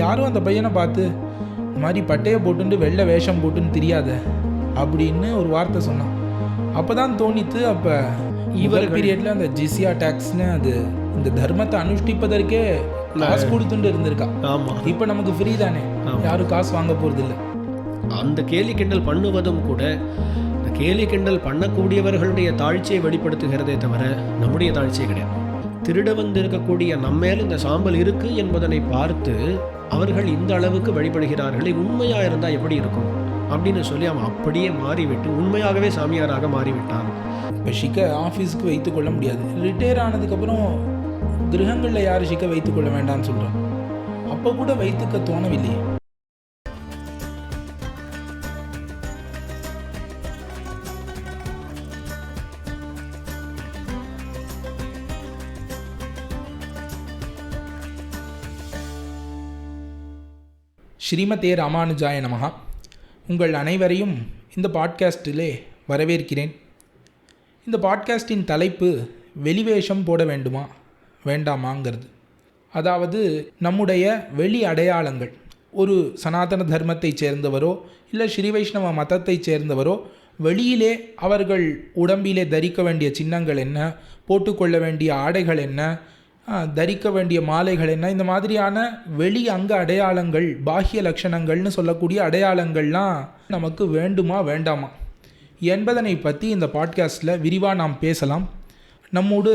யாரும் அந்த பையனை பார்த்து இந்த மாதிரி பட்டையை போட்டுட்டு வெள்ளை வேஷம் போட்டுன்னு தெரியாத அப்படின்னு ஒரு வார்த்தை சொன்னான். அப்போ தான் தோணித்து, அப்போ இவர் பீரியடில் அந்த ஜிசியா டேக்ஸ்னு அது இந்த தர்மத்தை அனுஷ்டிப்பதற்கே காசு கொடுத்துட்டு இருந்திருக்கா. ஆமாம், இப்போ நமக்கு ஃப்ரீ தானே, யாரும் காசு வாங்க போகிறது இல்லை. அந்த கேலி கிண்டல் பண்ணுவதும் கூட இந்த கேலி கிண்டல் பண்ணக்கூடியவர்களுடைய தாழ்ச்சியை வெளிப்படுத்துகிறதே தவிர நம்முடைய தாழ்ச்சியே கிடையாது. திருட வந்து இருக்கக்கூடிய நம்மேல் இந்த சாம்பல் இருக்குது என்பதனை பார்த்து அவர்கள் இந்த அளவுக்கு வழிபடுகிறார்களே, உண்மையாக இருந்தால் எப்படி இருக்கும் அப்படின்னு சொல்லி அவன் அப்படியே மாறிவிட்டு உண்மையாகவே சாமியாராக மாறிவிட்டான். இப்போ ஷிக்க ஆஃபீஸுக்கு வைத்து கொள்ள முடியாது. ரிட்டையர் ஆனதுக்கப்புறம் கிரகங்களில் யார் ஷிக்க வைத்து கொள்ள வேண்டாம்னு சொல்கிறோம். அப்போ கூட வைத்துக்க தோணவில்லையே. ஸ்ரீமதே ராமானுஜாய நமஹா. உங்கள் அனைவரையும் இந்த பாட்காஸ்டிலே வரவேற்கிறேன். இந்த பாட்காஸ்டின் தலைப்பு வெளிவேஷம் போட வேண்டுமா வேண்டாமாங்கிறது. அதாவது நம்முடைய வெளி அடையாளங்கள், ஒரு சனாதன தர்மத்தை சேர்ந்தவரோ இல்லை ஸ்ரீ வைஷ்ணவ மதத்தை சேர்ந்தவரோ வெளியிலே அவர்கள் உடம்பிலே தரிக்க வேண்டிய சின்னங்கள் என்ன, போட்டுக்கொள்ள வேண்டிய ஆடைகள் என்ன, தரிக்க வேண்டிய மாலைகள் என்ன, இந்த மாதிரியான வெளி அங்க அடையாளங்கள், பாஹ்ய லட்சணங்கள்னு சொல்லக்கூடிய அடையாளங்கள்லாம் நமக்கு வேண்டுமா வேண்டாமா என்பதனை பற்றி இந்த பாட்காஸ்ட்டில் விரிவாக நாம் பேசலாம். நம்மோடு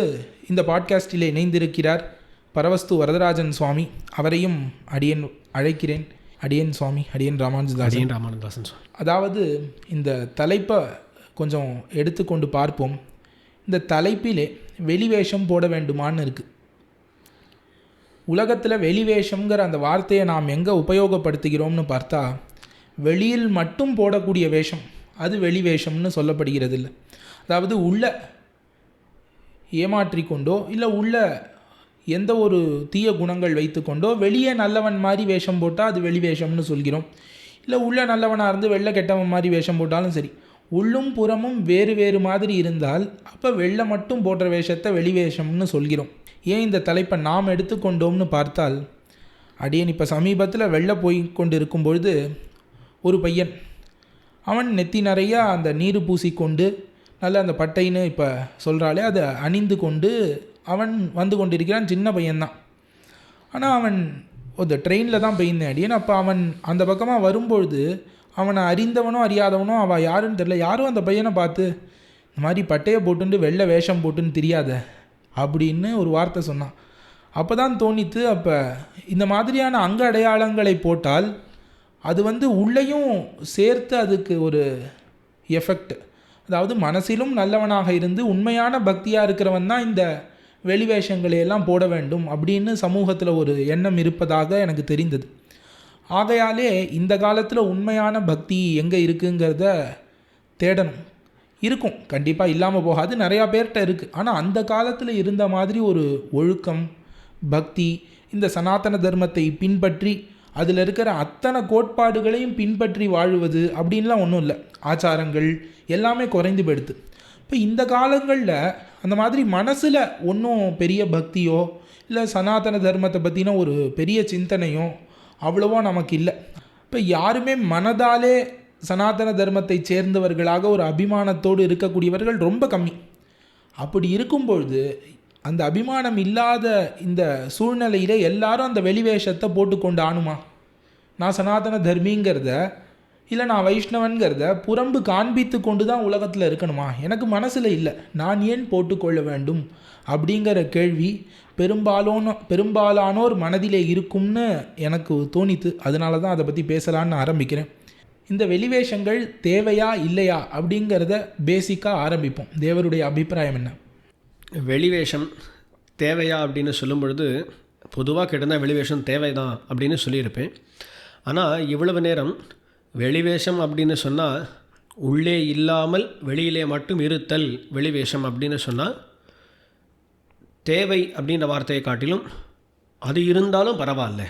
இந்த பாட்காஸ்ட்டில் இணைந்திருக்கிறார் பரவஸ்து வரதராஜன் சுவாமி. அவரையும் அடியேன் அழைக்கிறேன். அடியேன் சுவாமி, அடியேன் ராமானுஜதாசன். அதாவது இந்த தலைப்பை கொஞ்சம் எடுத்துக்கொண்டு பார்ப்போம். இந்த தலைப்பிலே வெளிவேஷம் போட வேண்டுமான்னு இருக்குது. உலகத்தில் வெளிவேஷங்கிற அந்த வார்த்தையை நாம் எங்கே உபயோகப்படுத்துகிறோம்னு பார்த்தா, வெளியில் மட்டும் போடக்கூடிய வேஷம் அது வெளிவேஷம்னு சொல்லப்படுகிறது இல்லை. அதாவது உள்ள ஏமாற்றிக்கொண்டோ இல்லை உள்ள எந்த ஒரு தீய குணங்கள் வைத்துக்கொண்டோ வெளியே நல்லவன் மாதிரி வேஷம் போட்டால் அது வெளிவேஷம்னு சொல்கிறோம். இல்லை உள்ள நல்லவனாக இருந்து வெள்ளை கெட்டவன் மாதிரி வேஷம் போட்டாலும் சரி, உள்ளும் புறமும் வேறு வேறு மாதிரி இருந்தால் அப்போ வெள்ளை மட்டும் போடுற வேஷத்தை வெளிவேஷம்னு சொல்கிறோம். ஏன் இந்த தலைப்பை நாம் எடுத்துக்கொண்டோம்னு பார்த்தால், அடியேன் இப்போ சமீபத்தில் வெளில போய் கொண்டு இருக்கும் பொழுது ஒரு பையன், அவன் நெத்தி நிறையா அந்த நீர் பூசிக்கொண்டு நல்ல அந்த பட்டைன்னு இப்போ சொல்கிறாலே அதை அணிந்து கொண்டு அவன் வந்து கொண்டிருக்கிறான். சின்ன பையன்தான். ஆனால் அவன் ஒரு ட்ரெயினில் தான் போயிருந்தேன் அடியேன். அப்போ அவன் அந்த பக்கமாக வரும்பொழுது அவனை அறிந்தவனோ அறியாதவனோ அவள் யாருன்னு தெரில, யாரும் அந்த பையனை பார்த்து இந்த மாதிரி பட்டையை போட்டுட்டு வெள்ளை வேஷம் போட்டுன்னு தெரியாத அப்படின்னு ஒரு வார்த்தை சொன்னான். அப்போ தான் தோணித்து, அப்போ இந்த மாதிரியான அங்க அடையாளங்களை போட்டால் அது உள்ளேயும் சேர்த்து அதுக்கு ஒரு எஃபெக்ட். அதாவது மனசிலும் நல்லவனாக இருந்து உண்மையான பக்தியாக இருக்கிறவன் தான் இந்த வெளிவேஷங்களையெல்லாம் போட வேண்டும் அப்படின்னு சமூகத்தில் ஒரு எண்ணம் இருப்பதாக எனக்கு தெரிந்தது. ஆகையாலே இந்த காலத்தில் உண்மையான பக்தி எங்கே இருக்குங்கிறத தேடணும். இருக்கும், கண்டிப்பாக இல்லாமல் போகாது, நிறையா பேர்கிட்ட இருக்குது. ஆனால் அந்த காலத்தில் இருந்த மாதிரி ஒரு ஒழுக்கம், பக்தி, இந்த சனாதன தர்மத்தை பின்பற்றி அதில் இருக்கிற அத்தனை கோட்பாடுகளையும் பின்பற்றி வாழுவது அப்படின்லாம் ஒன்றும் இல்லை. ஆச்சாரங்கள் எல்லாமே குறைந்து போயிடுது. இப்போ இந்த காலங்களில் அந்த மாதிரி மனசில் ஒன்றும் பெரிய பக்தியோ இல்லை சனாதன தர்மத்தை பற்றின ஒரு பெரிய சிந்தனையோ அவ்வளவோ நமக்கு இல்லை. இப்போ யாருமே மனதாலே சனாதன தர்மத்தை சேர்ந்தவர்களாக ஒரு அபிமானத்தோடு இருக்கக்கூடியவர்கள் ரொம்ப கம்மி. அப்படி இருக்கும்பொழுது அந்த அபிமானம் இல்லாத இந்த சூழ்நிலையில் எல்லாரும் அந்த வெளிவேஷத்தை போட்டுக்கொண்டு ஆணுமா? நான் சனாதன தர்மிங்கிறத இல்லை நான் வைஷ்ணவன்கிறத புறம்பு காண்பித்து கொண்டு தான் உலகத்தில் இருக்கணுமா? எனக்கு மனசில் இல்லை, நான் ஏன் போட்டுக்கொள்ள வேண்டும் அப்படிங்கிற கேள்வி பெரும்பாலானோர் மனதிலே இருக்கும்னு எனக்கு தோணித்து. அதனால தான் அதை பற்றி பேசலான்னு ஆரம்பிக்கிறேன். இந்த வெளிவேஷங்கள் தேவையா இல்லையா அப்படிங்கிறத பேசிக்காக ஆரம்பிப்போம். தேவருடைய அபிப்பிராயம் என்ன? வெளிவேஷம் தேவையா அப்படின்னு சொல்லும் பொழுது பொதுவாக கேட்டிருந்தால் வெளிவேஷம் தேவைதான் அப்படின்னு சொல்லியிருப்பேன். ஆனால் இவ்வளவு நேரம் வெளிவேஷம் அப்படின்னு சொன்னால் உள்ளே இல்லாமல் வெளியிலே மட்டும் இருத்தல் வெளிவேஷம் அப்படின்னு சொன்னால், தேவை அப்படின்ற வார்த்தையை காட்டிலும் அது இருந்தாலும் பரவாயில்ல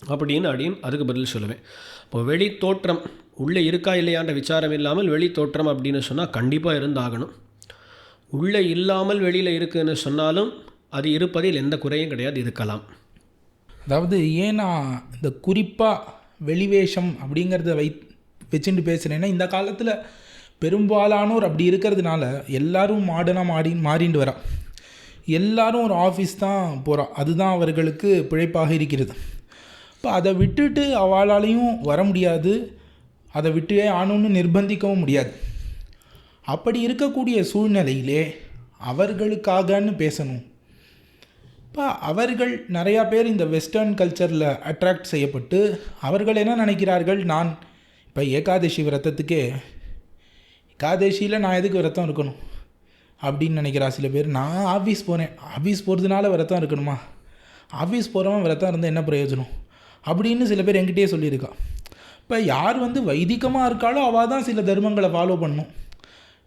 அப்படின்னு அதுக்கு பதில் சொல்லுவேன். இப்போ வெளி தோற்றம் உள்ளே இருக்கா இல்லையான்ற விசாரம் இல்லாமல் வெளி தோற்றம் அப்படின்னு சொன்னால் கண்டிப்பாக இருந்தாகணும். உள்ளே இல்லாமல் வெளியில் இருக்குதுன்னு சொன்னாலும் அது இருப்பதில் எந்த குறையும் கிடையாது, இருக்கலாம். அதாவது ஏன் நான் இந்த குறிப்பாக வெளிவேஷம் அப்படிங்கிறத வச்சுட்டு பேசுகிறேன்னா, இந்த காலத்தில் பெரும்பாலானோர் அப்படி இருக்கிறதுனால எல்லாரும் மாடர்னாக மாறிண்டு வரா. எல்லாரும் ஒரு ஆஃபீஸ் தான் போகிறா, அதுதான் அவர்களுக்கு பிழைப்பாக இருக்கிறது. இப்போ அதை விட்டுட்டு அவளாலையும் வர முடியாது, அதை விட்டே ஆணுன்னு நிர்பந்திக்கவும் முடியாது. அப்படி இருக்கக்கூடிய சூழ்நிலையிலே அவர்களுக்காகன்னு பேசணும். இப்போ அவர்கள் நிறையா பேர் இந்த வெஸ்டர்ன் கல்ச்சரில் அட்ராக்ட் செய்யப்பட்டு அவர்கள் என்ன நினைக்கிறார்கள், நான் இப்போ ஏகாதசி விரதத்துக்கே ஏகாதசியில் நான் எதுக்கு விரதம் இருக்கணும் அப்படின்னு நினைக்கிறா சில பேர். நான் ஆஃபீஸ் போகிறேன், ஆஃபீஸ் போகிறதுனால விரதம் இருக்கணுமா, ஆஃபீஸ் போகிறவன் விரதம் இருந்தால் என்ன பிரயோஜனம் அப்படின்னு சில பேர் என்கிட்டயே சொல்லியிருக்கா. இப்போ யார் வைதிகமாக இருக்காளோ அவள் தான் சில தர்மங்களை ஃபாலோ பண்ணணும்.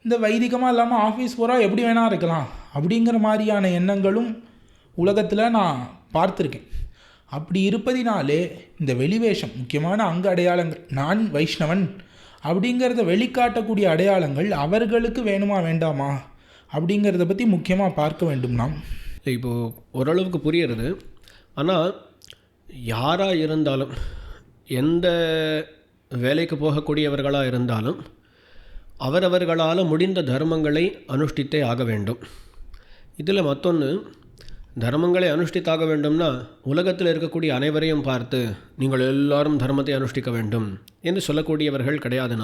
இந்த வைதிகமாக இல்லாமல் ஆஃபீஸ் போகிறா எப்படி வேணால் இருக்கலாம் அப்படிங்கிற மாதிரியான எண்ணங்களும் உலகத்தில் நான் பார்த்துருக்கேன். அப்படி இருப்பதினாலே இந்த வெளிவேஷம் முக்கியமான அங்க அடையாளங்கள், நான் வைஷ்ணவன் அப்படிங்கிறத வெளிக்காட்டக்கூடிய அடையாளங்கள் அவர்களுக்கு வேணுமா வேண்டாமா அப்படிங்கிறத பற்றி முக்கியமாக பார்க்க வேண்டும். நாம் இப்போது ஓரளவுக்கு புரியுறது. ஆனால் யாராக இருந்தாலும், எந்த வேலைக்கு போகக்கூடியவர்களாக இருந்தாலும் அவரவர்களால் முடிந்த தர்மங்களை அனுஷ்டித்தே ஆக வேண்டும். இதில் மற்றொன்று, தர்மங்களை அனுஷ்டித்தாக வேண்டும்னா உலகத்தில் இருக்கக்கூடிய அனைவரையும் பார்த்து நீங்கள் எல்லாரும் தர்மத்தை அனுஷ்டிக்க வேண்டும் என்று சொல்லக்கூடியவர்கள் கிடையாது.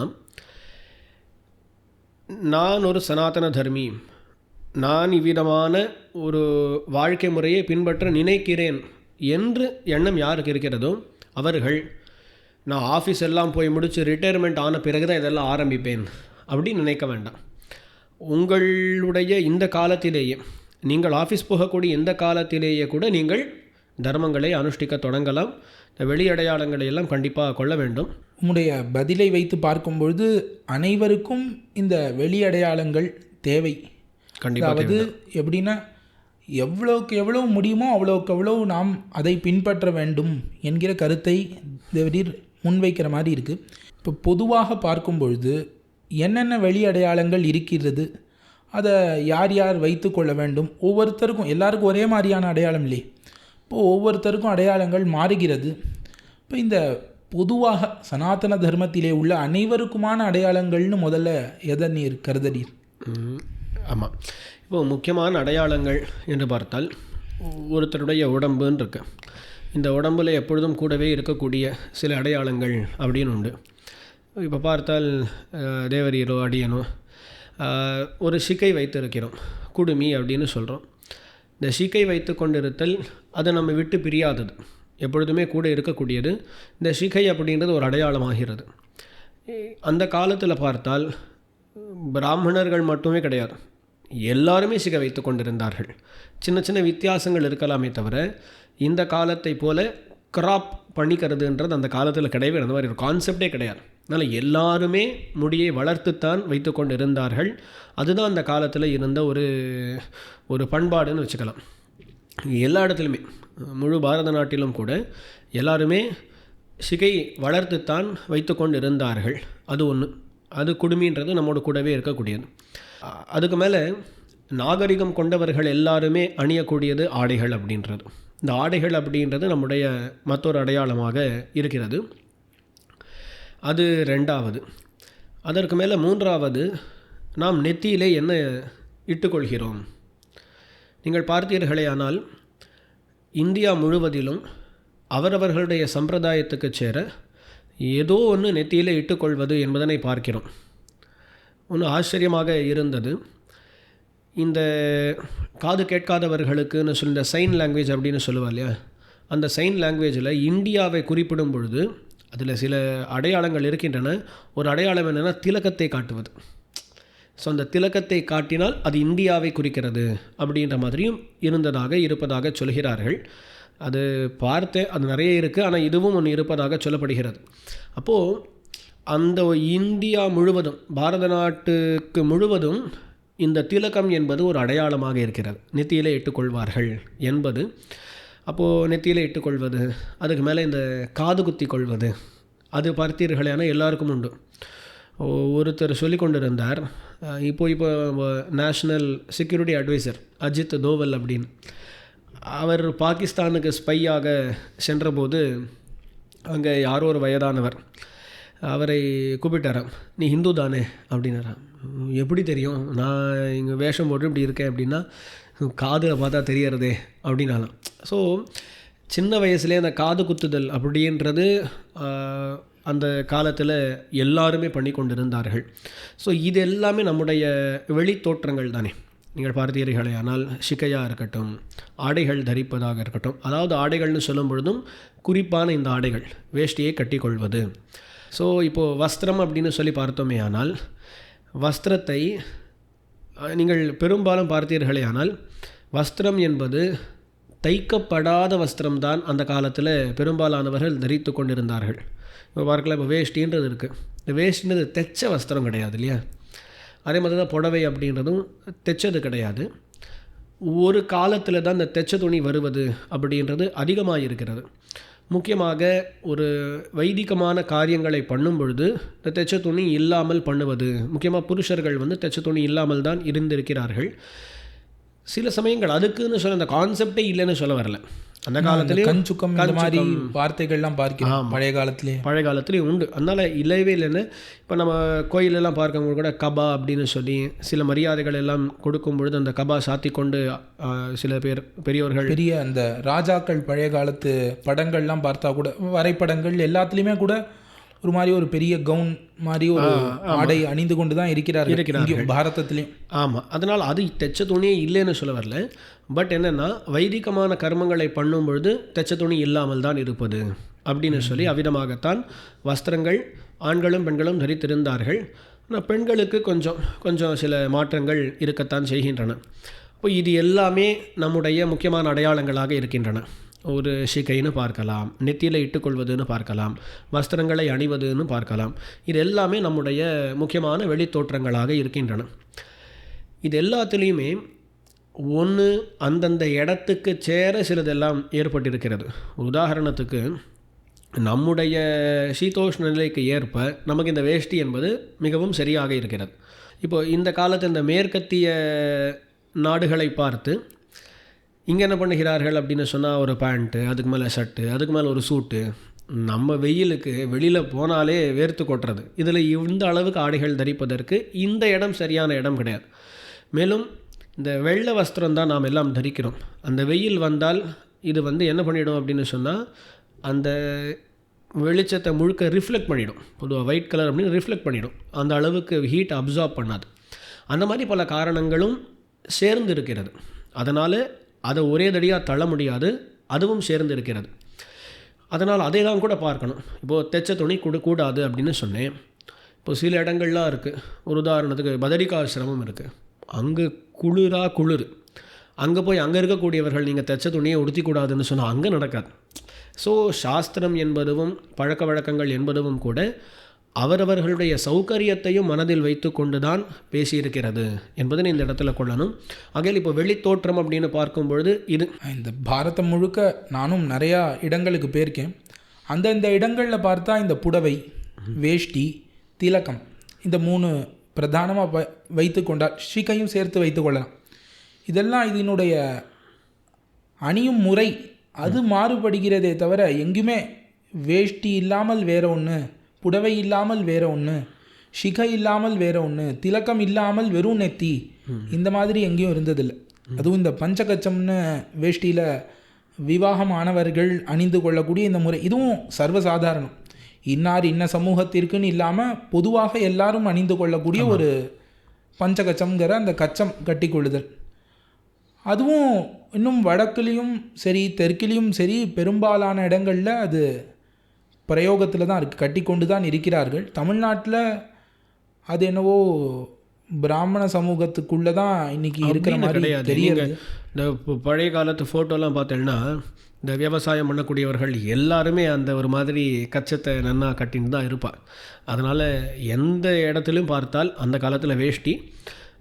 நான் ஒரு சனாதன தர்மி, நான் இவ்விதமான ஒரு வாழ்க்கை முறையை பின்பற்ற நினைக்கிறேன் என்று எண்ணம் யாருக்கு இருக்கிறதோ அவர்கள் நான் ஆஃபீஸ் எல்லாம் போய் முடித்து ரிட்டையர்மெண்ட் ஆன பிறகு தான் இதெல்லாம் ஆரம்பிப்பேன் அப்படின்னு நினைக்க வேண்டாம். உங்களுடைய இந்த காலத்திலேயே, நீங்கள் ஆஃபீஸ் போகக்கூடிய இந்த காலத்திலேயே கூட நீங்கள் தர்மங்களை அனுஷ்டிக்க தொடங்கலாம். இந்த வெளி அடையாளங்களை எல்லாம் கண்டிப்பாக கொள்ள வேண்டும். உங்களுடைய பதிலை வைத்து பார்க்கும்பொழுது அனைவருக்கும் இந்த வெளி அடையாளங்கள் தேவை. கண்டிப்பாக. அதாவது எப்படின்னா, எவ்வளோக்கு எவ்வளோ முடியுமோ அவ்வளோக்கு எவ்வளோ நாம் அதை பின்பற்ற வேண்டும் என்கிற கருத்தை தேவரீர் முன்வைக்கிற மாதிரி இருக்குது. இப்போ பொதுவாக பார்க்கும் பொழுது என்னென்ன வெளி அடையாளங்கள் இருக்கிறது, அதை யார் யார் வைத்து கொள்ள வேண்டும், ஒவ்வொருத்தருக்கும் எல்லாருக்கும் ஒரே மாதிரியான அடையாளம் இல்லையே. இப்போது ஒவ்வொருத்தருக்கும் அடையாளங்கள் மாறுகிறது. இப்போ இந்த பொதுவாக சனாதன தர்மத்திலே உள்ள அனைவருக்குமான அடையாளங்கள்னு முதல்ல எதை நீர் கருதறீர்? ஆமாம், இப்போது முக்கியமான அடையாளங்கள் என்று பார்த்தால் ஒருத்தருடைய உடம்புன்னு இருக்கு. இந்த உடம்பில் எப்பொழுதும் கூடவே இருக்கக்கூடிய சில அடையாளங்கள் அப்படின்னு உண்டு. இப்போ பார்த்தால் தேவரீரோ அடியனோ ஒரு சிக்கை வைத்திருக்கிறோம், குடுமி அப்படின்னு சொல்கிறோம். இந்த சிக்கை வைத்து கொண்டிருத்தல் அதை நம்ம விட்டு பிரியாதது, எப்பொழுதுமே கூட இருக்கக்கூடியது. இந்த சிக்கை அப்படின்றது ஒரு அடையாளமாகிறது. அந்த காலத்தில் பார்த்தால் பிராமணர்கள் மட்டுமே கிடையாது, எல்லாருமே சிகை வைத்து கொண்டிருந்தார்கள். சின்ன சின்ன வித்தியாசங்கள் இருக்கலாமே தவிர இந்த காலத்தை போல கிராப் பண்ணிக்கிறதுன்றது அந்த காலத்தில் கிடையவே, அந்த மாதிரி ஒரு கான்செப்டே கிடையாது. அதனால் எல்லாருமே முடியை வளர்த்துத்தான் வைத்து கொண்டு இருந்தார்கள். அதுதான் அந்த காலத்தில் இருந்த ஒரு பண்பாடுன்னு வச்சுக்கலாம். எல்லா இடத்துலையுமே, முழு பாரத நாட்டிலும் கூட எல்லாருமே சிகை வளர்த்துத்தான் வைத்து கொண்டு இருந்தார்கள். அது ஒன்று. அது குடுமின்றது நம்மோட கூடவே இருக்கக்கூடியது. அதுக்கு மேலே நாகரிகம் கொண்டவர்கள் எல்லாருமே அணியக்கூடியது ஆடைகள் அப்படின்றது. இந்த ஆடைகள் அப்படின்றது நம்முடைய மற்றொரு அடையாளமாக இருக்கிறது. அது ரெண்டாவது. அதற்கு மேலே மூன்றாவது, நாம் நெத்தியிலே என்ன இட்டுக்கொள்கிறோம். நீங்கள் பார்த்தீர்களே ஆனால் இந்தியா முழுவதிலும் அவரவர்களுடைய சம்பிரதாயத்துக்கு சேர ஏதோ ஒன்று நெத்தியிலே இட்டுக்கொள்வது என்பதனை பார்க்கிறோம். ஒன்று ஆச்சரியமாக இருந்தது. இந்த காது கேட்காதவர்களுக்குன்னு சொல்லி இந்த சைன் லாங்குவேஜ் அப்படின்னு சொல்லுவா இல்லையா, அந்த சைன் லாங்குவேஜில் இந்தியாவை குறிப்பிடும் பொழுது அதில் சில அடையாளங்கள் இருக்கின்றன. ஒரு அடையாளம் என்னென்னா திலகத்தை காட்டுவது. ஸோ அந்த திலகத்தை காட்டினால் அது இந்தியாவை குறிக்கிறது அப்படின்ற மாதிரியும் இருப்பதாக சொல்கிறார்கள். அது பார்த்தேன், அது நிறைய இருக்குது. ஆனால் இதுவும் ஒன்று இருப்பதாக சொல்லப்படுகிறது. அப்போது அந்த இந்தியா முழுவதும், பாரத நாட்டுக்கு முழுவதும் இந்த திலகம் என்பது ஒரு அடையாளமாக இருக்கிறது. நெத்தியிலே இட்டுக்கொள்வார்கள் என்பது. அப்போது நெத்தியிலே இட்டுக்கொள்வது, அதுக்கு மேலே இந்த காது குத்தி கொள்வது, அது பார்த்தீர்களேனா எல்லாருக்கும் உண்டு. ஒருத்தர் சொல்லி கொண்டிருந்தார், இப்போ national security advisor Ajit Doval அப்படின்னு. அவர் பாகிஸ்தானுக்கு ஸ்பையாக சென்றபோது அங்கே யாரோ ஒரு வயதானவர் அவரை கூப்பிட்டாராம், நீ ஹிந்து தானே அப்படின்னாராம். எப்படி தெரியும், நான் இங்கே வேஷம் போட்டு இப்படி இருக்கேன் அப்படின்னா காதில் பார்த்தா தெரியறதே அப்படின்னாலாம். ஸோ சின்ன வயசுலேயே அந்த காது குத்துதல் அப்படின்றது அந்த காலத்தில் எல்லாருமே பண்ணி கொண்டிருந்தார்கள். ஸோ இது எல்லாமே நம்முடைய வெளி தோற்றங்கள் தானே. நீங்கள் பார்த்தீர்களே ஆனால் சிக்கையாக இருக்கட்டும், ஆடைகள் தரிப்பதாக இருக்கட்டும், அதாவது ஆடைகள்னு சொல்லும் பொழுதும் குறிப்பான இந்த ஆடைகள் வேஷ்டியை கட்டிக்கொள்வது. ஸோ இப்போது வஸ்திரம் அப்படின்னு சொல்லி பார்த்தோமே ஆனால் வஸ்திரத்தை நீங்கள் பெரும்பாலும் பார்த்தீர்களே ஆனால் வஸ்திரம் என்பது தைக்கப்படாத வஸ்திரம்தான் அந்த காலத்தில் பெரும்பாலானவர்கள் தரித்து கொண்டிருந்தார்கள். இப்போ பார்க்கலாம், இப்போ வேஷ்டின்றது இருக்குது. இந்த வேஷ்டின்றது தைச்ச வஸ்திரம் கிடையாது இல்லையா. அதே மாதிரி தான் புடவை அப்படின்றதும் தைச்சது கிடையாது. ஒரு காலத்தில் தான் இந்த தைச்ச துணி வருவது அப்படின்றது அதிகமாக இருக்கிறது. முக்கியமாக ஒரு வைதிகமான காரியங்களை பண்ணும் பொழுது இந்த தைச்ச துணி இல்லாமல் பண்ணுவது, முக்கியமாக புருஷர்கள் வந்து தைச்ச துணி இல்லாமல் தான் இருந்திருக்கிறார்கள். சில சமயங்கள் அதுக்குன்னு சொல்ல அந்த கான்செப்டே இல்லைன்னு சொல்ல வரல. அந்த காலத்துலேயும் கஞ்சுக்கம் இந்த மாதிரி வார்த்தைகள்லாம் பார்க்கிறோம் பழைய காலத்துலேயும் உண்டு. அதனால் இல்லவே இல்லைன்னு இப்போ நம்ம கோயிலெல்லாம் பார்க்கும்போது கூட கபா அப்படின்னு சொல்லி சில மரியாதைகள் எல்லாம் கொடுக்கும் பொழுது அந்த கபா சாத்தி கொண்டு சில பேர் பெரியவர்கள் பெரிய அந்த ராஜாக்கள் பழைய காலத்து படங்கள்லாம் பார்த்தா கூட வரைபடங்கள் எல்லாத்துலேயுமே கூட ஒரு மாதிரி ஒரு பெரிய கவுன் மாதிரி ஒரு ஆடை அணிந்து கொண்டு தான் இருக்கிறார்கள் பாரதத்துலேயும். ஆமாம், அதனால் அது தைச்ச துணியே இல்லைன்னு சொல்ல வரல. பட் என்னென்னா வைதிகமான கர்மங்களை பண்ணும் பொழுது தைச்ச துணி இல்லாமல் தான் இருப்பது அப்படின்னு சொல்லி அவ்விதமாகத்தான் வஸ்திரங்கள் ஆண்களும் பெண்களும் தரித்திருந்தார்கள். ஆனால் பெண்களுக்கு கொஞ்சம் சில மாற்றங்கள் இருக்கத்தான் செய்கின்றன. இப்போ இது எல்லாமே நம்முடைய முக்கியமான அடையாளங்களாக இருக்கின்றன. ஒரு ஷிகைன்னு பார்க்கலாம், நெத்தியில் இட்டுக்கொள்வதுன்னு பார்க்கலாம், வஸ்திரங்களை அணிவதுன்னு பார்க்கலாம். இது எல்லாமே நம்முடைய முக்கியமான வெளித்தோற்றங்களாக இருக்கின்றன. இது எல்லாத்துலேயுமே ஒன்று அந்தந்த இடத்துக்கு சேர சிலதெல்லாம் ஏற்பட்டிருக்கிறது. உதாரணத்துக்கு நம்முடைய சீதோஷ்ண நிலைக்கு ஏற்ப நமக்கு இந்த வேஷ்டி என்பது மிகவும் சரியாக இருக்கிறது. இப்போது இந்த காலத்து இந்த மேற்கத்திய நாடுகளை பார்த்து இங்கே என்ன பண்ணுகிறார்கள் அப்படின்னு சொன்னால் ஒரு பேண்ட்டு, அதுக்கு மேலே ஷர்ட்டு, அதுக்கு மேலே ஒரு சூட்டு. நம்ம வெயிலுக்கு வெளியில் போனாலே வேர்த்து கொட்டுறது. இதில் இந்த அளவுக்கு ஆடைகள் தரிப்பதற்கு இந்த இடம் சரியான இடம் கிடையாது. மேலும் இந்த வெள்ளை வஸ்திரம் தான் நாம் எல்லாம் தரிக்கிறோம். அந்த வெயில் வந்தால் இது வந்து என்ன பண்ணிடும் அப்படின்னு சொன்னால் அந்த வெளிச்சத்தை முழுக்க ரிஃப்ளெக்ட் பண்ணிடும். பொதுவாக ஒயிட் கலர் அப்படின்னு ரிஃப்ளெக்ட் பண்ணிடும். அந்த அளவுக்கு ஹீட் அப்சார்ப் பண்ணாது. அந்த மாதிரி பல காரணங்களும் சேர்ந்து இருக்கிறது. அதனால் அதை ஒரே தடியாக தள்ள முடியாது, அதுவும் சேர்ந்து இருக்கிறது. அதனால் அதை தான் கூட பார்க்கணும். இப்போது தைச்ச துணி கூடாது அப்படின்னு சொன்னேன். இப்போ சில இடங்கள்லாம் இருக்குது. ஒரு உதாரணத்துக்கு பதரிகாசிரமம் இருக்குது. அங்கே குளிர். அங்கே போய் அங்கே இருக்கக்கூடியவர்கள் நீங்கள் தைச்ச துணியை உடுத்திக்கூடாதுன்னு சொன்னால் அங்கே நடக்காது. ஸோ சாஸ்திரம் என்பதும் பழக்க வழக்கங்கள் என்பதும் கூட அவரவர்களுடைய சௌகரியத்தையும் மனதில் வைத்து கொண்டு தான் பேசியிருக்கிறது என்பதை இந்த இடத்துல கொள்ளணும். ஆகையால் இப்போ வெளித்தோற்றம் அப்படின்னு பார்க்கும்பொழுது இது இந்த பாரதம் முழுக்க நானும் நிறையா இடங்களுக்கு போயிருக்கேன். அந்தந்த இடங்களில் பார்த்தா இந்த புடவை, வேஷ்டி, திலக்கம் இந்த 3 பிரதானமாக வைத்து கொண்டால் ஷிகையும் சேர்த்து வைத்து கொள்ளலாம். இதெல்லாம் இதனுடைய அணியும் முறை அது மாறுபடுகிறதே தவிர எங்குமே வேஷ்டி இல்லாமல் வேற ஒன்று, புடவை இல்லாமல் வேற ஒன்று, ஷிகை இல்லாமல் வேற ஒன்று, திலக்கம் இல்லாமல் வெறும் நெத்தி, இந்த மாதிரி எங்கேயும் இருந்ததில்லை. அதுவும் இந்த பஞ்சகச்சம்னு வேஷ்டியில் விவாகமானவர்கள் அணிந்து கொள்ளக்கூடிய இந்த முறை இதுவும் சர்வசாதாரணம். இன்னார் இன்ன சமூகத்திற்குன்னு இல்லாமல் பொதுவாக எல்லாரும் அணிந்து கொள்ளக்கூடிய ஒரு பஞ்சகச்சம்ங்கிற அந்த கச்சம் கட்டி கொள்ளுதல். அதுவும் இன்னும் வடக்குலேயும் சரி தெற்குலேயும் சரி பெரும்பாலான இடங்களில் அது பிரயோகத்தில் தான் இருக்குது, கட்டி கொண்டு தான் இருக்கிறார்கள். தமிழ்நாட்டில் அது என்னவோ பிராமண சமூகத்துக்குள்ளே தான் இன்றைக்கி இருக்கிற மாதிரி தெரியாது. இந்த பழைய காலத்து ஃபோட்டோலாம் பார்த்தேன்னா இந்த விவசாயம் பண்ணக்கூடியவர்கள் எல்லாருமே அந்த ஒரு மாதிரி கச்சத்தை நன்னா கட்டின்னு தான் இருப்பாள். அதனால் எந்த இடத்துலையும் பார்த்தால் அந்த காலத்தில் வேஷ்டி,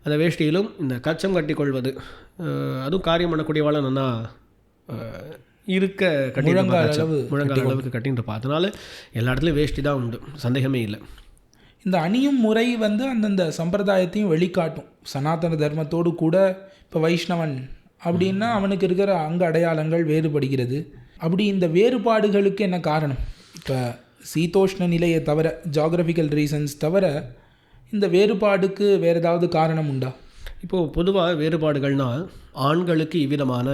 அந்த வேஷ்டியிலும் இந்த கச்சம் கட்டி கொள்வது, அதுவும் காரியம் பண்ணக்கூடியவாள் நன்னா இருக்க கட்டி முழங்கால் அளவுக்கு கட்டின்னு இருப்பா. அதனால் எல்லா இடத்துலையும் வேஷ்டி தான் உண்டு, சந்தேகமே இல்லை. இந்த அணியும் முறை வந்து அந்தந்த சம்பிரதாயத்தையும் வெளிக்காட்டும். சனாதன தர்மத்தோடு கூட இப்போ வைஷ்ணவன் அப்படின்னா அவனுக்கு இருக்கிற அங்க அடையாளங்கள் வேறுபடுகிறது. அப்படி இந்த வேறுபாடுகளுக்கு என்ன காரணம்? இப்போ சீதோஷ்ண நிலையை தவிர, ஜாகிரபிக்கல் ரீசன்ஸ் தவிர இந்த வேறுபாடுக்கு வேறு ஏதாவது காரணம் உண்டா? இப்போது பொதுவாக வேறுபாடுகள்னால் ஆண்களுக்கு இவ்விதமான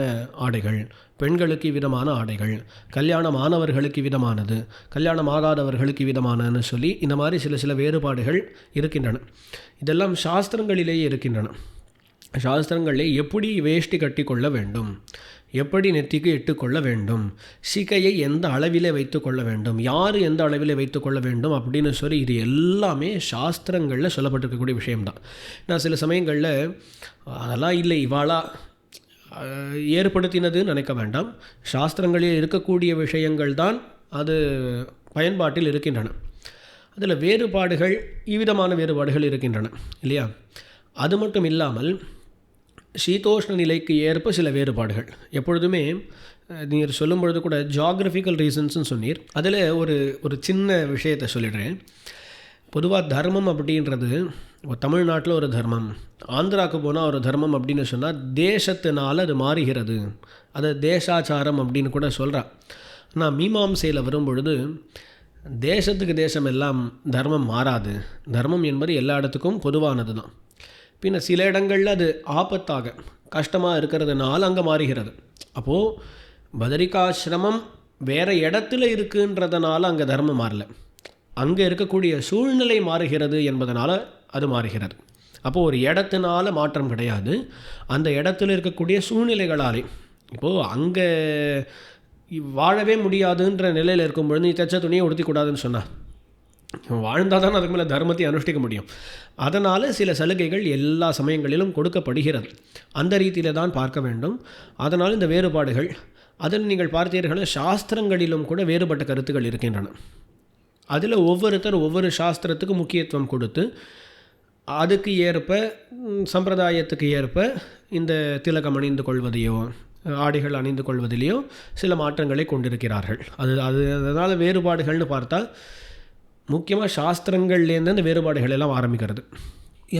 ஆடைகள், பெண்களுக்கு இவ்விதமான ஆடைகள், கல்யாணமானவர்களுக்கு விதமானது, கல்யாணமாகாதவர்களுக்கு விதமானன்னு சொல்லி இந்த மாதிரி சில வேறுபாடுகள் இருக்கின்றன. இதெல்லாம் சாஸ்திரங்களிலேயே இருக்கின்றன. சாஸ்திரங்களிலே எப்படி வேஷ்டி கட்டி கொள்ள வேண்டும், எப்படி நெத்திக்கு இட்டுக்கொள்ள வேண்டும், சிகையை எந்த அளவிலே வைத்து கொள்ள வேண்டும், யார் எந்த அளவிலே வைத்து கொள்ள வேண்டும் அப்படின்னு சொல்லி இது எல்லாமே சாஸ்திரங்களில் சொல்லப்பட்டிருக்கக்கூடிய விஷயம்தான். நான் சில சமயங்களில் அதெல்லாம் இல்லை இவாளா ஏற்படுத்தினதுன்னு நினைக்க வேண்டாம். சாஸ்திரங்களில் இருக்கக்கூடிய விஷயங்கள் தான் அது பயன்பாட்டில் இருக்கின்றன. அதில் வேறுபாடுகள் இவ்விதமான வேறுபாடுகள் இருக்கின்றன இல்லையா? அது மட்டும் இல்லாமல் சீதோஷ்ண நிலைக்கு ஏற்ப சில வேறுபாடுகள் எப்பொழுதுமே நீங்கள் சொல்லும் பொழுது கூட ஜாகிரபிக்கல் ரீசன்ஸ்னு சொன்னீர். அதில் ஒரு சின்ன விஷயத்தை சொல்லிடுறேன். பொதுவாக தர்மம் அப்படின்றது தமிழ்நாட்டில் ஒரு தர்மம், ஆந்திராவுக்கு போனால் ஒரு தர்மம் அப்படின்னு சொன்னால் தேசத்தினால் அது மாறுகிறது. அது தேசாச்சாரம் அப்படின்னு கூட சொல்கிறா. ஆனால் மீமாம்சையில் வரும்பொழுது தேசத்துக்கு தேசம் எல்லாம் தர்மம் மாறாது. தர்மம் என்பது எல்லா இடத்துக்கும் பொதுவானது தான். பின்ன சில இடங்களில் அது ஆபத்தாக கஷ்டமாக இருக்கிறதுனால அங்கே மாறுகிறது. அப்போது பதரிகாசிரமம் வேறு இடத்துல இருக்குன்றதுனால அங்கே தர்மம் மாறல, அங்கே இருக்கக்கூடிய சூழ்நிலை மாறுகிறது என்பதனால் அது மாறுகிறது. அப்போது ஒரு இடத்தினால மாற்றம் கிடையாது, அந்த இடத்துல இருக்கக்கூடிய சூழ்நிலைகளாலே. இப்போது அங்கே வாழவே முடியாதுன்ற நிலையில் இருக்கும்பொழுது நீ தைச்ச துணியை உடுத்திக்கூடாதுன்னு சொன்னான், வாழ்ந்தால் தான் அதுக்கு மேலே தர்மத்தை அனுஷ்டிக்க முடியும். அதனால் சில சலுகைகள் எல்லா சமயங்களிலும் கொடுக்கப்படுகிறது. அந்த ரீதியில் தான் பார்க்க வேண்டும். அதனால் இந்த வேறுபாடுகள், அதில் நீங்கள் பார்த்தீர்கள் சாஸ்திரங்களிலும் கூட வேறுபட்ட கருத்துக்கள் இருக்கின்றன. அதில் ஒவ்வொருத்தர் ஒவ்வொரு சாஸ்திரத்துக்கு முக்கியத்துவம் கொடுத்து அதுக்கு ஏற்ப சம்பிரதாயத்துக்கு ஏற்ப இந்த திலகம் அணிந்து கொள்வதையோ ஆடைகள் அணிந்து கொள்வதிலேயோ சில மாற்றங்களை கொண்டிருக்கிறார்கள். அதனால் வேறுபாடுகள்னு பார்த்தா முக்கியமாக சாஸ்திரங்கள்லேருந்து அந்த வேறுபாடுகள் எல்லாம் ஆரம்பிக்கிறது.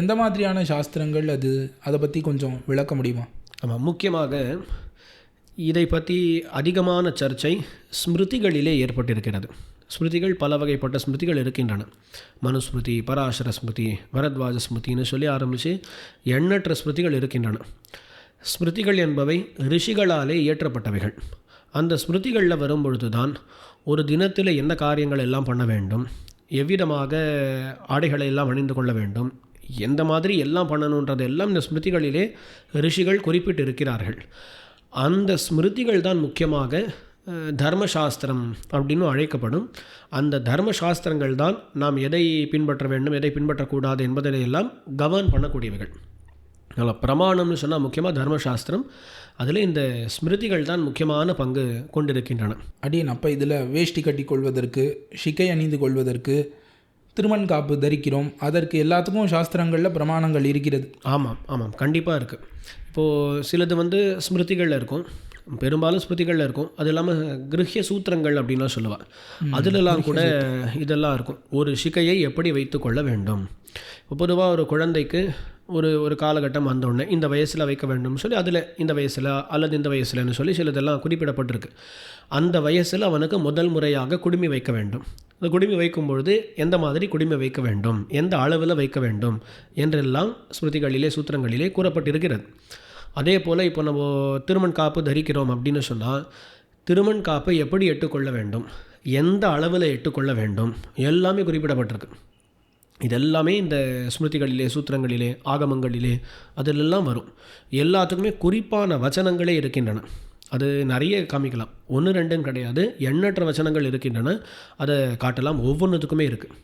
எந்த மாதிரியான சாஸ்திரங்கள் அது, அதை பற்றி கொஞ்சம் விளக்க முடியுமா? ஆமாம், முக்கியமாக இதை பற்றி அதிகமான சர்ச்சை ஸ்மிருதிகளிலே ஏற்பட்டிருக்கிறது. ஸ்மிருதிகள் பல வகைப்பட்ட ஸ்மிருதிகள் இருக்கின்றன. மனுஸ்மிருதி, பராசர ஸ்மிருதி, பரத்வாஜ ஸ்மிருதின்னு சொல்லி ஆரம்பித்து எண்ணற்ற ஸ்மிருதிகள் இருக்கின்றன. ஸ்மிருதிகள் என்பவை ரிஷிகளாலே இயற்றப்பட்டவைகள். அந்த ஸ்மிருதிகளில் வரும்பொழுது தான் ஒரு தினத்தில் என்ன காரியங்கள் எல்லாம் பண்ண வேண்டும், எவ்விதமாக ஆடைகளை எல்லாம் அணிந்து கொள்ள வேண்டும், எந்த மாதிரி எல்லாம் பண்ணணுன்றது எல்லாம் இந்த ஸ்மிருதிகளிலே ரிஷிகள் குறிப்பிட்டு இருக்கிறார்கள். அந்த ஸ்மிருதிகள் தான் முக்கியமாக தர்மசாஸ்திரம் அப்படின்னு அழைக்கப்படும். அந்த தர்மசாஸ்திரங்கள் தான் நாம் எதை பின்பற்ற வேண்டும், எதை பின்பற்றக்கூடாது என்பதையெல்லாம் கவர்ன் பண்ணக்கூடியவைகள். அதனால் பிரமாணம்னு சொன்னால் முக்கியமாக தர்மசாஸ்திரம், அதில் இந்த ஸ்மிருதிகள் தான் முக்கியமான பங்கு கொண்டிருக்கின்றன. அடியன் அப்போ இதில் வேஷ்டி கட்டி கொள்வதற்கு, ஷிக்கை அணிந்து கொள்வதற்கு, திருமண் காப்பு தரிக்கிறோம், அதற்கு எல்லாத்துக்கும் சாஸ்திரங்களில் பிரமாணங்கள் இருக்கிறது. ஆமாம் ஆமாம், கண்டிப்பாக இருக்குது. இப்போது சிலது ஸ்மிருதிகளில் இருக்கும், பெரும்பாலும் ஸ்மிருதிகளில் இருக்கும். அது இல்லாமல் கிரஹ்ய சூத்திரங்கள் அப்படின்லாம் சொல்லுவாள், அதிலெல்லாம் கூட இதெல்லாம் இருக்கும். ஒரு சிகையை எப்படி வைத்து கொள்ள வேண்டும். இப்போ பொதுவாக ஒரு குழந்தைக்கு ஒரு காலகட்டம் வந்தோடனே இந்த வயசில் வைக்க வேண்டும்னு சொல்லி அதில் இந்த வயசில் அல்லது இந்த வயசில்னு சொல்லி சிலதெல்லாம் குறிப்பிடப்பட்டிருக்கு. அந்த வயசில் அவனுக்கு முதல் முறையாக குடுமி வைக்க வேண்டும். அந்த குடுமி வைக்கும் பொழுது எந்த மாதிரி குடுமி வைக்க வேண்டும், எந்த அளவில் வைக்க வேண்டும் என்றெல்லாம் ஸ்மிருதிகளிலே சூத்திரங்களிலே கூறப்பட்டிருக்கிறது. அதே போல் இப்போ நம்ம திருமண் காப்பு தரிக்கிறோம் அப்படின்னு சொன்னால் திருமண் காப்பை எப்படி எட்டுக்கொள்ள வேண்டும், எந்த அளவில் எட்டுக்கொள்ள வேண்டும் எல்லாமே குறிப்பிடப்பட்டிருக்கு. இதெல்லாமே இந்த ஸ்மிருதிகளிலே சூத்திரங்களிலே ஆகமங்களிலே அதிலெல்லாம் வரும். எல்லாத்துக்குமே குறிப்பான வச்சனங்களே இருக்கின்றன. அது நிறைய காமிக்கலாம், 1-2 கிடையாது, எண்ணற்ற வச்சனங்கள் இருக்கின்றன. அதை காட்டலாம், ஒவ்வொன்றுத்துக்குமே இருக்குது.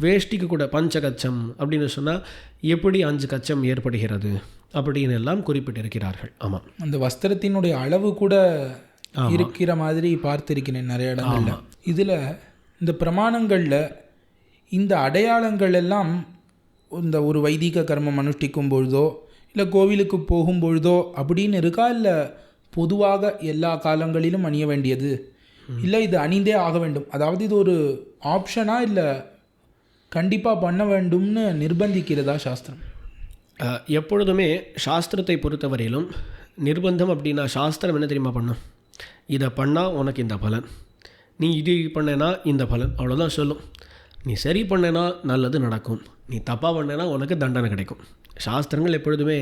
வேஷ்டிக்கு கூட பஞ்சகச்சம் அப்படின்னு சொன்னால் எப்படி 5 கச்சம் ஏற்படுகிறது அப்படின்னு எல்லாம் குறிப்பிட்டிருக்கிறார்கள். ஆமாம், அந்த வஸ்திரத்தினுடைய அளவு கூட இருக்கிற மாதிரி பார்த்திருக்கிறேன் நிறைய இடங்கள்ல. இதில் இந்த பிரமாணங்களில் இந்த அடையாளங்கள் எல்லாம் இந்த ஒரு வைதிக கர்மம் அனுஷ்டிக்கும் பொழுதோ இல்லை கோவிலுக்கு போகும்பொழுதோ அப்படின்னு இருக்கா, இல்லை பொதுவாக எல்லா காலங்களிலும் அணிய வேண்டியது, இல்லை இது அணிந்தே ஆக வேண்டும், அதாவது இது ஒரு ஆப்ஷனாக இல்லை கண்டிப்பாக பண்ண வேண்டும்னு நிர்பந்திக்கிறதா சாஸ்திரம்? எப்பொழுதுமே சாஸ்திரத்தை பொறுத்தவரையிலும் நிர்பந்தம் அப்படின்னா சாஸ்திரம் என்ன தெரியுமா பண்ணும்? இதை பண்ணால் உனக்கு இந்த பலன், நீ இது பண்ணேன்னா இந்த பலன், அவ்வளோதான் சொல்லும். நீ சரி பண்ணேன்னா நல்லது நடக்கும், நீ தப்பாக பண்ணேன்னா உனக்கு தண்டனை கிடைக்கும். சாஸ்திரங்கள் எப்பொழுதுமே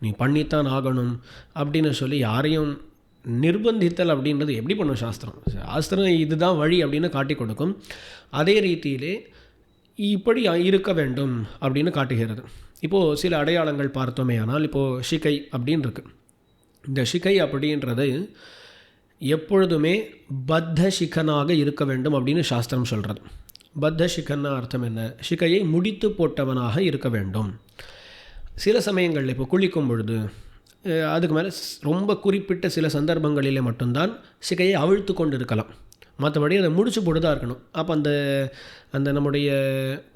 நீ பண்ணித்தான் ஆகணும் அப்படின்னு சொல்லி யாரையும் நிர்பந்தித்தல் அப்படின்றது எப்படி பண்ணும் சாஸ்திரம்? சாஸ்திரம் இதுதான் வழி அப்படின்னு காட்டி கொடுக்கும். அதே ரீதியிலே இப்படி இருக்க வேண்டும் அப்படின்னு காட்டுகிறது. இப்போது சில அடையாளங்கள் பார்த்தோமே, ஆனால் இப்போது ஷிகை அப்படின்னு இருக்குது. இந்த ஷிகை அப்படின்றது எப்பொழுதுமே பத்த சிக்கனாக இருக்க வேண்டும் அப்படின்னு சாஸ்திரம் சொல்கிறது. பத்த சிக்கன்னா அர்த்தம் என்ன? ஷிகையை முடித்து போட்டவனாக இருக்க வேண்டும். சில சமயங்களில் இப்போ குளிக்கும் பொழுது அதுக்கு மேலே ரொம்ப குறிப்பிட்ட சில சந்தர்ப்பங்களிலே மட்டும்தான் ஷிகையை அவிழ்த்து கொண்டு இருக்கலாம், மற்றபடி அதை முடிச்சு போட்டு தான் இருக்கணும். அப்போ அந்த நம்முடைய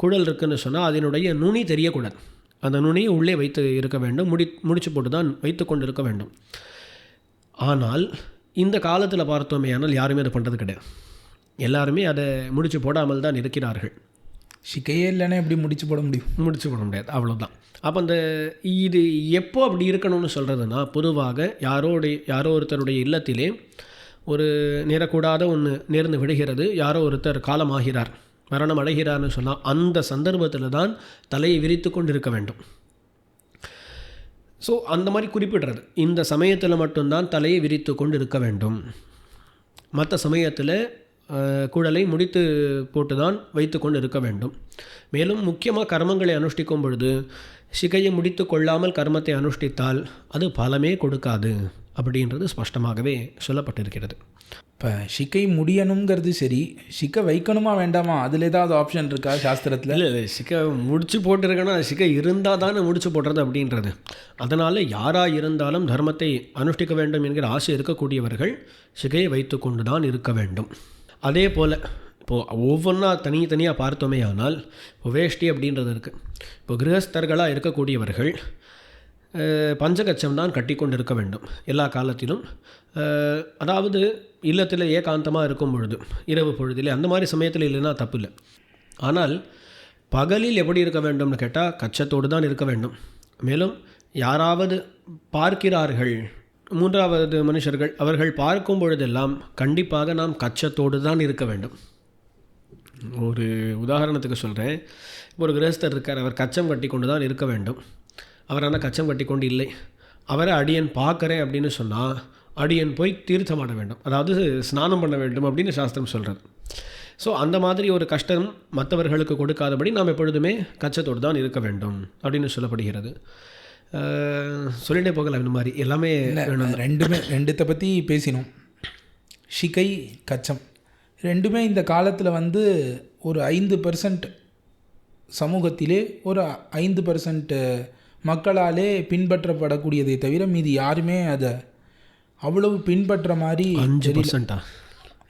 குழல் இருக்குதுன்னு சொன்னால் அதனுடைய நுனி தெரியக்கூடாது, அந்த நுனியை உள்ளே வைத்து இருக்க வேண்டும், முடிச்சு போட்டு தான் வைத்து கொண்டு இருக்க வேண்டும். ஆனால் இந்த காலத்தில் பார்த்தோமே ஆனால் யாருமே அதை பண்ணுறது கிடையாது. எல்லாருமே அதை முடிச்சு போடாமல் தான் இருக்கிறார்கள். ஷிகையே இல்லைன்னா எப்படி முடிச்சு போட முடியும்? முடிச்சு போட முடியாது, அவ்வளோதான். அப்போ இது எப்போ அப்படி இருக்கணும்னு சொல்கிறதுனா, பொதுவாக யாரோ ஒருத்தருடைய இல்லத்திலே ஒரு நேரக்கூடாத ஒன்று நேர்ந்து விடுகிறது, யாரோ ஒருத்தர் காலமாகிறார், மரணம் அடைகிறார்னு சொன்னால் அந்த சந்தர்ப்பத்தில் தான் தலையை விரித்து கொண்டு இருக்க வேண்டும். ஸோ அந்த மாதிரி குறிப்பிடுறது, இந்த சமயத்தில் மட்டும்தான் தலையை விரித்து கொண்டு இருக்க வேண்டும், மற்ற சமயத்தில் குழலை முடித்து போட்டு தான் வைத்து கொண்டு இருக்க வேண்டும். மேலும் முக்கியமாக கர்மங்களை அனுஷ்டிக்கும் பொழுது ஷிகையை முடித்து கொள்ளாமல் கர்மத்தை அனுஷ்டித்தால் அது பலமே கொடுக்காது அப்படின்றது ஸ்பஷ்டமாகவே சொல்லப்பட்டிருக்கிறது. இப்போ ஷிகை முடியணுங்கிறது சரி, ஷிகை வைக்கணுமா வேண்டாமா, அதில் ஏதாவது ஆப்ஷன் இருக்கா சாஸ்திரத்தில்? இல்லை, ஷிகை முடிச்சு போட்டிருக்கேன்னா ஷிகை இருந்தால் தானே முடிச்சு போடுறது அப்படின்றது. அதனால் யாராக இருந்தாலும் தர்மத்தை அனுஷ்டிக்க வேண்டும் என்கிற ஆசை இருக்கக்கூடியவர்கள் ஷிகையை வைத்து கொண்டு தான் இருக்க வேண்டும். அதே போல் இப்போது ஒவ்வொன்றா தனித்தனியாக பார்த்தோமே ஆனால், இப்போ வேஷ்டி அப்படின்றது இருக்குது. இப்போ கிரகஸ்தர்களாக இருக்கக்கூடியவர்கள் பஞ்சகச்சம் தான் கட்டி கொண்டு இருக்க வேண்டும் எல்லா காலத்திலும். அதாவது இல்லத்தில் ஏகாந்தமாக இருக்கும் பொழுது, இரவு பொழுதிலே, அந்த மாதிரி சமயத்தில் இல்லைன்னா தப்பு இல்லை. ஆனால் பகலில் எப்படி இருக்க வேண்டும்னு கேட்டால் கச்சத்தோடு தான் இருக்க வேண்டும். மேலும் யாராவது பார்க்கிறார்கள், மூன்றாவது மனுஷர்கள், அவர்கள் பார்க்கும் பொழுதெல்லாம் கண்டிப்பாக நாம் கச்சத்தோடு தான் இருக்க வேண்டும். ஒரு உதாரணத்துக்கு சொல்கிறேன். இப்போ ஒரு கிரகஸ்தர் இருக்கார், அவர் கச்சம் கட்டி கொண்டு தான் இருக்க வேண்டும். அவர் ஆனால் கச்சம் கட்டி கொண்டு இல்லை, அவரை அடியன் பார்க்குறேன் அப்படின்னு சொன்னால் அடியன் போய் தீர்த்தமாட வேண்டும், அதாவது ஸ்நானம் பண்ண வேண்டும் அப்படின்னு சாஸ்திரம் சொல்கிறது. ஸோ அந்த மாதிரி ஒரு கஷ்டம் மற்றவர்களுக்கு கொடுக்காதபடி நாம் எப்பொழுதுமே கச்சத்தோடு தான் இருக்க வேண்டும் அப்படின்னு சொல்லப்படுகிறது. சொல்லிட்டே போகலாம். இந்த மாதிரி எல்லாமே ரெண்டுத்தை பற்றி பேசினோம். ஷிகை, கச்சம் ரெண்டுமே இந்த காலத்தில் ஒரு 5% சமூகத்திலே ஒரு 5% மக்களாலே பின்பற்றப்படக்கூடியதை தவிர மீதி யாருமே அதை அவ்வளவு பின்பற்ற மாதிரி 5%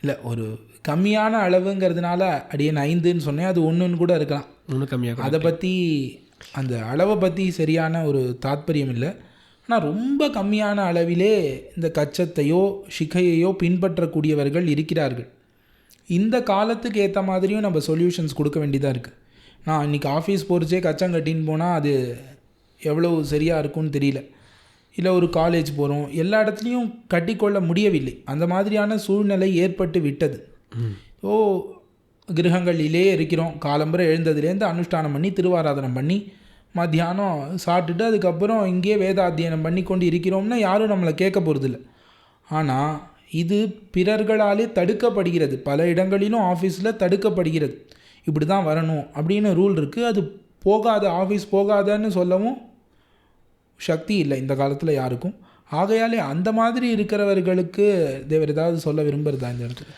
இல்லை, ஒரு கம்மியான அளவுங்கிறதுனால அடியேன் 5ன்னு சொன்னேன், அது 1ன்னு கூட இருக்கலாம், ஒன்று கம்மியாக. அதை பற்றி அந்த அளவை பற்றி சரியான ஒரு தாத்பரியம் இல்லை. ஆனால் ரொம்ப கம்மியான அளவிலே இந்த கச்சத்தையோ ஷிகையையோ பின்பற்றக்கூடியவர்கள் இருக்கிறார்கள். இந்த காலத்துக்கு ஏற்ற மாதிரியும் நம்ம சொல்யூஷன்ஸ் கொடுக்க வேண்டியதாக இருக்குது. நான் இன்றைக்கி ஆஃபீஸ் போகிறச்சே கச்சம் கட்டின்னு போனால் அது எவ்வளோ சரியாக இருக்கும்னு தெரியல. இல்லை ஒரு காலேஜ் போகிறோம், எல்லா இடத்துலையும் கட்டிக்கொள்ள முடியவில்லை, அந்த மாதிரியான சூழ்நிலை ஏற்பட்டு விட்டது. கிரகங்களிலே இருக்கிறோம், காலம்பரை எழுந்ததுலேருந்து அனுஷ்டானம் பண்ணி திருவாராதனம் பண்ணி மத்தியானம் சாப்பிட்டுட்டு அதுக்கப்புறம் இங்கேயே வேதாத்தியனம் பண்ணி கொண்டு இருக்கிறோம்னா யாரும் நம்மளை கேட்க போகிறதில்ல. ஆனால் இது பிறர்களாலே தடுக்கப்படுகிறது, பல இடங்களிலும் ஆஃபீஸில் தடுக்கப்படுகிறது. இப்படி தான் வரணும் அப்படின்னு ரூல் இருக்குது. அது போகாத, ஆஃபீஸ் போகாதன்னு சொல்லவும் சக்தி இல்லை இந்த காலத்தில் யாருக்கும். ஆகையாலே அந்த மாதிரி இருக்கிறவர்களுக்கு தேவர் ஏதாவது சொல்ல விரும்புகிறதா இந்த இடத்துல?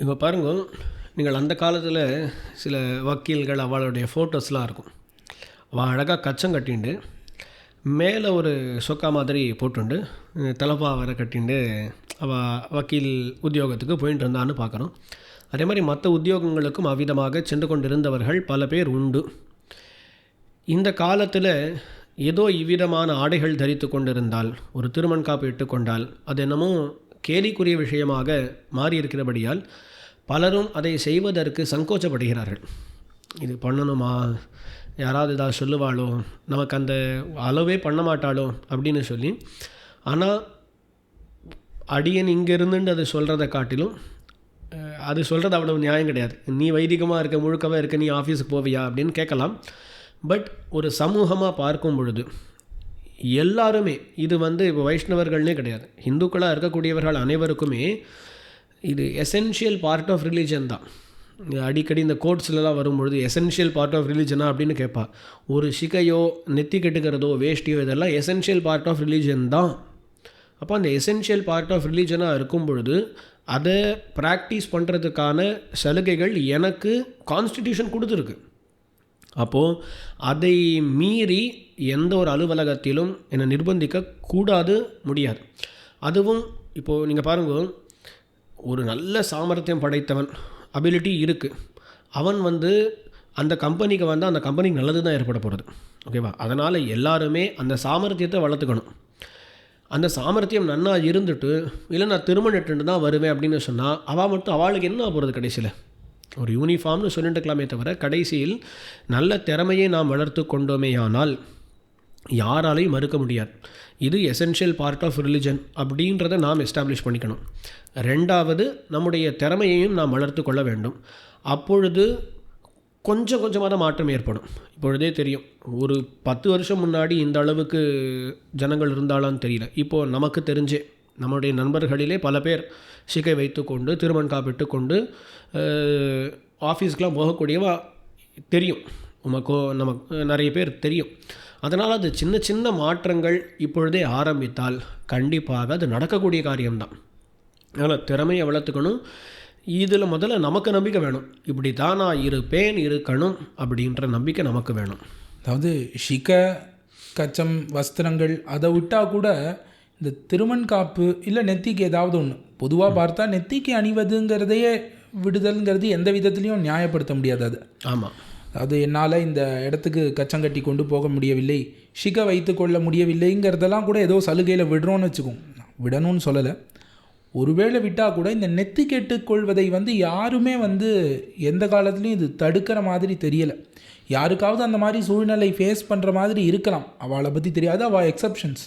இப்போ பாருங்க, நீங்கள் அந்த காலத்தில் சில வக்கீல்கள் அவளுடைய ஃபோட்டோஸ்லாம் இருக்கும். அவள் அழகாக கச்சம் கட்டிண்டு மேலே ஒரு சொக்கா மாதிரி போட்டுண்டு தலப்பா வர கட்டிண்டு அவள் வக்கீல் உத்தியோகத்துக்கு போயிட்டு இருந்தான்னு பார்க்குறோம். அதே மாதிரி மற்ற உத்தியோகங்களுக்கும் அவ்விதமாக சென்று கொண்டிருந்தவர்கள் பல பேர் உண்டு. இந்த காலத்தில் ஏதோ இவ்விதமான ஆடைகள் தரித்து கொண்டிருந்தால், ஒரு திருமண் காப்பு இட்டுக்கொண்டால் அது என்னமோ கேலிக்குரிய விஷயமாக மாறியிருக்கிறபடியால் பலரும் அதை செய்வதற்கு சங்கோச்சப்படுகிறார்கள். இது பண்ணணுமா, யாராவது ஏதாவது சொல்லுவாளோ, நமக்கு அந்த அளவே பண்ண மாட்டாளோ அப்படின்னு சொல்லி ஆனால் அடியன் இங்கே இருந்துட்டு அது சொல்கிறத காட்டிலும் அது சொல்கிறது அவ்வளவு நியாயம் கிடையாது. நீ வைதிகமாக இருக்க, முழுக்கவே இருக்க, நீ ஆஃபீஸுக்கு போவியா அப்படின்னு கேட்கலாம். பட் ஒரு சமூகமாக பார்க்கும் பொழுது எல்லாருமே, இது இப்போ வைஷ்ணவர்கள்னே கிடையாது, இந்துக்களாக இருக்கக்கூடியவர்கள் அனைவருக்குமே இது எசென்ஷியல் பார்ட் ஆஃப் ரிலீஜன் தான். அடிக்கடி இந்த கோட்ஸ்லாம் வரும்பொழுது எசென்ஷியல் பார்ட் ஆஃப் ரிலீஜனா அப்படின்னு கேட்பா. ஒரு சிகையோ நெத்தி கெட்டுக்கிறதோ வேஷ்டியோ இதெல்லாம் எசென்ஷியல் பார்ட் ஆஃப் ரிலீஜன் தான். அப்போ அந்த எசென்ஷியல் பார்ட் ஆஃப் ரிலீஜனாக இருக்கும் பொழுது அதை ப்ராக்டிஸ் பண்ணுறதுக்கான சலுகைகள் எனக்கு கான்ஸ்டிடியூஷன் கொடுத்துருக்கு. அப்போது அதை மீறி எந்த ஒரு அலுவலகத்திலும் என்னை நிர்பந்திக்க கூடாது, முடியாது. அதுவும் இப்போது நீங்கள் பாருங்கள், ஒரு நல்ல சாமர்த்தியம் படைத்தவன், அபிலிட்டி இருக்குது, அவன் அந்த கம்பெனிக்கு அந்த கம்பெனிக்கு நல்லது தான் ஏற்பட போகிறது. ஓகேவா? அதனால் எல்லாருமே அந்த சாமர்த்தியத்தை வளர்த்துக்கணும். அந்த சாமர்த்தியம் நன்னா இருந்துட்டு, இல்லை நான் திருமணட்டு தான் வருவேன் அப்படின்னு சொன்னால் அவள் மட்டும் அவளுக்கு என்ன போகிறது? கடைசியில் ஒரு யூனிஃபார்ம்னு சொல்லிட்டுக்கலாமே தவிர கடைசியில் நல்ல திறமையை நாம் வளர்த்து கொண்டோமேயானால் யாராலையும் மறுக்க முடியாது. இது எசென்ஷியல் பார்ட் ஆஃப் ரிலிஜன் அப்படின்றத நாம் எஸ்டாப்ளிஷ் பண்ணிக்கணும். ரெண்டாவது, நம்முடைய திறமையையும் நாம் வளர்த்து கொள்ள வேண்டும். அப்பொழுது கொஞ்சம் கொஞ்சமாக தான் மாற்றம் ஏற்படும். இப்பொழுதே தெரியும், ஒரு 10 வருஷம் முன்னாடி இந்த அளவுக்கு ஜனங்கள் இருந்தாலான்னு தெரியல. இப்போது நமக்கு தெரிஞ்சே நம்முடைய நண்பர்களிலே பல பேர் சிகை வைத்து கொண்டு திருமண் காப்பிட்டு கொண்டு ஆஃபீஸ்க்கெலாம் போகக்கூடியவா தெரியும். நமக்கு நிறைய பேர் தெரியும். அதனால் அது சின்ன சின்ன மாற்றங்கள் இப்பொழுதே ஆரம்பித்தால் கண்டிப்பாக அது நடக்கக்கூடிய காரியம்தான். அதனால் திறமையை வளர்த்துக்கணும். இதில் முதல்ல நமக்கு நம்பிக்கை வேணும். இப்படி தான் நான் இருக்கணும் அப்படின்ற நம்பிக்கை நமக்கு வேணும். அதாவது ஷிகை, கச்சம், வஸ்திரங்கள் அதை விட்டால் கூட இந்த திருமண் காப்பு இல்லை நெத்திக்கு ஏதாவது ஒன்று, பொதுவாக பார்த்தா நெத்திக்கு அணிவதுங்கிறதையே விடுதல்ங்கிறது எந்த விதத்துலேயும் நியாயப்படுத்த முடியாது. அது ஆமாம். அதாவது என்னால் இந்த இடத்துக்கு கச்சம் கட்டி கொண்டு போக முடியவில்லை, ஷிகை வைத்து கொள்ள முடியவில்லைங்கிறதெல்லாம் கூட ஏதோ சலுகையில் விடுறோன்னு வச்சுக்கோங்க. விடணும்னு சொல்லலை, ஒருவேளை விட்டால் கூட இந்த நெத்தி கேட்டுக்கொள்வதை யாருமே எந்த காலத்துலேயும் இது தடுக்கிற மாதிரி தெரியலை. யாருக்காவது அந்த மாதிரி சூழ்நிலை ஃபேஸ் பண்ணுற மாதிரி இருக்கலாம், அவளை பற்றி தெரியாது, அவள் எக்ஸப்ஷன்ஸ்.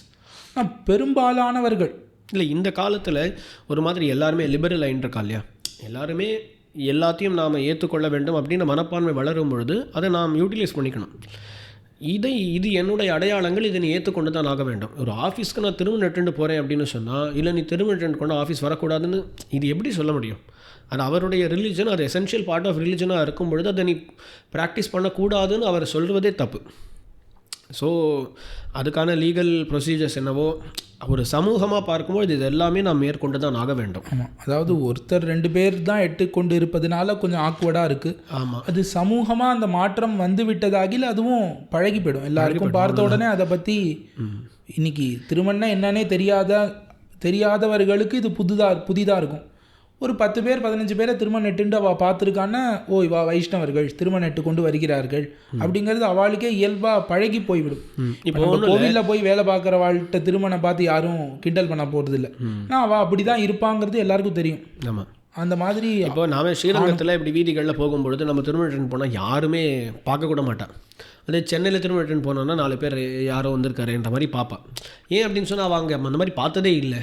ஆனால் பெரும்பாலானவர்கள் இல்லை, இந்த காலத்தில் ஒரு மாதிரி எல்லாருமே லிபரல் ஆகிட்டுருக்கா இல்லையா, எல்லாருமே எல்லாத்தையும் நாம் ஏற்றுக்கொள்ள வேண்டும் அப்படின்னு மனப்பான்மை வளரும் பொழுது அதை நாம் யூட்டிலைஸ் பண்ணிக்கணும். இது என்னுடைய அடையாளங்கள், இதை நீ ஏற்றுக்கொண்டு தான் ஆக வேண்டும். ஒரு ஆஃபீஸ்க்கு நான் திரும்ப நெட்டுண்டு போகிறேன் அப்படின்னு சொன்னால், இல்லை நீ திரும்ப நெட்டு கொண்டு ஆஃபீஸ் வரக்கூடாதுன்னு இது எப்படி சொல்ல முடியும்? அது அவருடைய ரிலீஜன், அது எசென்ஷியல் பார்ட் ஆஃப் ரிலீஜனாக இருக்கும் பொழுது அதை நீ ப்ராக்டிஸ் பண்ணக்கூடாதுன்னு அவர் சொல்வதே தப்பு. ஸோ அதுக்கான லீகல் ப்ரொசீஜர்ஸ் என்னவோ ஒரு சமூகமாக பார்க்கும்போது இது எல்லாமே நாம் மேற்கொண்டு தான் ஆக வேண்டும். ஆமாம், அதாவது ஒருத்தர் 2 பேர் தான் எட்டுக்கொண்டு இருப்பதுனால கொஞ்சம் ஆக்வர்டாக இருக்குது. ஆமாம், அது சமூகமாக அந்த மாற்றம் விட்டதாகில் அதுவும் பழகி போயிடும். எல்லாருக்கும் பார்த்த உடனே அதை பற்றி இன்னைக்கு திருமணம்னா என்னன்னே தெரியாதவர்களுக்கு இது புதிதாக இருக்கும். ஒரு 10 பேர் 15 பேரை திருமணம் நெட்டுண்டு அவள் பார்த்துருக்கான்னா, ஓ இவா வைஷ்ணவர்கள் திருமணம் நெட்டு கொண்டு வருகிறார்கள் அப்படிங்கிறது அவளுக்கே இயல்பாக பழகி போய்விடும். இப்போ கோவிலில் போய் வேலை பார்க்குறவாள்கிட்ட திருமணம் பார்த்து யாரும் கிண்டல் பண்ண போகிறது இல்லை. ஆனால் அவள் அப்படி தான் இருப்பாங்கிறது எல்லாருக்கும் தெரியும். ஆமாம், அந்த மாதிரி இப்போ நாம் ஸ்ரீரங்கத்தில் இப்படி வீதிகளில் போகும்பொழுது நம்ம திருமணம் போனால் யாருமே பார்க்கக்கூட மாட்டான். அதே சென்னையில் திருமணம் போனோன்னா 4 பேர் யாரோ வந்திருக்காருன்ற மாதிரி பார்ப்பான். ஏன் அப்படின்னு சொன்னால் அவங்க அந்த மாதிரி பார்த்ததே இல்லை.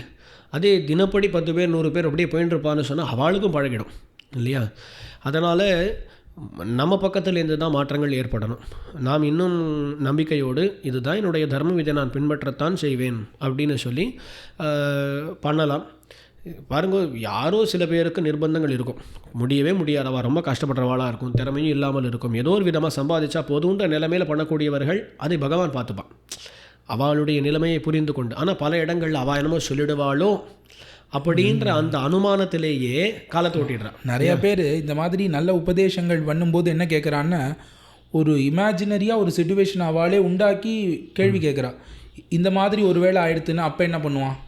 அதே தினப்படி 10 பேர் 100 பேர் அப்படியே போயிட்டுருப்பான்னு சொன்னால் அவளுக்கும் பழகிடும் இல்லையா? அதனால் நம்ம பக்கத்துலேருந்து தான் மாற்றங்கள் ஏற்படணும். நாம் இன்னும் நம்பிக்கையோடு இதுதான் என்னுடைய தர்மம், இதை நான் பின்பற்றத்தான் செய்வேன் அப்படின்னு சொல்லி பண்ணலாம். பாருங்க, யாரோ சில பேருக்கு நிர்பந்தங்கள் இருக்கும், முடியவே முடியாதவா, ரொம்ப கஷ்டப்படுறவாளாக இருக்கும், திறமையும் இல்லாமல் இருக்கும், ஏதோ ஒரு விதமாக சம்பாதிச்சா போதுன்ற நிலைமையில் பண்ணக்கூடியவர்கள் அதை பகவான் பார்த்துப்பான் அவளுடைய நிலைமையை புரிந்து கொண்டு. ஆனால் பல இடங்களில் அவள் என்னமோ சொல்லிடுவாளோ அப்படின்ற அந்த அனுமானத்திலேயே காலத்தை ஓட்டிடுறான். நிறைய பேர் இந்த மாதிரி நல்ல உபதேசங்கள் பண்ணும்போது என்ன கேட்குறான்னா, ஒரு இமேஜினரியாக ஒரு சிச்சுவேஷன் அவளே உண்டாக்கி கேள்வி கேட்குறான். இந்த மாதிரி ஒரு வேளை ஆயிடுத்துன்னா அப்போ என்ன பண்ணுவான்?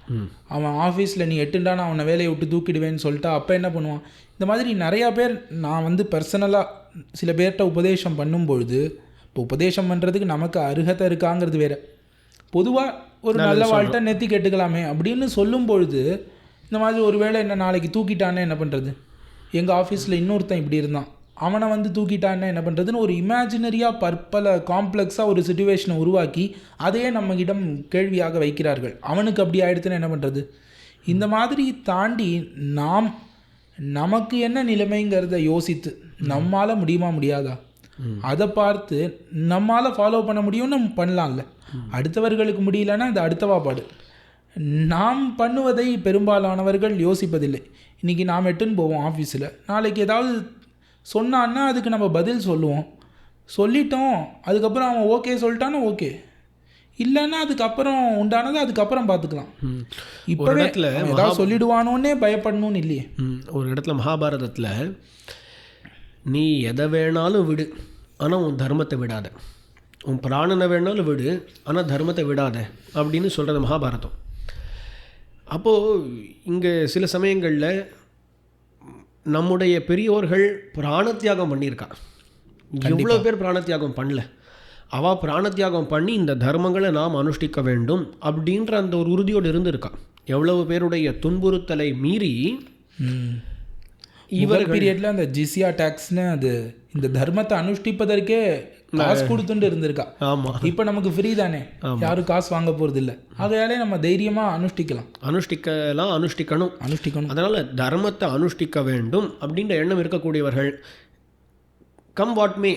அவன் ஆஃபீஸில் நீ எட்டுண்டானா அவனை வேலையை விட்டு தூக்கிடுவேன்னு சொல்லிட்டா அப்போ என்ன பண்ணுவான்? இந்த மாதிரி நிறையா பேர் நான் பர்சனலாக சில பேர்கிட்ட உபதேசம் பண்ணும்பொழுது, இப்போ உபதேசம் பண்ணுறதுக்கு நமக்கு அருகதை இருக்காங்கிறது வேறு, பொதுவாக ஒரு நல்ல வாழ்க்கை நெத்தி கேட்டுக்கலாமே அப்படின்னு சொல்லும் பொழுது, இந்த மாதிரி ஒரு வேளை என்ன நாளைக்கு தூக்கிட்டானே என்ன பண்ணுறது? எங்கள் ஆஃபீஸில் இன்னொருத்தன் இப்படி இருந்தான், அவனை வந்து தூக்கிட்டான்னா என்ன பண்ணுறதுன்னு ஒரு இமேஜினரியாக பற்பல காம்ப்ளெக்ஸாக ஒரு சுச்சுவேஷனை உருவாக்கி அதையே நம்மகிடம் கேள்வியாக வைக்கிறார்கள். அவனுக்கு அப்படி ஆயிடுத்துன்னு என்ன பண்ணுறது? இந்த மாதிரி தாண்டி நமக்கு என்ன நிலைமைங்கிறத யோசித்து நம்மால் முடியுமா முடியாதா அதை பார்த்து நம்மால் ஃபாலோ பண்ண முடியும்னு பண்ணலாம்ல. அடுத்தவர்களுக்கு முடியலன்னா அது அடுத்தவா பாடு. நாம் பண்ணுவதை பெரும்பாலானவர்கள் யோசிப்பதில்லை. இன்றைக்கி நாம் எட்டுன்னு போவோம் ஆஃபீஸில், நாளைக்கு ஏதாவது சொன்னான்னா அதுக்கு நம்ம பதில் சொல்லுவோம். சொல்லிட்டோம், அதுக்கப்புறம் அவன் ஓகே சொல்லிட்டானா ஓகே, இல்லைன்னா அதுக்கப்புறம் உண்டானது அதுக்கப்புறம் பார்த்துக்கலாம். இப்போ இடத்துல ஏதாவது சொல்லிடுவானோன்னே பயப்படணும்னு இல்லையே. ஒரு இடத்துல மகாபாரதத்தில் நீ எதை வேணாலும் விடு, ஆனால் உன் தர்மத்தை விடாத, உன் பிராணனை வேணாலும் விடு, ஆனால் தர்மத்தை விடாத அப்படின்னு சொல்கிறது மகாபாரதம். அப்போது இங்கே சில சமயங்களில் நம்முடைய பெரியோர்கள் பிராணத்தியாகம் பண்ணியிருக்கா. எவ்வளோ பேர் பிராணத்தியாகம் பண்ணல. அவள் பிராணத்தியாகம் பண்ணி இந்த தர்மங்களை நாம் அனுஷ்டிக்க வேண்டும் அப்படின்ற அந்த ஒரு உறுதியோடு இருந்திருக்கா. எவ்வளவு பேருடைய துன்புறுத்தலை மீறி இவர் பீரியடில் அந்த ஜிசியா டேக்ஸ்னு அது இந்த தர்மத்தை அனுஷ்டிப்பதற்கே காசு கொடுத்துட்டு இருந்திருக்கா. ஆமாம், இப்போ நமக்கு ஃப்ரீ தானே, யாரும் காசு வாங்க போகிறது இல்லை. அதையாலே நம்ம தைரியமாக அனுஷ்டிக்கணும். அதனால் தர்மத்தை அனுஷ்டிக்க வேண்டும் அப்படின்ற எண்ணம் இருக்கக்கூடியவர்கள் கம் வாட்மே,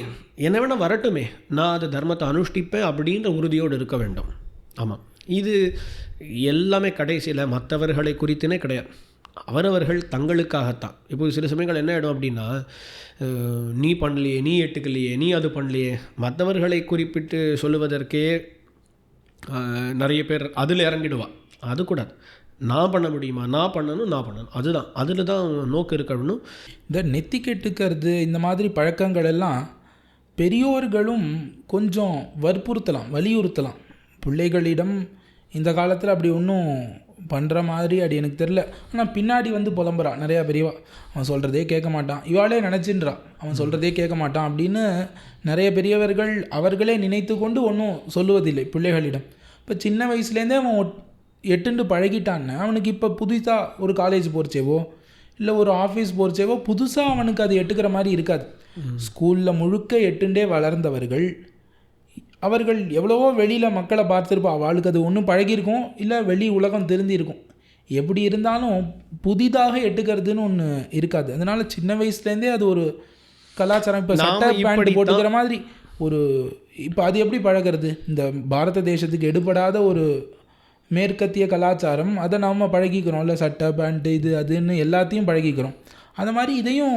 என்ன வேணால் வரட்டுமே, நான் அது தர்மத்தை அனுஷ்டிப்பேன் அப்படின்ற உறுதியோடு இருக்க வேண்டும். ஆமாம், இது எல்லாமே கடைசியில் மற்றவர்களை குறித்துனே கிடையாது, அவரவர்கள் தங்களுக்காகத்தான். இப்போ சில சமயங்கள் என்ன ஆகிடும் அப்படின்னா, நீ பண்ணலையே, நீ எட்டுக்கலையே, நீ அது பண்ணலையே, மற்றவர்களை குறிப்பிட்டு சொல்லுவதற்கே நிறைய பேர் அதில் இறங்கிடுவான். அது கூடாது. நான் பண்ண முடியுமா, நான் பண்ணணும், அதுதான் அதில் தான் நோக்கு இருக்கணும். இந்த நெத்தி கெட்டுக்கிறது இந்த மாதிரி பழக்கங்கள் எல்லாம் பெரியோர்களும் கொஞ்சம் வலியுறுத்தலாம். பிள்ளைகளிடம் இந்த காலத்தில் அப்படி ஒன்றும் பண்ணுற மாதிரி அப்படி எனக்கு தெரில. ஆனால் பின்னாடி வந்து புலம்புறான் நிறையா பெரியவா, அவன் சொல்கிறதே கேட்க மாட்டான், இவாளே நினச்சின்றான் அவன் சொல்கிறதே கேட்க மாட்டான் அப்படின்னு நிறைய பெரியவர்கள் அவர்களே நினைத்து கொண்டு ஒன்றும் சொல்லுவதில்லை பிள்ளைகளிடம். இப்போ சின்ன வயசுலேருந்தே அவன் எட்டுண்டு பழகிட்டான்னு அவனுக்கு இப்போ புதுசாக ஒரு காலேஜ் போகிறச்சேவோ இல்லை ஒரு ஆஃபீஸ் போகிறச்சேவோ புதுசாக அவனுக்கு அது எட்டுக்கிற மாதிரி இருக்காது. ஸ்கூலில் முழுக்க எட்டுண்டே வளர்ந்தவர்கள் அவர்கள் எவ்வளவோ வெளியில் மக்களை பார்த்துருப்பா, அவளுக்கு அது ஒன்றும் பழகியிருக்கும், இல்லை வெளி உலகம் தெரிஞ்சிருக்கும். எப்படி இருந்தாலும் புதிதாக எட்டுக்கிறதுன்னு ஒன்று இருக்காது. அதனால் சின்ன வயசுலேருந்தே அது ஒரு கலாச்சாரம். இப்போ சட்டை பேண்ட் போட்டுக்கிற மாதிரி ஒரு இப்போ அது எப்படி பழகிறது? இந்த பாரத தேசத்துக்கு எடுபடாத ஒரு மேற்கத்திய கலாச்சாரம், அதை நாம் பழகிக்கிறோம் இல்லை, சட்டை பேண்ட்டு இது அதுன்னு எல்லாத்தையும் பழகிக்கிறோம். அந்த மாதிரி இதையும்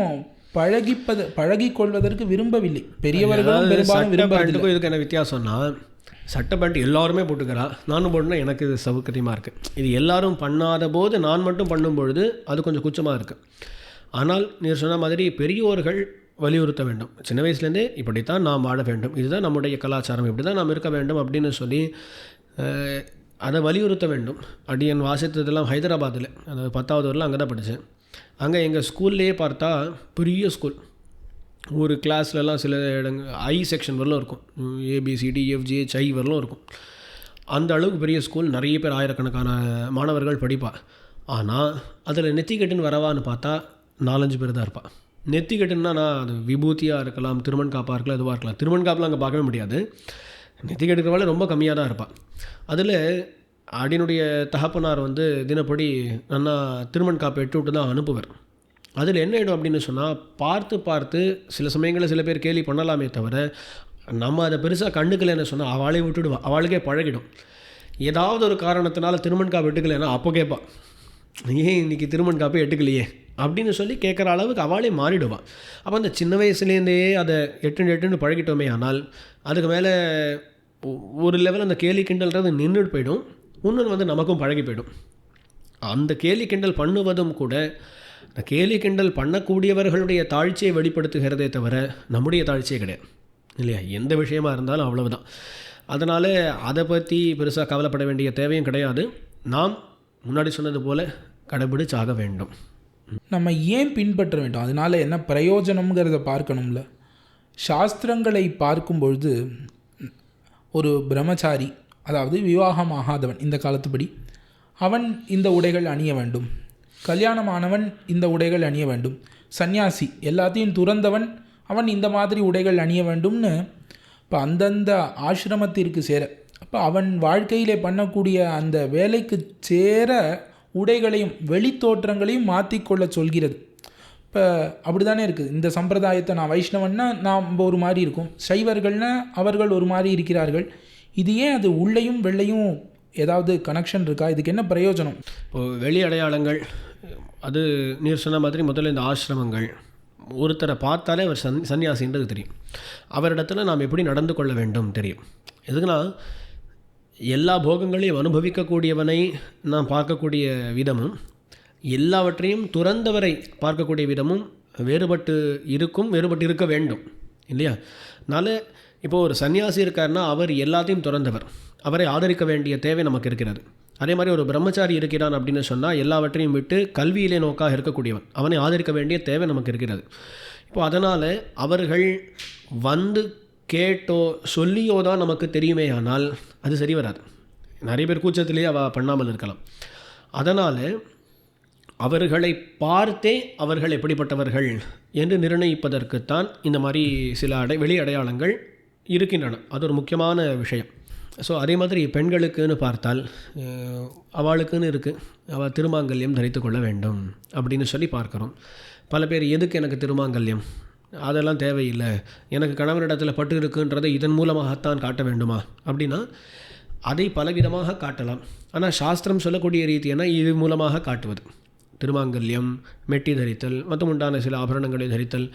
பழகிக்கொள்வதற்கு விரும்பவில்லை பெரியவர்களும், பெரும்பாலும் விரும்புறதுக்கும். இதுக்கு என்ன வித்தியாசம்னா, சட்டை பேண்ட் எல்லாருமே போட்டுக்கிறா, நானும் போட்டுனா எனக்கு இது சௌகரியமாக இருக்குது. இது எல்லாரும் பண்ணாத போது நான் மட்டும் பண்ணும் பொழுது அது கொஞ்சம் குச்சமாக இருக்குது. ஆனால் நீர் சொன்ன மாதிரி பெரியோர்கள் வலியுறுத்த வேண்டும். சின்ன வயசுலேருந்தே இப்படித்தான் நாம் வாழ வேண்டும், இதுதான் நம்முடைய கலாச்சாரம், இப்படி தான் நாம் இருக்க வேண்டும் அப்படின்னு சொல்லி அதை வலியுறுத்த வேண்டும். அடியன் வாசித்ததெல்லாம் ஹைதராபாத்தில், அதாவது 10வது வரலாம் அங்கே தான் படித்தேன். அங்கே எங்கள் ஸ்கூல்லையே பார்த்தா பெரிய ஸ்கூல், ஒரு கிளாஸ்லலாம் சில இடங்கள் ஐ செக்ஷன் வரலும் இருக்கும், ABCDEFGHI வரலும் இருக்கும். அந்த அளவுக்கு பெரிய ஸ்கூல், நிறைய பேர் ஆயிரக்கணக்கான மாணவர்கள் படிப்பா. ஆனால் அதில் நெத்திக்கட்டுன்னு வரவான்னு பார்த்தா 4-5 பேர் தான் இருப்பாள். நெத்திக்கட்டுன்னா நான் அது விபூதியாக இருக்கலாம், திருமண் காப்பாக இருக்கலாம், எதுவாக இருக்கலாம். திருமண் காப்பெலாம் அங்கே பார்க்கவே முடியாது. நெத்திக்கட்டுக்கிறவாள் ரொம்ப கம்மியாக தான் இருப்பாள். அதில் அடினுடைய தகப்பனார் வந்து தினப்படி நல்லா திருமண் காப்பை எட்டு விட்டு தான் அனுப்புவார். அதில் என்ன ஆகிடும் அப்படின்னு சொன்னால், பார்த்து சில சமயங்களில் சில பேர் கேலி பண்ணலாமே தவிர நம்ம அதை பெருசாக கண்டுக்கலைன்னு சொன்னால் அவளே விட்டுடுவா, அவளுக்கே பழகிடும். ஏதாவது ஒரு காரணத்தினால திருமண் காப்பு எட்டுக்கலைன்னா அப்போ கேட்பாள், ஏன் இன்றைக்கி திருமண் காப்பை எட்டுக்கலையே அப்படின்னு சொல்லி கேட்குற அளவுக்கு அவளே மாறிடுவான். அப்போ அந்த சின்ன வயசுலேருந்தே அதை எட்டுன்னு பழகிட்டோமே, ஆனால் அதுக்கு மேலே ஒரு லெவல் அந்த கேலி கிண்டல்ன்றது நின்றுட்டு போயிடும். இன்னொன்று வந்து நமக்கும் பழகி போயிடும். அந்த கேலி கிண்டல் பண்ணுவதும் கூட அந்த கேலி கிண்டல் பண்ணக்கூடியவர்களுடைய தாழ்ச்சியை வெளிப்படுத்துகிறதே தவிர நம்முடைய தாழ்ச்சியே கிடையாது இல்லையா? எந்த விஷயமா இருந்தாலும் அவ்வளவுதான். அதனால் அதை பற்றி பெருசாக கவலைப்பட வேண்டிய தேவையும் கிடையாது. நாம் முன்னாடி சொன்னது போல் கடைபிடிச்சாக வேண்டும். நம்ம ஏன் பின்பற்ற வேண்டும், அதனால் என்ன பிரயோஜனம்ங்கிறத பார்க்கணும்ல. சாஸ்திரங்களை பார்க்கும் பொழுது ஒரு பிரம்மச்சாரி, அதாவது விவாகமாகாதவன் இந்த காலத்துப்படி, அவன் இந்த உடைகள் அணிய வேண்டும். கல்யாணமானவன் இந்த உடைகள் அணிய வேண்டும். சந்நியாசி எல்லாத்தையும் துறந்தவன் அவன் இந்த மாதிரி உடைகள் அணிய வேண்டும்னு இப்போ அந்தந்த ஆசிரமத்திற்கு சேர அப்போ அவன் வாழ்க்கையிலே பண்ணக்கூடிய அந்த வேலைக்கு சேர உடைகளையும் வெளித்தோற்றங்களையும் மாற்றிக்கொள்ள சொல்கிறது. இப்போ அப்படி தானே இருக்குது. இந்த சம்பிரதாயத்தை நான் வைஷ்ணவன்னா நாம் ஒரு மாதிரி இருக்கும், சைவர்கள்னால் அவர்கள் ஒரு மாதிரி இருக்கிறார்கள். இது ஏன் அது உள்ளேயும் வெள்ளையும் ஏதாவது கனெக்ஷன் இருக்கா? இதுக்கு என்ன பிரயோஜனம்? இப்போது வெளி அடையாளங்கள் அது நீர் சொன்ன மாதிரி முதல்ல இந்த ஆசிரமங்கள், ஒருத்தரை பார்த்தாலே அவர் சன்னியாசின்றது தெரியும், அவரிடத்துல நாம் எப்படி நடந்து கொள்ள வேண்டும் தெரியும். எதுக்குன்னா எல்லா போகங்களையும் அனுபவிக்கக்கூடியவனை நாம் பார்க்கக்கூடிய விதமும் எல்லாவற்றையும் துறந்தவரை பார்க்கக்கூடிய விதமும் வேறுபட்டு இருக்கும், வேறுபட்டு இருக்க வேண்டும் இல்லையா? அதனால் இப்போது ஒரு சன்னியாசி இருக்காருன்னா அவர் எல்லாத்தையும் துறந்தவர், அவரை ஆதரிக்க வேண்டிய தேவை நமக்கு இருக்கிறது. அதே மாதிரி ஒரு பிரம்மச்சாரி இருக்கிறான் அப்படின்னு சொன்னால் எல்லாவற்றையும் விட்டு கல்வியிலே நோக்காக இருக்கக்கூடியவன், அவனை ஆதரிக்க வேண்டிய தேவை நமக்கு இருக்கிறது. இப்போது அதனால் அவர்கள் வந்து கேட்டோ சொல்லியோ தான் நமக்கு தெரியுமே, ஆனால் அது சரி வராது. நிறைய பேர் கூச்சத்திலேயே பண்ணாமல் இருக்கலாம். அதனால் அவர்களை பார்த்தே அவர்கள் எப்படிப்பட்டவர்கள் என்று நிர்ணயிப்பதற்குத்தான் இந்த மாதிரி சில வெளி அடையாளங்கள் இருக்கின்றன. அது ஒரு முக்கியமான விஷயம். ஸோ அதே மாதிரி பெண்களுக்குன்னு பார்த்தால் அவளுக்குன்னு இருக்குது, அவள் திருமாங்கல்யம் தரித்து கொள்ள வேண்டும் அப்படின்னு சொல்லி பார்க்குறோம். பல பேர் எதுக்கு எனக்கு திருமாங்கல்யம், அதெல்லாம் தேவையில்லை, எனக்கு கணவனிடத்தில் பட்டு இருக்குன்றதை இதன் மூலமாகத்தான் காட்ட வேண்டுமா அப்படின்னா அதை பலவிதமாக காட்டலாம். ஆனால் சாஸ்திரம் சொல்லக்கூடிய ரீதியான இது மூலமாக காட்டுவது திருமாங்கல்யம், மெட்டி தரித்தல், மற்றும் உண்டான சில ஆபரணங்களை தரித்தல்,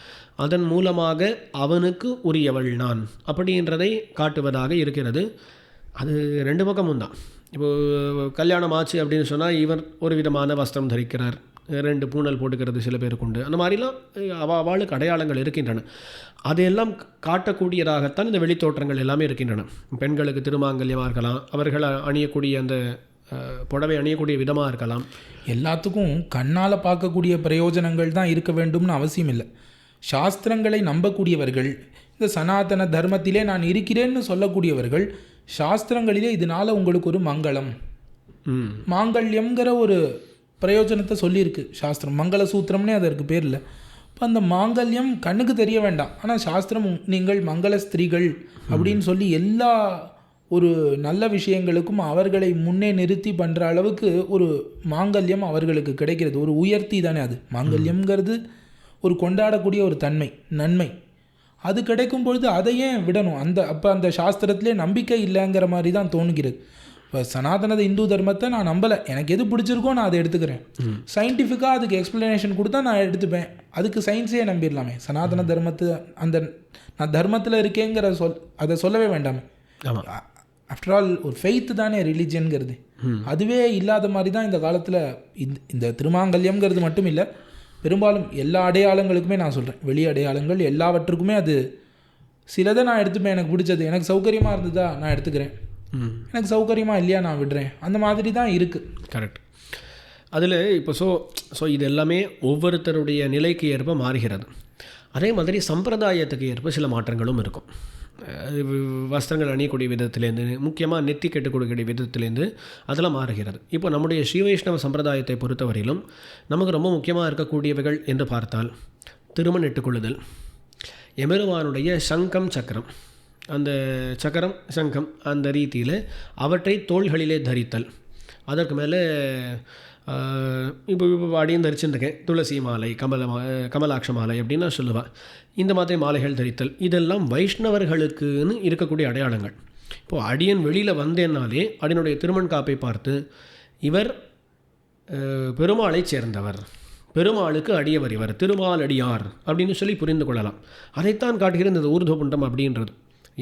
அதன் மூலமாக அவனுக்கு உரியவள் நான் அப்படின்றதை காட்டுவதாக இருக்கிறது. அது ரெண்டு பக்கமும் தான். இப்போது கல்யாணம் ஆச்சு அப்படின்னு சொன்னால் இவர் ஒரு விதமான வஸ்திரம் தரிக்கிறார், 2 பூணல் போட்டுக்கிறது சில பேருக்கு உண்டு. அந்த மாதிரிலாம் அவளுக்கு அடையாளங்கள் இருக்கின்றன. அதையெல்லாம் காட்டக்கூடியதாகத்தான் இந்த வெளித்தோற்றங்கள் எல்லாமே இருக்கின்றன. பெண்களுக்கு திருமாங்கல்யமாக இருக்கலாம், அவர்கள் அணியக்கூடிய அந்த புடவை அணியக்கூடிய விதமாக இருக்கலாம். எல்லாத்துக்கும் கண்ணால் பார்க்கக்கூடிய பிரயோஜனங்கள் தான் இருக்க வேண்டும்னு அவசியம் இல்லை. சாஸ்திரங்களை நம்பக்கூடியவர்கள், இந்த சனாதன தர்மத்திலே நான் இருக்கிறேன்னு சொல்லக்கூடியவர்கள், சாஸ்திரங்களிலே இதனால் உங்களுக்கு ஒரு மங்களம், மாங்கல்யம்ங்கிற ஒரு பிரயோஜனத்தை சொல்லியிருக்கு சாஸ்திரம். மங்கள சூத்திரம்னே அதற்கு பேர் இல்லை. இப்போ அந்த மாங்கல்யம் கண்ணுக்கு தெரிய வேண்டாம், ஆனால் சாஸ்திரம் நீங்கள் மங்கள ஸ்திரீகள் அப்படின்னு சொல்லி எல்லா ஒரு நல்ல விஷயங்களுக்கும் அவர்களை முன்னே நிறுத்தி பண்ணுற அளவுக்கு ஒரு மாங்கல்யம் அவர்களுக்கு கிடைக்கிறது. ஒரு உயர்த்தி தானே அது. மாங்கல்யம்ங்கிறது ஒரு கொண்டாடக்கூடிய ஒரு தன்மை, நன்மை. அது கிடைக்கும் பொழுது அதையே விடணும். அப்போ அந்த சாஸ்திரத்திலே நம்பிக்கை இல்லைங்கிற மாதிரி தான் தோணுகிறது. இப்போ சனாதன இந்து தர்மத்தை நான் நம்பலை, எனக்கு எது பிடிச்சிருக்கோ நான் அதை எடுத்துக்கிறேன். சயின்டிஃபிக்காக அதுக்கு எக்ஸ்ப்ளனேஷன் கொடுத்தா நான் எடுத்துப்பேன். அதுக்கு சயின்ஸே நம்பிடலாமே. சனாதன தர்மத்தை நான் தர்மத்தில் இருக்கேங்கிற அதை சொல்லவே வேண்டாமே. ஆஃப்டர் ஆல் ஒரு ஃபெய்த்து தானே ரிலீஜியனுங்கிறது. அதுவே இல்லாத மாதிரி தான் இந்த காலத்தில் இந்த திருமாங்கல்யம்ங்கிறது மட்டும் இல்லை, பெரும்பாலும் எல்லா அடையாளங்களுக்குமே நான் சொல்கிறேன், வெளி அடையாளங்கள் எல்லாவற்றுக்குமே அது சிலதை நான் எடுத்துப்பேன். எனக்கு பிடிச்சது, எனக்கு சௌகரியமாக இருந்ததா நான் எடுத்துக்கிறேன், எனக்கு சௌகரியமாக இல்லையா நான் விடுறேன். அந்த மாதிரி தான் இருக்குது. கரெக்ட். அதில் இப்போ ஸோ இது எல்லாமே ஒவ்வொருத்தருடைய நிலைக்கு ஏற்ப மாறுகிறது. அதே மாதிரி சம்பிரதாயத்துக்கு ஏற்ப சில மாற்றங்களும் இருக்கும். வஸ்திரங்கள் அணியக்கூடிய விதத்திலேருந்து, முக்கியமாக நெத்தி கெட்டுக்கூடிய விதத்திலேருந்து அதெல்லாம் மாறுகிறது. இப்போ நம்முடைய ஸ்ரீ வைஷ்ணவ சம்பிரதாயத்தை பொறுத்தவரையிலும் நமக்கு ரொம்ப முக்கியமாக இருக்கக்கூடியவைகள் என்று பார்த்தால் திருமண் இட்டுக்கொள்ளுதல், எம்பெருமானுடைய சங்கம் சக்கரம், அந்த சக்கரம் சங்கம் அந்த ரீதியில் அவற்றை தோள்களிலே தரித்தல், அதற்கு மேலே இப்போ அடியும் தரிச்சுருக்கேன், துளசி மாலை, கமலாட்ச மாலை அப்படின்னு நான் சொல்லுவேன். இந்த மாதிரி மாலைகள் தரித்தல் இதெல்லாம் வைஷ்ணவர்களுக்குன்னு இருக்கக்கூடிய அடையாளங்கள். இப்போது அடியன் வெளியில் வந்தேன்னாலே அடியனுடைய திருமண் காப்பை பார்த்து இவர் பெருமாளை சேர்ந்தவர், பெருமாளுக்கு அடியவர், இவர் திருமால் அடியார் அப்படின்னு சொல்லி புரிந்து கொள்ளலாம். அதைத்தான் காட்டுகிற இந்த ஊர்துவபுண்டம் அப்படின்றது.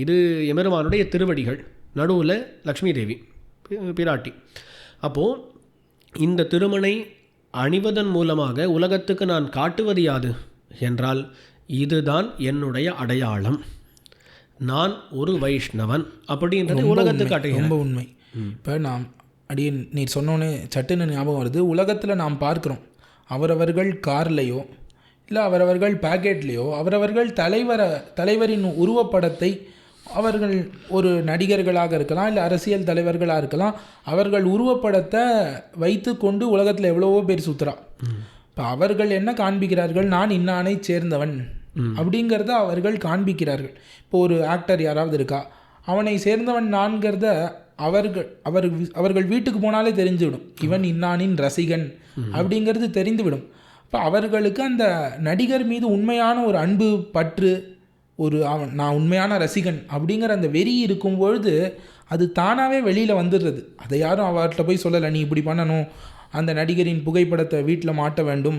இது எம்பெருமானுடைய திருவடிகள், நடுவில் லக்ஷ்மி தேவி பிராட்டி. அப்போது இந்த திருமணை அணிவதன் மூலமாக உலகத்துக்கு நான் காட்டுவது யாது என்றால் இதுதான் என்னுடைய அடையாளம், நான் ஒரு வைஷ்ணவன் அப்படின்றது உலகத்துக்கு காட்டுகிறேன். ரொம்ப உண்மை. இப்போ நாம் அடியன் நீ சொன்னோன்னே சட்டுன்னு ஞாபகம் வருது. உலகத்தில் நாம் பார்க்குறோம், அவரவர்கள் கார்லேயோ இல்லை அவரவர்கள் பேக்கெட்லேயோ அவரவர்கள் தலைவரின் உருவப்படத்தை, அவர்கள் ஒரு நடிகர்களாக இருக்கலாம் இல்லை அரசியல் தலைவர்களாக இருக்கலாம், அவர்கள் உருவப்படத்தை வைத்து கொண்டு உலகத்தில் எவ்வளவோ பேர் சுற்றுறா. இப்போ அவர்கள் என்ன காண்பிக்கிறார்கள், நான் இன்னானை சேர்ந்தவன், அப்படிங்கிறத அவர்கள் காண்பிக்கிறார்கள். இப்போ ஒரு ஆக்டர் யாராவது இருக்கா, அவனை சேர்ந்தவன் நான்கிறத அவர்கள் வீட்டுக்கு போனாலே தெரிஞ்சுவிடும், இவன் இன்னானின் ரசிகன் அப்படிங்கிறது தெரிந்துவிடும். இப்போ அவர்களுக்கு அந்த நடிகர் மீது உண்மையான ஒரு அன்பு பற்று, நான் உண்மையான ரசிகன் அப்படிங்கிற அந்த வெறி இருக்கும் பொழுது அது தானாகவே வெளியில் வந்துடுறது. அதை யாரும் அவர்கிட்ட போய் சொல்லலை, நீ இப்படி பண்ணணும், அந்த நடிகரின் புகைப்படத்தை வீட்டில் மாட்ட வேண்டும்,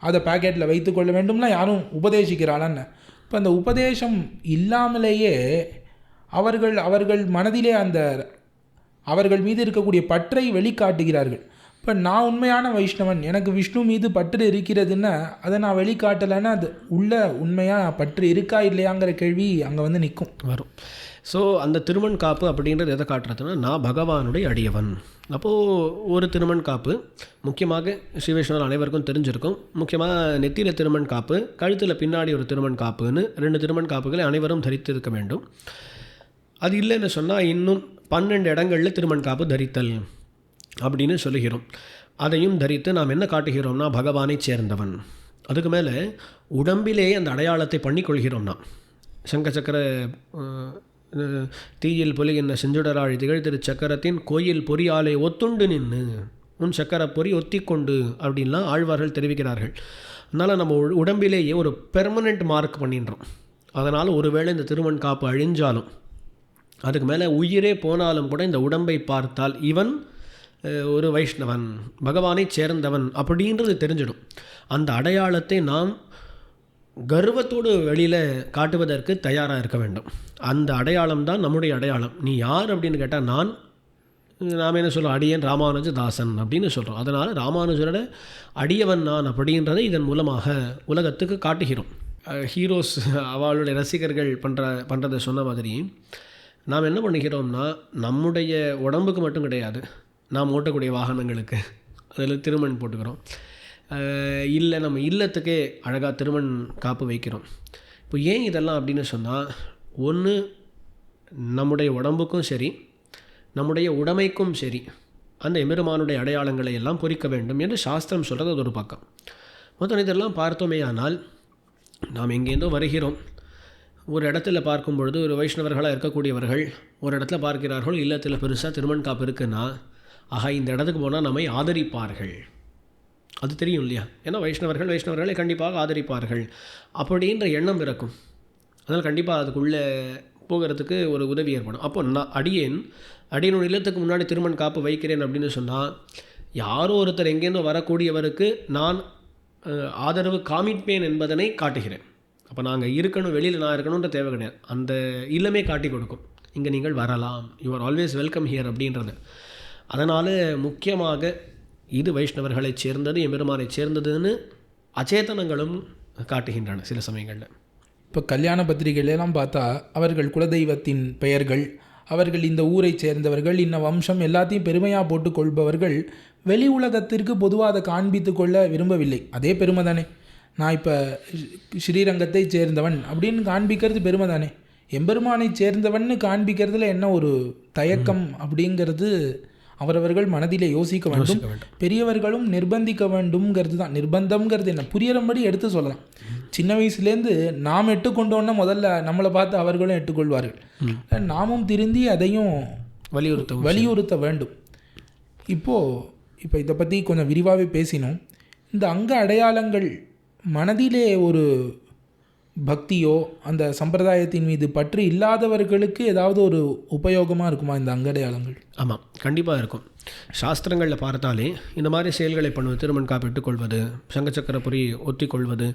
அதை பேக்கெட்டில் வைத்துக்கொள்ள வேண்டும்லாம் யாரும் உபதேசிக்கிறாளான்னு. இப்போ அந்த உபதேசம் இல்லாமலேயே அவர்கள் மனதிலே அந்த அவர்கள் மீது இருக்கக்கூடிய பற்றை வெளிக்காட்டுகிறார்கள். இப்போ நான் உண்மையான வைஷ்ணவன், எனக்கு விஷ்ணு மீது பற்று இருக்கிறதுன்னா அதை நான் வெளிக்காட்டலைன்னா அது உள்ள உண்மையாக பற்று இருக்கா இல்லையாங்கிற கேள்வி அங்கே வந்து நிற்கும், வரும். ஸோ அந்த திருமண் காப்பு அப்படின்றது எதை காட்டுறதுன்னா, நான் பகவானுடைய அடியவன். அப்போது ஒரு திருமண் காப்பு முக்கியமாக ஸ்ரீ வைஷ்ணவர் அனைவருக்கும் தெரிஞ்சிருக்கும். முக்கியமாக நெத்தியில் திருமண் காப்பு, கழுத்தில் பின்னாடி ஒரு திருமண் காப்புன்னு 2 திருமண் காப்புகளை அனைவரும் தரித்திருக்க வேண்டும். அது இல்லைன்னு சொன்னால் இன்னும் 12 இடங்களில் திருமண் காப்பு தரித்தல் அப்படின்னு சொல்லுகிறோம். அதையும் தரித்து நாம் என்ன காட்டுகிறோம்னா, பகவானை சேர்ந்தவன். அதுக்கு மேலே உடம்பிலே அந்த அடையாளத்தை பண்ணிக்கொள்கிறோம்னா, சங்கச்சக்கர தீயில் பொலிகின்ற செஞ்சுடராழி திகழ் திரு சக்கரத்தின் கோயில் பொறியாலை ஒத்துண்டு நின்று உன் சக்கர பொறி ஒத்தி கொண்டு அப்படின்லாம் ஆழ்வார்கள் தெரிவிக்கிறார்கள். அதனால் நம்ம உடம்பிலேயே ஒரு பெர்மனெண்ட் மார்க் பண்ணிடுறோம். அதனால் ஒருவேளை இந்த திருமண் காப்பு அழிஞ்சாலும், அதுக்கு மேலே உயிரே போனாலும் கூட இந்த உடம்பை பார்த்தால் இவன் ஒரு வைஷ்ணவன், பகவானை சேர்ந்தவன் அப்படின்றது தெரிஞ்சிடும். அந்த அடையாளத்தை நாம் கர்வத்தோடு வெளியில் காட்டுவதற்கு தயாராக இருக்க வேண்டும். அந்த அடையாளம் தான் நம்முடைய அடையாளம். நீ யார் அப்படின்னு கேட்டால் நாம் என்ன சொல்கிறோம், அடியன் ராமானுஜ தாசன் அப்படின்னு சொல்கிறோம். அதனால் ராமானுஜரோட அடியவன் நான் அப்படின்றதை இதன் மூலமாக உலகத்துக்கு காட்டுகிறோம். ஹீரோஸ் அவளுடைய ரசிகர்கள் பண்ணுறதை சொன்ன மாதிரி நாம் என்ன பண்ணுகிறோம்னா, நம்முடைய உடம்புக்கு மட்டும் கிடையாது, நாம் ஓட்டக்கூடிய வாகனங்களுக்கு அதில் திருமண் போட்டுக்கிறோம். இல்லை நம்ம இல்லத்துக்கே அழகாக திருமண் காப்பு வைக்கிறோம். இப்போ ஏன் இதெல்லாம் அப்படின்னு சொன்னால், ஒன்று நம்முடைய உடம்புக்கும் சரி நம்முடைய உடைமைக்கும் சரி அந்த எம்பெருமானுடைய அடையாளங்களை எல்லாம் பொறிக்க வேண்டும் என்று சாஸ்திரம் சொல்கிறது. அது ஒரு பக்கம். மொத்தம் இதெல்லாம் பார்த்தோமே ஆனால், நாம் எங்கேருந்தோ வருகிறோம், ஒரு இடத்துல பார்க்கும் பொழுது ஒரு வைஷ்ணவர்களாக இருக்கக்கூடியவர்கள் ஒரு இடத்துல பார்க்கிறார்கள், இல்லத்தில் பெருசாக திருமண் காப்பு இருக்குன்னா, ஆகா இந்த இடத்துக்கு போனால் நம்மை ஆதரிப்பார்கள், அது தெரியும் இல்லையா? ஏன்னா வைஷ்ணவர்களை கண்டிப்பாக ஆதரிப்பார்கள் அப்படின்ற எண்ணம் இருக்கும். அதனால் கண்டிப்பாக அதுக்குள்ளே போகிறதுக்கு ஒரு உதவி ஏற்படும். அப்போ நான் அடியனோட இல்லத்துக்கு முன்னாடி திருமண் காப்பு வைக்கிறேன் அப்படின்னு சொன்னால், யாரோ ஒருத்தர் எங்கேருந்தோ வரக்கூடியவருக்கு நான் ஆதரவு காமிப்பேன் என்பதனை காட்டுகிறேன். அப்போ நாங்கள் இருக்கணும், வெளியில் நான் இருக்கணுன்ற தேவை கிடையாது, அந்த இல்லமே காட்டி கொடுக்கும், இங்கே நீங்கள் வரலாம், you are always welcome here அப்படின்றது. அதனால் முக்கியமாக இது வைஷ்ணவர்களை சேர்ந்தது, எம்பெருமானை சேர்ந்ததுன்னு அச்சேதனங்களும் காட்டுகின்றன சில சமயங்களில். இப்போ கல்யாண பத்திரிகைகளெல்லாம் பார்த்தா அவர்கள் குலதெய்வத்தின் பெயர்கள், அவர்கள் இந்த ஊரை சேர்ந்தவர்கள், இன்ன வம்சம் எல்லாத்தையும் பெருமையாக போட்டு கொள்பவர்கள் வெளி உலகத்திற்கு பொதுவாக அதை காண்பித்து கொள்ள விரும்பவில்லை. அதே பெருமை தானே. நான் இப்போ ஸ்ரீரங்கத்தை சேர்ந்தவன் அப்படின்னு காண்பிக்கிறது பெருமை தானே. எம்பெருமானை சேர்ந்தவன் காண்பிக்கிறதுல என்ன ஒரு தயக்கம் அப்படிங்கிறது அவரவர்கள் மனதிலே யோசிக்க வேண்டும். பெரியவர்களும் நிர்பந்திக்க வேண்டும்ங்கிறது தான். நிர்பந்தம்ங்கிறது என்ன, புரியறபடி எடுத்து சொல்லலாம். சின்ன வயசுலேருந்து நாம் எட்டுக்கொண்டோன்னா முதல்ல நம்மளை பார்த்து அவர்களும் எட்டுக்கொள்வார்கள். நாமும் திருந்தி அதையும் வலியுறுத்த வேண்டும். இப்போ இதை பற்றி கொஞ்சம் விரிவாகவே பேசினோம். இந்த அங்க அடையாளங்கள் மனதிலே ஒரு பக்தியோ அந்த சம்பிரதாயத்தின் மீது பற்று இல்லாதவர்களுக்கு ஏதாவது ஒரு உபயோகமாக இருக்குமா இந்த அங்கடையாளங்கள்? ஆமாம், கண்டிப்பாக இருக்கும். சாஸ்திரங்களில் பார்த்தாலே இந்த மாதிரி செயல்களை பண்ணுவது, திருமண் காப்பு இட்டுக்கொள்வது, சங்கச்சக்கர பொறி ஒத்திக்கொள்வது,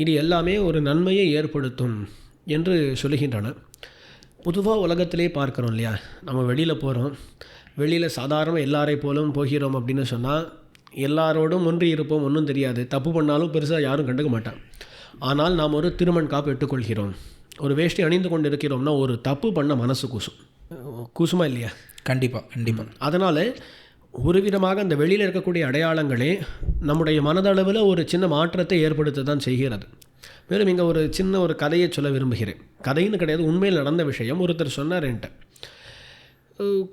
இது எல்லாமே ஒரு நன்மையை ஏற்படுத்தும் என்று சொல்லுகின்றன. பொதுவாக உலகத்திலே பார்க்குறோம் இல்லையா, நம்ம வெளியில் போகிறோம், வெளியில் சாதாரண எல்லாரை போலும் போகிறோம் அப்படின்னு சொன்னால் எல்லாரோடும் ஒன்றி இருப்போம், ஒன்றும் தெரியாது, தப்பு பண்ணாலும் பெருசாக யாரும் கண்டுக்க மாட்டான். ஆனால் நாம் ஒரு திருமண் காப்பு இட்டுக்கொள்கிறோம், ஒரு வேஷ்டி அணிந்து கொண்டு இருக்கிறோம்னா ஒரு தப்பு பண்ண மனசு கூசுமா இல்லையா? கண்டிப்பாக. அதனால் ஒரு விதமாக அந்த வெளியில் இருக்கக்கூடிய அடையாளங்களே நம்முடைய மனதளவில் ஒரு சின்ன மாற்றத்தை ஏற்படுத்த தான் செய்கிறது. மேலும் இங்கே ஒரு சின்ன கதையை சொல்ல விரும்புகிறேன். கதைன்னு கிடையாது, உண்மையில் நடந்த விஷயம். ஒருத்தர் சொன்னார் என்கிட்ட,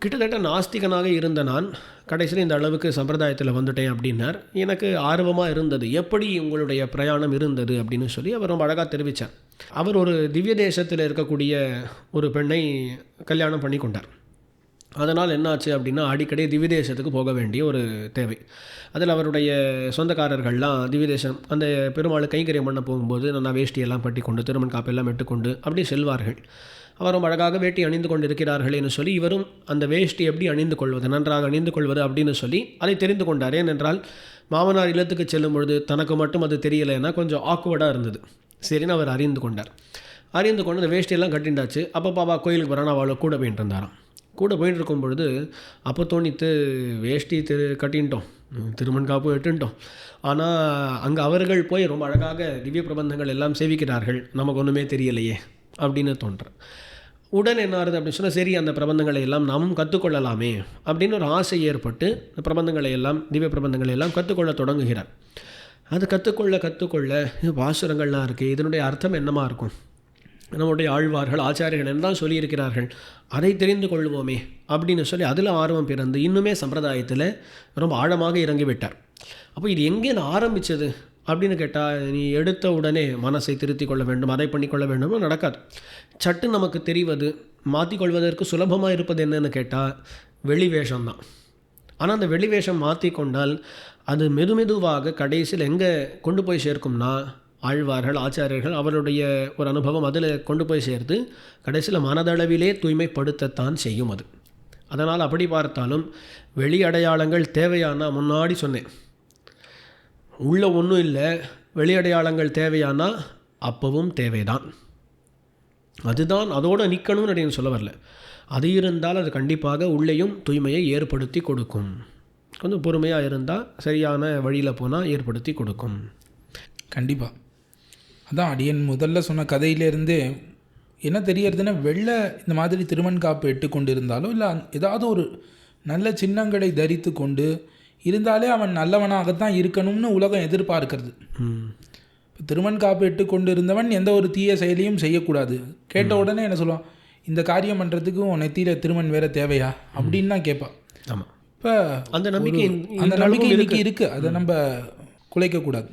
கிட்டத்தட்ட நாஸ்திகனாக இருந்த நான் கடைசியில் இந்த அளவுக்கு சம்பிரதாயத்தில் வந்துட்டேன் அப்படின்னார். எனக்கு ஆர்வமாக இருந்தது, எப்படி உங்களுடைய பிரயாணம் இருந்தது அப்படின்னு சொல்லி அவர் ரொம்ப அழகாக தெரிவித்தார். அவர் ஒரு திவ்ய தேசத்தில் இருக்கக்கூடிய ஒரு பெண்ணை கல்யாணம் பண்ணி கொண்டார். அதனால் என்னாச்சு அப்படின்னா, அடிக்கடி திவ்ய தேசத்துக்கு போக வேண்டிய ஒரு தேவை. அதில் அவருடைய சொந்தக்காரர்கள்லாம் திவ்ய தேசம் அந்த பெருமாள் கைங்கரியம் பண்ண போகும்போது நல்லா வேஷ்டியெல்லாம் பட்டி கொண்டு திருமண் காப்பெல்லாம் எட்டுக்கொண்டு அப்படி செல்வார்கள். அவரும் அழகாக வேட்டி அணிந்து கொண்டு இருக்கிறார்களேன்னு சொல்லி இவரும் அந்த வேஷ்டி எப்படி அணிந்து கொள்வது, நன்றாக அணிந்து கொள்வது அப்படின்னு சொல்லி அதை தெரிந்து கொண்டார். ஏனென்றால் மாமனார் இல்லத்துக்கு செல்லும் பொழுது தனக்கு மட்டும் அது தெரியலைன்னா கொஞ்சம் ஆக்வர்டாக இருந்தது. சரின்னு அவர் அறிந்து கொண்டார். அறிந்து கொண்டு அந்த வேஷ்டியெல்லாம் கட்டிண்டாச்சு. அப்போ பாபா கோயிலுக்கு வரானா அவளை கூட போயிட்டு இருந்தாராம். கூட போயிட்டு இருக்கும் பொழுது அப்போ தோணித்து, வேஷ்டி கட்டின்ட்டோம், திருமண் காப்பு எட்டுன்ட்டோம், ஆனால் அங்கே அவர்கள் போய் ரொம்ப அழகாக திவ்ய பிரபந்தங்கள் எல்லாம் சேவிக்கிறார்கள், நமக்கு ஒன்றுமே தெரியலையே அப்படின்னு தோன்றுற. உடன் என்ன ஆகுது அப்படின்னு சொன்னால், சரி அந்த பிரபந்தங்களை எல்லாம் நாமும் கற்றுக்கொள்ளலாமே அப்படின்னு ஒரு ஆசை ஏற்பட்டு பிரபந்தங்களை எல்லாம் திவ்ய பிரபந்தங்களை எல்லாம் கற்றுக்கொள்ள தொடங்குகிறார். அது கற்றுக்கொள்ள பாசுரங்கள்லாம் இருக்குது, இதனுடைய அர்த்தம் என்னமா இருக்கும், நம்முடைய ஆழ்வார்கள் ஆச்சாரியர்கள் என்ன தான் சொல்லியிருக்கிறார்கள், அதை தெரிந்து கொள்வோமே அப்படின்னு சொல்லி அதில் ஆர்வம் பிறந்து இன்னுமே சம்பிரதாயத்தில் ரொம்ப ஆழமாக இறங்கிவிட்டார். அப்போ இது எங்கே ஆரம்பித்தது அப்படின்னு கேட்டால், நீ எடுத்த உடனே மனசை திருத்தி கொள்ள வேண்டும், அதை பண்ணிக்கொள்ள வேண்டும்னு நடக்காது. சட்டு நமக்கு தெரிவது, மாற்றிக்கொள்வதற்கு சுலபமாக இருப்பது என்னன்னு கேட்டால் வெளி வேஷம்தான். ஆனால் அந்த வெளி வேஷம் மாற்றி கொண்டால் அது மெதுவாக கடைசியில் எங்கே கொண்டு போய் சேர்க்கும்னா, ஆழ்வார்கள் ஆச்சாரியர்கள் அவருடைய ஒரு அனுபவம் அதில் கொண்டு போய் சேர்த்து கடைசியில் மனதளவிலே தூய்மைப்படுத்தத்தான் செய்யும் அது. அதனால் அப்படி பார்த்தாலும் வெளி அடையாளங்கள் தேவையானா, முன்னாடி சொன்னேன், உள்ள ஒன்றும் இல்லை, வெளி அடையாளங்கள் தேவையானா அப்பவும் தேவைதான். அதுதான் அதோடு நிற்கணும்னு அப்படின்னு சொல்ல வரல. அது இருந்தால் அது கண்டிப்பாக உள்ளேயும் தூய்மையை ஏற்படுத்தி கொடுக்கும். கொஞ்சம் பொறுமையாக இருந்தால் சரியான வழியில் போனால் ஏற்படுத்தி கொடுக்கும். கண்டிப்பாக. அதான் அடியன் முதல்ல சொன்ன கதையிலேருந்து என்ன தெரியறதுன்னா, வெள்ளை இந்த மாதிரி திருமண் காப்பு எட்டு கொண்டு இருந்தாலும் இல்லை ஏதாவது ஒரு நல்ல சின்னங்களை தரித்து கொண்டு இருந்தாலே அவன் நல்லவனாகத்தான் இருக்கணும்னு உலகம் எதிர்பார்க்கிறது. இப்போ திருமண் காப்பு எட்டு கொண்டு இருந்தவன் எந்த ஒரு தீய செயலையும் செய்யக்கூடாது. கேட்ட உடனே என்ன சொல்லுவான், இந்த காரியம் பண்ணுறதுக்கு உன் நெத்தியில் திருமண் வேறு தேவையா அப்படின்னு தான் கேட்பான். ஆமாம். இப்போ அந்த நம்பிக்கை இன்னைக்கு இருக்குது, அதை நம்ம குலைக்கக்கூடாது.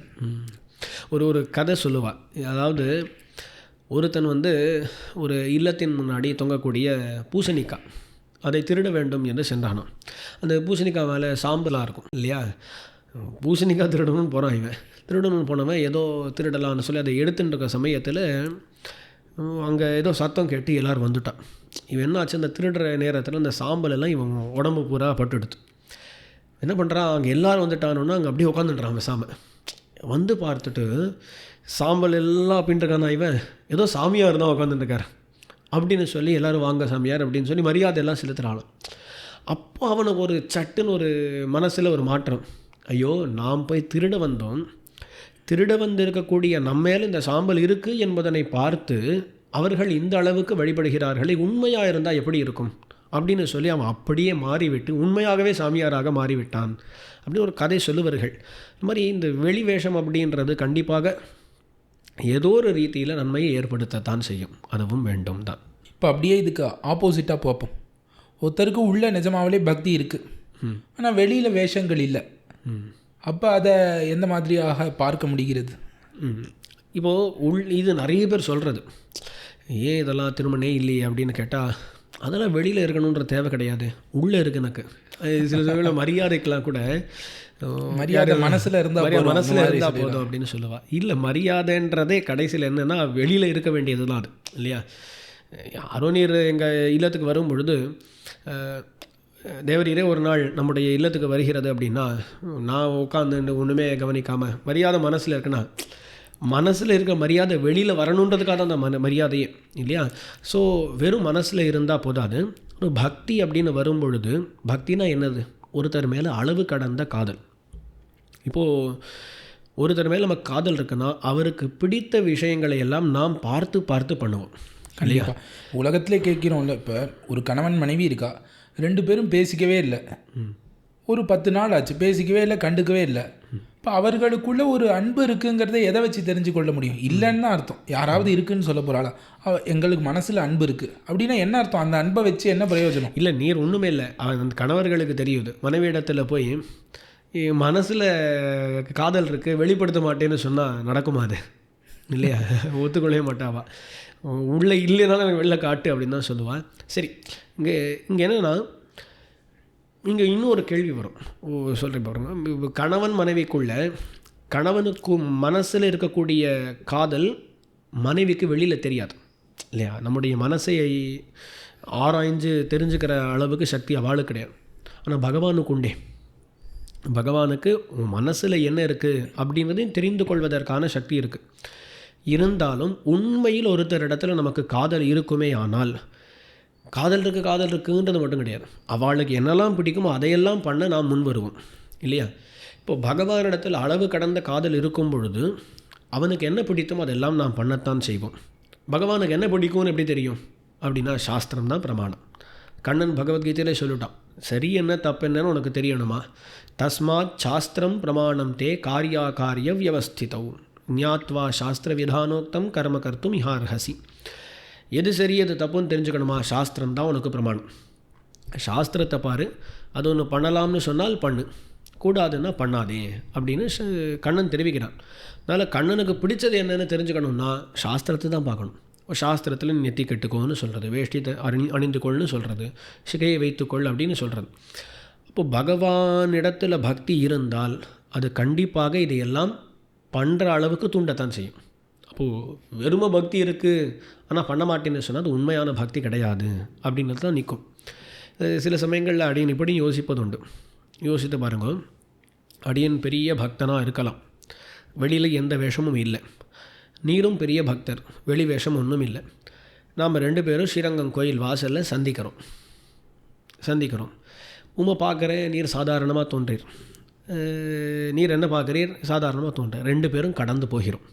ஒரு கதை சொல்லுவாள். அதாவது ஒருத்தன் ஒரு இல்லத்தின் முன்னாடி தொங்கக்கூடிய பூசணிக்காய் அதை திருட வேண்டும் என்று சென்றானான். அந்த பூசணிக்காய் மேலே சாம்பலாக இருக்கும் இல்லையா, பூசணிக்காய் திருடணும்னு போகிறான். இவன் திருடணும்னு போனவன் ஏதோ திருடலான்னு சொல்லி அதை எடுத்துட்டு இருக்க சமயத்தில் அங்கே ஏதோ சத்தம் கேட்டு எல்லோரும் வந்துட்டான். இவன் என்ன ஆச்சு, அந்த திருடுற நேரத்தில் அந்த சாம்பலெல்லாம் இவன் உடம்பு பூரா பட்டுடுது. என்ன பண்ணுறான், அங்கே எல்லோரும் வந்துட்டானோன்னா அங்கே அப்படியே உட்காந்துட்டுறான் பேசாமல். வந்து பார்த்துட்டு சாம்பல் எல்லாம் அப்படின்ட்டுருக்கானா, இவன் ஏதோ சாமியார் தான் உட்காந்துட்டுருக்கார் அப்படின்னு சொல்லி எல்லோரும் வாங்க சாமியார் அப்படின்னு சொல்லி மரியாதையெல்லாம் செலுத்துகிறாளாம். அப்போ அவனுக்கு ஒரு சட்டுன்னு ஒரு மனசில் ஒரு மாற்றம், ஐயோ நாம் போய் திருட வந்தோம், திருட வந்து இருக்கக்கூடிய நம்மேல் இந்த சாம்பல் இருக்குது என்பதனை பார்த்து அவர்கள் இந்த அளவுக்கு வழிபடுகிறார்களே, உண்மையாக இருந்தால் எப்படி இருக்கும் அப்படின்னு சொல்லி அவன் அப்படியே மாறிவிட்டு உண்மையாகவே சாமியாராக மாறிவிட்டான் அப்படி ஒரு கதை சொல்லுவார்கள். இந்த மாதிரி இந்த வெளி வேஷம் அப்படின்றது கண்டிப்பாக ஏதோ ஒரு ரீதியில் நன்மையை ஏற்படுத்தத்தான் செய்யும், அதுவும் வேண்டும் தான். இப்போ அப்படியே இதுக்கு ஆப்போசிட்டாக பார்ப்போம். ஒருத்தருக்கு உள்ள நிஜமாவிலே பக்தி இருக்குது, ஆனால் வெளியில் வேஷங்கள் இல்லை. அப்போ அதை எந்த மாதிரியாக பார்க்க முடிகிறது? இப்போது இது நிறைய பேர் சொல்கிறது, ஏன் இதெல்லாம் திருமணே இல்லையே அப்படின்னு கேட்டால், அதெல்லாம் வெளியில் இருக்கணுன்ற தேவை கிடையாது, உள்ளே இருக்கு. எனக்கு சில சமயம் மரியாதைக்கெலாம் கூட மரியாதை மனசில் இருந்தால் போதும் அப்படின்னு சொல்லுவாள். இல்லை, மரியாதைன்றதே கடைசியில் என்னென்னா வெளியில் இருக்க வேண்டியது தான் அது இல்லையா. யாரோ நீர் எங்கள் இல்லத்துக்கு வரும் பொழுது, தேவரீரே ஒரு நாள் நம்முடைய இல்லத்துக்கு வருகிறது அப்படின்னா நான் உட்காந்து ஒன்றுமே கவனிக்காமல் மரியாதை மனசில் இருக்குன்னா, மனசில் இருக்கிற மரியாதை வெளியில் வரணுன்றதுக்காக தான் அந்த மரியாதையே இல்லையா. ஸோ வெறும் மனசில் இருந்தால் போதாது. ஒரு பக்தி அப்படின்னு வரும்பொழுது, பக்தினா என்னது, ஒருத்தர் மேலே அளவு கடந்த காதல். இப்போது ஒருத்தர் மேலே நமக்கு காதல் இருக்குன்னா அவருக்கு பிடித்த விஷயங்களை எல்லாம் நாம் பார்த்து பார்த்து பண்ணுவோம் இல்லையா. உலகத்திலே கேட்கிறோம்ல, இப்போ ஒரு கணவன் மனைவி இருக்கா, 2 பேரும் பேசிக்கவே இல்லை, ஒரு 10 நாள் ஆச்சு பேசிக்கவே இல்லை, கண்டுக்கவே இல்லை. இப்போ அவர்களுக்குள்ள ஒரு அன்பு இருக்குங்கிறத எதை வச்சு தெரிஞ்சு கொள்ள முடியும்? இல்லைன்னு அர்த்தம். யாராவது இருக்குன்னு சொல்ல போகிறாளா? எங்களுக்கு மனசில் அன்பு இருக்குது அப்படின்னா என்ன அர்த்தம்? அந்த அன்பை வச்சு என்ன பிரயோஜனம்? இல்லை, நீர் ஒன்றுமே இல்லை. அந்த கணவர்களுக்கு தெரியுது. மனைவியிடத்தில் போய் மனசில் காதல் இருக்குது வெளிப்படுத்த மாட்டேன்னு சொன்னால் நடக்குமா அது? இல்லையா? ஒத்துக்கொள்ளவே மாட்டாவா. உள்ளே இல்லைனாலும் எனக்கு வெளில காட்டு அப்படின்னு தான் சொல்லுவாள். சரி, இங்கே என்னென்னா இங்கே இன்னொரு கேள்வி வரும். சொல்கிறேன் பாருங்க. கணவன் மனைவிக்குள்ள கணவனுக்கு மனசில் இருக்கக்கூடிய காதல் மனைவிக்கு வெளியில் தெரியாது இல்லையா? நம்முடைய மனசை ஆராய்ஞ்சு தெரிஞ்சுக்கிற அளவுக்கு சக்தி அவளுக்கு கிடையாது. ஆனால் பகவானுக்கு உண்டே. பகவானுக்கு மனசில் என்ன இருக்குது அப்படின்றதையும் தெரிந்து கொள்வதற்கான சக்தி இருக்குது. இருந்தாலும் உண்மையில் ஒருத்தர் இடத்துல நமக்கு காதல் இருக்குமே ஆனால், காதல் இருக்குன்றது மட்டும் கிடையாது, அவளுக்கு என்னெல்லாம் பிடிக்குமோ அதையெல்லாம் பண்ண நாம் முன் வருவோம் இல்லையா? இப்போ பகவானிடத்தில் அளவு கடந்த காதல் இருக்கும் பொழுது அவனுக்கு என்ன பிடிக்குமோ அதெல்லாம் நாம் பண்ணத்தான் செய்வோம். பகவானுக்கு என்ன பிடிக்கும்னு எப்படி தெரியும் அப்படின்னா சாஸ்திரம் தான் பிரமாணம். கண்ணன் பகவத்கீதையிலே சொல்லிட்டான், சரி என்ன தப்பு என்னன்னு உனக்கு தெரியணுமா? தஸ்மாத் சாஸ்திரம் பிரமாணம் தே காரிய வியவஸ்திதௌ ஞாத்வா சாஸ்திர விதானோக்தம் கர்ம கர்த்தும் இஹார்ஹசி. எது சரி எது தப்புன்னு தெரிஞ்சுக்கணுமா? சாஸ்திரம் தான் உனக்கு பிரமாணம். சாஸ்திரத்தை பாரு, அது ஒன்று பண்ணலாம்னு சொன்னால் பண்ணு, கூடாதுன்னா பண்ணாதே அப்படின்னு கண்ணன் தெரிவிக்கிறான். அதனால் கண்ணனுக்கு பிடிச்சது என்னென்னு தெரிஞ்சுக்கணுன்னா சாஸ்திரத்தை தான் பார்க்கணும். சாஸ்திரத்தில் நெத்தி கெட்டுக்கோன்னு சொல்கிறது, வேஷ்டியை அணிந்துக்கொள்னு சொல்கிறது, சிகையை வைத்துக்கொள் அப்படின்னு சொல்கிறது. அப்போது பகவானிடத்தில் பக்தி இருந்தால் அது கண்டிப்பாக இதையெல்லாம் பண்ணுற அளவுக்கு தூண்டத்தான் செய்யும். அப்போது வெறும பக்தி இருக்குது ஆனால் பண்ண மாட்டேன்னு சொன்னால் அது உண்மையான பக்தி கிடையாது அப்படின்றது தான் நிற்கும். சில சமயங்களில் அடியன் இப்படி யோசிப்பது உண்டு. யோசித்து பாருங்க, அடியன் பெரிய பக்தனாக இருக்கலாம், வெளியில் எந்த வேஷமும் இல்லை. நீரும் பெரிய பக்தர், வெளி வேஷம் ஒன்றும் இல்லை. நாம் 2 பேரும் ஸ்ரீரங்கம் கோயில் வாசலில் சந்திக்கிறோம். உம்மை பார்க்குறேன், நீர் சாதாரணமாக தோன்றீர், நீர் என்ன பார்க்குறீர், சாதாரணமாக தோன்ற. 2 பேரும் கடந்து போகிறோம்.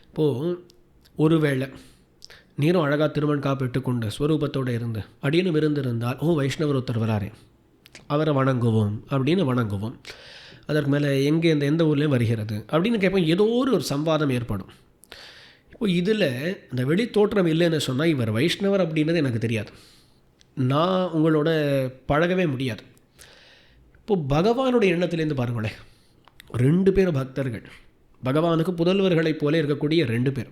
இப்போது ஒருவேளை நீரும் அழகாக திருமண் காப்பிட்டு கொண்டு ஸ்வரூபத்தோடு இருந்து அடியனும் இருந்திருந்தால், வைஷ்ணவர் ஒருத்தர் வராரே அவரை வணங்குவோம் அப்படின்னு வணங்குவோம். அதற்கு மேலே எங்கே எந்த ஊர்லேயும் வருகிறது அப்படின்னு கேட்போம். ஏதோ ஒரு சம்வாதம் ஏற்படும். இப்போது இதில் அந்த வெளி தோற்றம் இல்லைன்னு சொன்னால் இவர் வைஷ்ணவர் அப்படின்றது எனக்கு தெரியாது, நான் உங்களோட பழகவே முடியாது. இப்போது பகவானுடைய எண்ணத்துலேருந்து பாருங்களேன், 2 பேர் பக்தர்கள், பகவானுக்கு புதல்வர்களைப் போல இருக்கக்கூடிய 2 பேர்.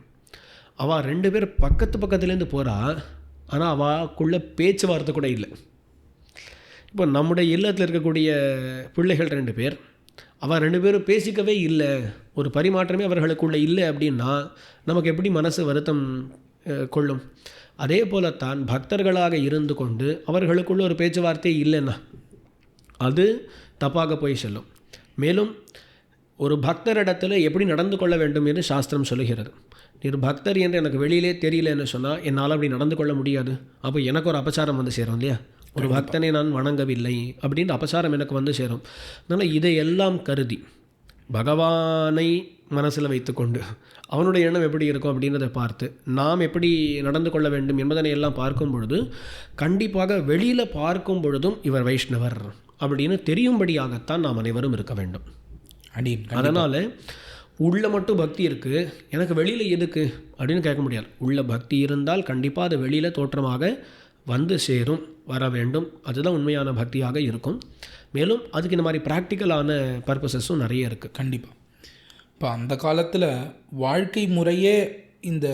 அவள் 2 பேர் பக்கத்துலேருந்து போகிறா, ஆனால் அவளுக்குள்ள பேச்சுவார்த்தை கூட இல்லை. இப்போ நம்முடைய இல்லத்தில் இருக்கக்கூடிய பிள்ளைகள் 2 பேர், அவள் 2 பேரும் பேசிக்கவே இல்லை, ஒரு பரிமாற்றமே அவர்களுக்குள்ளே இல்லை அப்படின்னா நமக்கு எப்படி மனசு வருத்தம் கொள்ளும்? அதே போலத்தான் பக்தர்களாக இருந்து கொண்டு அவர்களுக்குள்ள ஒரு பேச்சுவார்த்தை இல்லைன்னா அது தப்பாக போய் செல்லும். மேலும் ஒரு பக்தரிடத்தில் எப்படி நடந்து கொள்ள வேண்டும் என்று சாஸ்திரம் சொல்லுகிறது. நீர் பக்தர் என்று எனக்கு வெளியிலே தெரியலன்னு சொன்னால் என்னால் அப்படி நடந்து கொள்ள முடியாது. அப்போ எனக்கு ஒரு அபசாரம் வந்து சேரும் இல்லையா? ஒரு பக்தனை நான் வணங்கவில்லை அப்படின்ற அபசாரம் எனக்கு வந்து சேரும். அதனால் இதையெல்லாம் கருதி பகவானை மனசில் வைத்துக்கொண்டு அவனுடைய எண்ணம் எப்படி இருக்கும் அப்படின்றத பார்த்து நாம் எப்படி நடந்து கொள்ள வேண்டும் என்பதனை எல்லாம் பார்க்கும் பொழுது கண்டிப்பாக வெளியில் பார்க்கும் பொழுதும் இவர் வைஷ்ணவர் அப்படின்னு தெரியும்படியாகத்தான் நாம் அனைவரும் இருக்க வேண்டும். அதனால் உள்ள மட்டும் பக்தி இருக்குது, எனக்கு வெளியில் எதுக்கு அப்படின்னு கேட்க முடியாது. உள்ள பக்தி இருந்தால் கண்டிப்பாக அது வெளியில் தோற்றமாக வந்து சேரும், வர வேண்டும். அதுதான் உண்மையான பக்தியாக இருக்கும். மேலும் அதுக்கு இந்த மாதிரி ப்ராக்டிக்கலான பர்பஸஸும் நிறைய இருக்குது. கண்டிப்பாக. இப்போ அந்த காலத்தில் வாழ்க்கை முறையே இந்த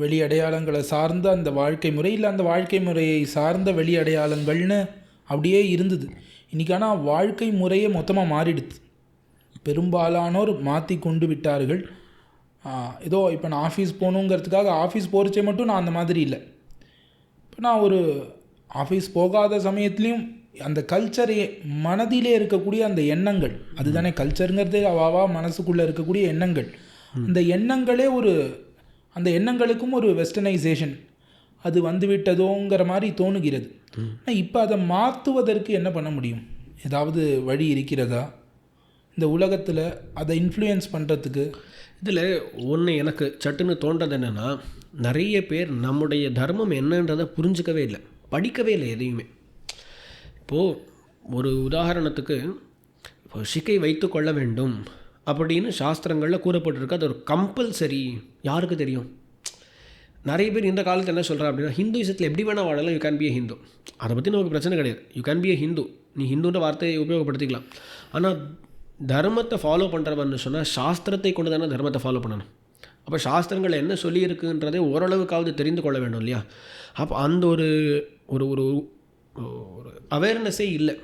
வெளி அடையாளங்களை சார்ந்த அந்த வாழ்க்கை முறை இல்லை, அந்த வாழ்க்கை முறையை சார்ந்த வெளி அடையாளங்கள்னு அப்படியே இருந்தது. இன்றைக்கி ஆனால் வாழ்க்கை முறையே மொத்தமாக மாறிடுது. பெரும்பாலானோர் மாற்றி கொண்டு விட்டார்கள். ஏதோ இப்போ நான் ஆஃபீஸ் போகணுங்கிறதுக்காக ஆஃபீஸ் போகிறச்சே மட்டும் நான் அந்த மாதிரி இல்லை. இப்போ நான் ஒரு ஆஃபீஸ் போகாத சமயத்துலேயும் அந்த கல்ச்சரே மனதிலே இருக்கக்கூடிய அந்த எண்ணங்கள், அதுதானே கல்ச்சருங்கிறது, அவாவா மனசுக்குள்ளே இருக்கக்கூடிய எண்ணங்கள், அந்த எண்ணங்களே அந்த எண்ணங்களுக்கும் ஒரு வெஸ்டர்னைசேஷன் அது வந்துவிட்டதோங்கிற மாதிரி தோணுகிறது. இப்போ அதை மாற்றுவதற்கு என்ன பண்ண முடியும்? ஏதாவது வழி இருக்கிறதா இந்த உலகத்தில் அதை இன்ஃப்ளூயன்ஸ் பண்ணுறதுக்கு? இதில் ஒன்று எனக்கு சட்டுன்னு தோன்றது என்னென்னா, நிறைய பேர் நம்முடைய தர்மம் என்னன்றதை புரிஞ்சிக்கவே இல்லை, படிக்கவே இல்லை எதையுமே. இப்போது ஒரு உதாரணத்துக்கு, இப்போ சிக்கை வைத்து கொள்ள வேண்டும் அப்படின்னு சாஸ்திரங்களில் கூறப்பட்டிருக்கு. அது ஒரு கம்பல்சரி. யாருக்கு தெரியும்? நிறைய பேர் இந்த காலத்தில் என்ன சொல்கிறா அப்படின்னா, ஹிந்துயிசத்தில் எப்படி வேணால் வாழலாம், you can B A Hindu. அதை பற்றி நமக்கு பிரச்சனை கிடையாது. You can B A Hindu, நீ ஹிந்துன்ற வார்த்தையை உபயோகப்படுத்திக்கலாம். ஆனால் தர்மத்தை ஃபாலோ பண்ணுறவன்னு சொன்னால் சாஸ்திரத்தை கொண்டு தானே தர்மத்தை ஃபாலோ பண்ணணும். அப்போ சாஸ்திரங்கள் என்ன சொல்லியிருக்குன்றதே ஓரளவுக்காவது தெரிந்து கொள்ள வேண்டும் இல்லையா? அப்போ அந்த ஒரு ஒரு ஒரு ஒரு அவேர்னஸே இல்லை.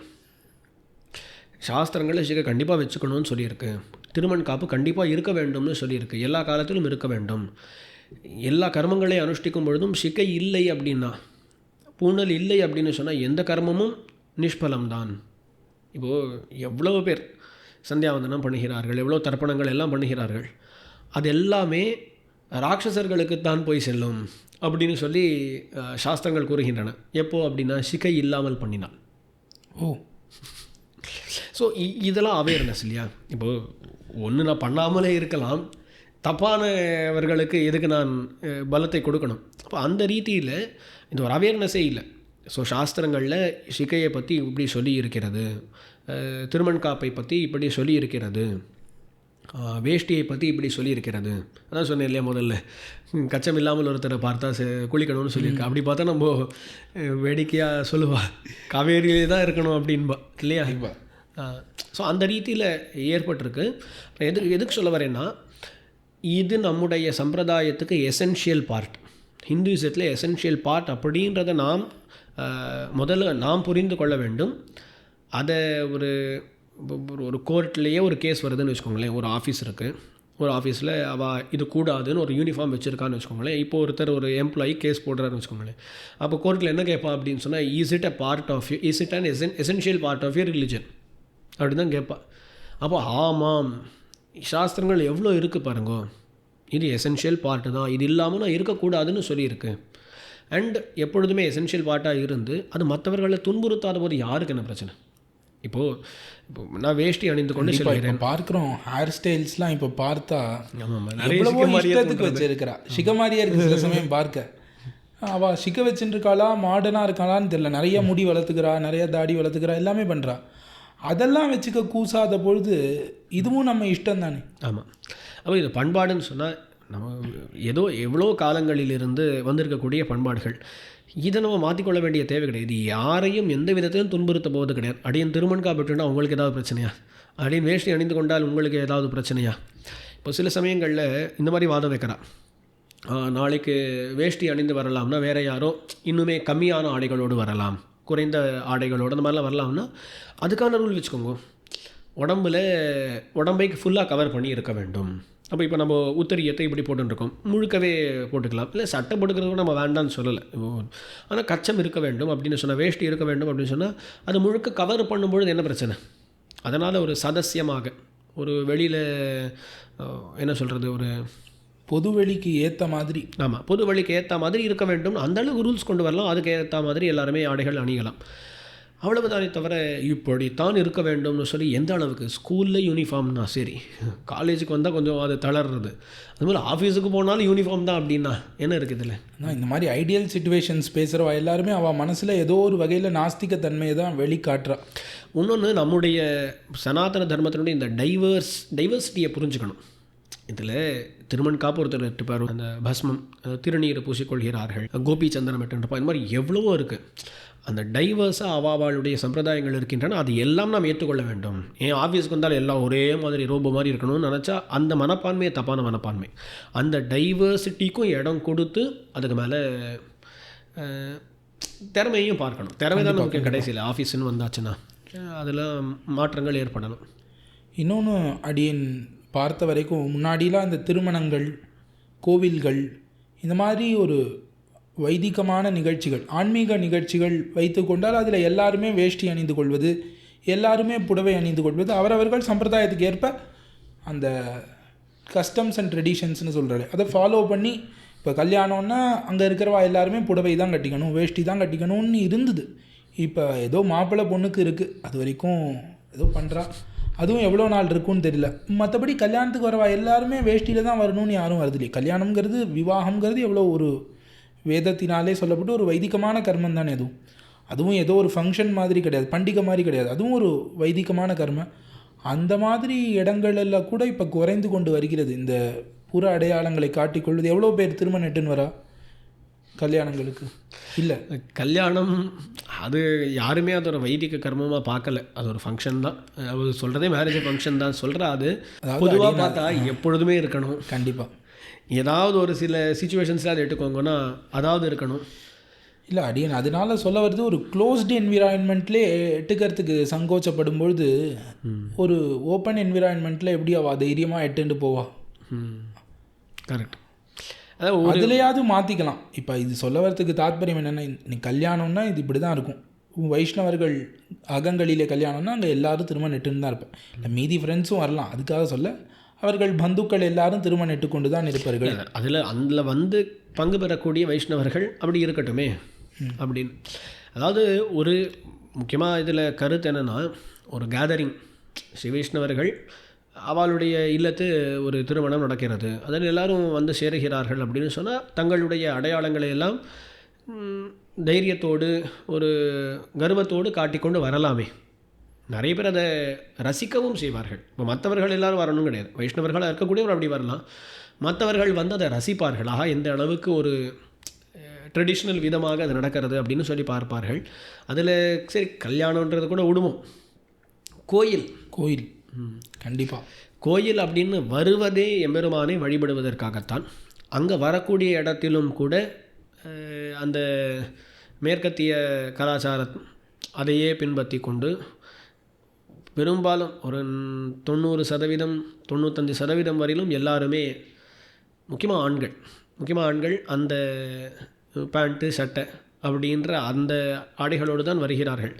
சாஸ்திரங்களில் சிக்க கண்டிப்பாக வச்சுக்கணும்னு சொல்லியிருக்கு. திருமண் காப்பு கண்டிப்பாக இருக்க வேண்டும்னு சொல்லியிருக்கு. எல்லா காலத்திலும் இருக்க வேண்டும். எல்லா கர்மங்களையும் அனுஷ்டிக்கும் பொழுதும் சிக்கை இல்லை அப்படின்னா, பூணல் இல்லை அப்படின்னு சொன்னால் எந்த கர்மமும் நிஷ்பலம்தான். இப்போது எவ்வளோ பேர் சந்தியாவந்தனம் பண்ணுகிறார்கள், எவ்வளோ தர்ப்பணங்கள் எல்லாம் பண்ணுகிறார்கள், அது எல்லாமே ராட்சசர்களுக்குத்தான் போய் செல்லும் அப்படின்னு சொல்லி சாஸ்திரங்கள் கூறுகின்றன. எப்போ அப்படின்னா, சிக்கை இல்லாமல் பண்ணினான். ஓ, ஸோ இதெல்லாம் அவேர்னஸ் இல்லையா? இப்போது ஒன்று நான் பண்ணாமலே இருக்கலாம், தப்பானவர்களுக்கு எதுக்கு நான் பலத்தை கொடுக்கணும்? அப்போ அந்த ரீதியில் இந்த ஒரு அவேர்னஸே இல்லை. ஸோ சாஸ்திரங்களில் சிக்கையை பற்றி இப்படி சொல்லி இருக்கிறது, திருமண் காப்பை பற்றி இப்படி சொல்லி இருக்கிறது, வேஷ்டியை பற்றி இப்படி சொல்லியிருக்கிறது. அதான் சொன்னேன் இல்லையா முதல்ல, கச்சம் இல்லாமல் ஒருத்தரை பார்த்தா குளிக்கணும்னு சொல்லியிருக்கேன். அப்படி பார்த்தா நம்ம வேடிக்கையாக சொல்லுவா, காவேரியிலே தான் இருக்கணும் அப்படின்பா இல்லையா? ஸோ அந்த ரீதியில் ஏற்பட்டிருக்கு. எதுக்கு சொல்ல வரேன்னா, இது நம்முடைய சம்பிரதாயத்துக்கு எசென்ஷியல் பார்ட், ஹிந்துயிசத்தில் எசென்ஷியல் பார்ட் அப்படின்றத முதல்ல நாம் புரிந்து கொள்ள வேண்டும். அதை ஒரு கோர்ட்லேயே ஒரு கேஸ் வருதுன்னு வச்சுக்கோங்களேன். ஒரு ஆஃபீஸ் இருக்குது, ஒரு ஆஃபீஸில் அவள் இது கூடாதுன்னு ஒரு யூனிஃபார்ம் வச்சுருக்கான்னு வச்சுக்கோங்களேன். இப்போ ஒருத்தர் ஒரு எம்ப்ளாயி கேஸ் போடுறாருன்னு வச்சுக்கோங்களேன். அப்போ கோர்ட்டில் என்ன கேட்பா அப்படின்னு சொன்னால், is it an essential part of your religion அப்படி தான் கேட்பா. அப்போ ஆமாம், சாஸ்திரங்கள் எவ்வளோ இருக்குது பாருங்கோ, இது எசென்ஷியல் பார்ட்டு தான், இது இல்லாமல் நான் இருக்கக்கூடாதுன்னு சொல்லியிருக்கு. அண்ட் எப்பொழுதுமே எசென்ஷியல் பார்ட்டாக இருந்து அது மற்றவர்களை துன்புறுத்தாத போது யாருக்கு என்ன பிரச்சனை? இப்போது நான் வேஷ்டி அணிந்து கொண்டு சொல்கிறேன். பார்க்குறோம் ஹேர் ஸ்டைல்ஸ்லாம் இப்போ பார்த்தா நிறைய இஷ்டத்துக்கு வச்சிருக்கிறா. சிகமாரியா இருக்குது சில சமயம் பார்க்க. அவள் சிக்க வச்சுட்டு இருக்காளா, மாடர்னாக இருக்காளான்னு தெரியல. நிறைய முடி வளர்த்துக்கிறா, நிறைய தாடி வளர்த்துக்கிறா, எல்லாமே பண்ணுறா. அதெல்லாம் வச்சுக்க கூசாத பொழுது இதுவும் நம்ம இஷ்டம் தானே. ஆமாம். அப்போ இது பண்பாடுன்னு சொன்னால் நம்ம எவ்வளோ காலங்களிலிருந்து வந்திருக்கக்கூடிய பண்பாடுகள், இதை நம்ம மாற்றிக்கொள்ள வேண்டிய தேவை கிடையாது. இது யாரையும் எந்த விதத்திலும் துன்புறுத்த போவது கிடையாது. அடியன் திருமண் காப்பட்டுனா உங்களுக்கு ஏதாவது பிரச்சனையா? அடியன் வேஷ்டி அணிந்து கொண்டால் உங்களுக்கு ஏதாவது பிரச்சனையா? இப்போ சில சமயங்களில் இந்த மாதிரி வாதம் வைக்கிறா, நாளைக்கு வேஷ்டி அணிந்து வரலாம்னா வேறு யாரோ இன்னுமே கம்மியான ஆடைகளோடு வரலாம், குறைந்த ஆடைகளோடு அந்த மாதிரிலாம் வரலாம்னா அதுக்கான ரூல் வச்சுக்கோங்க. உடம்பைக்கு ஃபுல்லாக கவர் பண்ணி இருக்க வேண்டும். அப்போ இப்போ நம்ம உத்தரியத்தை இப்படி போட்டுருக்கோம், முழுக்கவே போட்டுக்கலாம். இல்லை சட்டை போட்டுக்கிறதுக்கு நம்ம வேண்டான்னு சொல்லலை. ஆனால் கச்சம் இருக்க வேண்டும் அப்படின்னு சொன்னால், வேஷ்டி இருக்க வேண்டும் அப்படின்னு சொன்னால் அது முழுக்க கவர் பண்ணும்பொழுது என்ன பிரச்சனை? அதனால் ஒரு சதசியமாக ஒரு வெளியில் என்ன சொல்கிறது, ஒரு பொது வெளிக்கு ஏற்ற மாதிரி, ஆமாம், பொது வழிக்கு ஏற்ற மாதிரி இருக்க வேண்டும். அந்தளவுக்கு ரூல்ஸ் கொண்டு வரலாம். அதுக்கு ஏற்ற மாதிரி எல்லாருமே ஆடைகள் அணியலாம். அவ்வளவுதானே தவிர இப்படித்தான் இருக்க வேண்டும்னு சொல்லி எந்த அளவுக்கு ஸ்கூலில் யூனிஃபார்ம்னா சரி, காலேஜுக்கு வந்தால் கொஞ்சம் அது தளர்றது, அதுமாதிரி ஆஃபீஸுக்கு போனாலும் யூனிஃபார்ம் தான் அப்படின்னா என்ன இருக்குது இல்லை? ஆனால் இந்த மாதிரி ஐடியல் சிச்சுவேஷன்ஸ் பேசுகிறவா எல்லாருமே அவள் மனசில் ஏதோ ஒரு வகையில் நாஸ்திக தன்மையை தான் வெளிக்காட்டுறா. இன்னொன்று, நம்முடைய சனாதன தர்மத்தினுடைய இந்த டைவர்சிட்டியை புரிஞ்சுக்கணும். இதில் திருமண் காப்பு ஒருத்தர் இருப்பார், அந்த பஸ்மம் திருநீரை பூசிக்கொள்கிறார்கள், கோபி சந்தனம் எட்டுப்பா, இந்த மாதிரி எவ்வளவோ இருக்குது. அந்த டைவர்ஸாக அவாவாளுடைய சம்பிரதாயங்கள் இருக்கின்றன. அது எல்லாம் நாம் ஏற்றுக்கொள்ள வேண்டும். ஏன் ஆஃபீஸுக்கு வந்தாலும் எல்லாம் ஒரே மாதிரி ரோபோ மாதிரி இருக்கணும்னு நினச்சா அந்த மனப்பான்மையை தப்பான மனப்பான்மை. அந்த டைவர்சிட்டிக்கும் இடம் கொடுத்து அதுக்கு மேலே திறமையும் பார்க்கணும். திறமை தான் நமக்கு கடைசியில் ஆஃபீஸுன்னு வந்தாச்சுன்னா அதெல்லாம் மாற்றங்கள் ஏற்படணும். இன்னொன்று அடியன் பார்த்த வரைக்கும் முன்னாடிலாம் இந்த திருமணங்கள், கோவில்கள், இந்த மாதிரி ஒரு வைதிகமான நிகழ்ச்சிகள், ஆன்மீக நிகழ்ச்சிகள் வைத்து கொண்டால் அதில் எல்லாருமே வேஷ்டி அணிந்து கொள்வது, எல்லாருமே புடவை அணிந்து கொள்வது, அவரவர்கள் சம்பிரதாயத்துக்கு ஏற்ப அந்த கஸ்டம்ஸ் அண்ட் ட்ரெடிஷன்ஸ்னு சொல்கிறாரு அதை ஃபாலோ பண்ணி, இப்போ கல்யாணம்னா அங்கே இருக்கிறவா எல்லாருமே புடவை தான் கட்டிக்கணும், வேஷ்டி தான் கட்டிக்கணும்னு இருந்தது. இப்போ ஏதோ மாப்பிள்ளை பொண்ணுக்கு இருக்குது, அது வரைக்கும் ஏதோ பண்ணுறா. அதுவும் எவ்வளோ நாள் இருக்குன்னு தெரியல. மற்றபடி கல்யாணத்துக்கு வரவா எல்லாருமே வேஷ்டியில் தான் வரணும்னு யாரும் வருது இல்லையா. கல்யாணம்ங்கிறது, விவாகம்ங்கிறது எவ்வளோ ஒரு வேதத்தினாலே சொல்லப்பட்டு ஒரு வைதிகமான கர்மம் தானே. அதுவும் ஏதோ ஒரு ஃபங்க்ஷன் மாதிரி கிடையாது, பண்டிகை மாதிரி கிடையாது. அதுவும் ஒரு வைதிகமான கர்மம். அந்த மாதிரி இடங்களெல்லாம் கூட இப்போ குறைந்து கொண்டு வருகிறது. இந்த புற அடையாளங்களை காட்டிக்கொள்வது. எவ்வளோ பேர் திருமணம் எட்டுன்னு வரா கல்யாணங்களுக்கு? இல்லை, கல்யாணம் அது யாருமே அது ஒரு வைதிக கர்மமாக பார்க்கல. அது ஒரு ஃபங்க்ஷன் தான். அவர் சொல்கிறதே மேரேஜ் ஃபங்க்ஷன் தான் சொல்கிறா. அது பொதுவாக பார்த்தா எப்பொழுதுமே இருக்கணும். கண்டிப்பாக. ஏதாவது ஒரு சில சுச்சுவேஷன்ஸில் அதை எடுத்துக்கோங்கன்னா அதாவது இருக்கணும். இல்லை அடியன் அதனால சொல்ல வருது, ஒரு க்ளோஸ்டு என்விரான்மெண்ட்லேயே எட்டுக்கிறதுக்கு சங்கோச்சப்படும் பொழுது ஒரு ஓப்பன் என்விரான்மெண்ட்டில் எப்படி அவள் தைரியமாக எட்டுண்டு போவா? கரெக்ட். அதுலையாவது மாற்றிக்கலாம். இப்போ இது சொல்ல வரதுக்கு தாற்பயம் என்னென்னா, நீ கல்யாணம்னா இது இப்படி தான் இருக்கும். வைஷ்ணவர்கள் அகங்களிலே கல்யாணம்னா அங்கே எல்லோரும் திருமணம் எட்டுன்னு தான் இருப்பேன். இல்லை மீதி ஃப்ரெண்ட்ஸும் வரலாம். அதுக்காக சொல்ல, அவர்கள் பந்துக்கள் எல்லாரும் திருமணம் எட்டுக்கொண்டு தான் இருப்பார்கள். அதில் வந்து பங்கு பெறக்கூடிய வைஷ்ணவர்கள் அப்படி இருக்கட்டுமே அப்படின்னு. அதாவது ஒரு முக்கியமாக இதில் கருத்து என்னென்னா, ஒரு கேதரிங் ஸ்ரீ வைஷ்ணவர்கள் அவளுடைய இல்லத்து ஒரு திருமணம் நடக்கிறது, அதில் எல்லாரும் வந்து சேருகிறார்கள் அப்படின்னு சொன்னால் தங்களுடைய அடையாளங்களை எல்லாம் தைரியத்தோடு ஒரு கர்வத்தோடு காட்டிக்கொண்டு வரலாமே. நிறைய பேர் அதை ரசிக்கவும் செய்வார்கள். இப்போ மற்றவர்கள் எல்லோரும் வரணும் கிடையாது. வைஷ்ணவர்களாக இருக்கக்கூடியவர் அப்படி வரலாம். மற்றவர்கள் வந்து அதை ரசிப்பார்கள். ஆக எந்த அளவுக்கு ஒரு ட்ரெடிஷ்னல் விதமாக அது நடக்கிறது அப்படின்னு சொல்லி பார்ப்பார்கள். அதில் சரி கல்யாணன்றது கூட விடுவோம். கோயில் கோயில் கண்டிப்பாக கோயில் அப்படின்னு வருவதே எம்பெருமானை வழிபடுவதற்காகத்தான். அங்கே வரக்கூடிய இடத்திலும் கூட அந்த மேற்கத்திய கலாச்சாரம் அதையே பின்பற்றி கொண்டு பெரும்பாலும் ஒரு 90% 95% வரையிலும் எல்லாருமே முக்கியமாக ஆண்கள் அந்த பேண்ட்டு சட்டை அப்படின்ற அந்த ஆடைகளோடு தான் வருகிறார்கள்.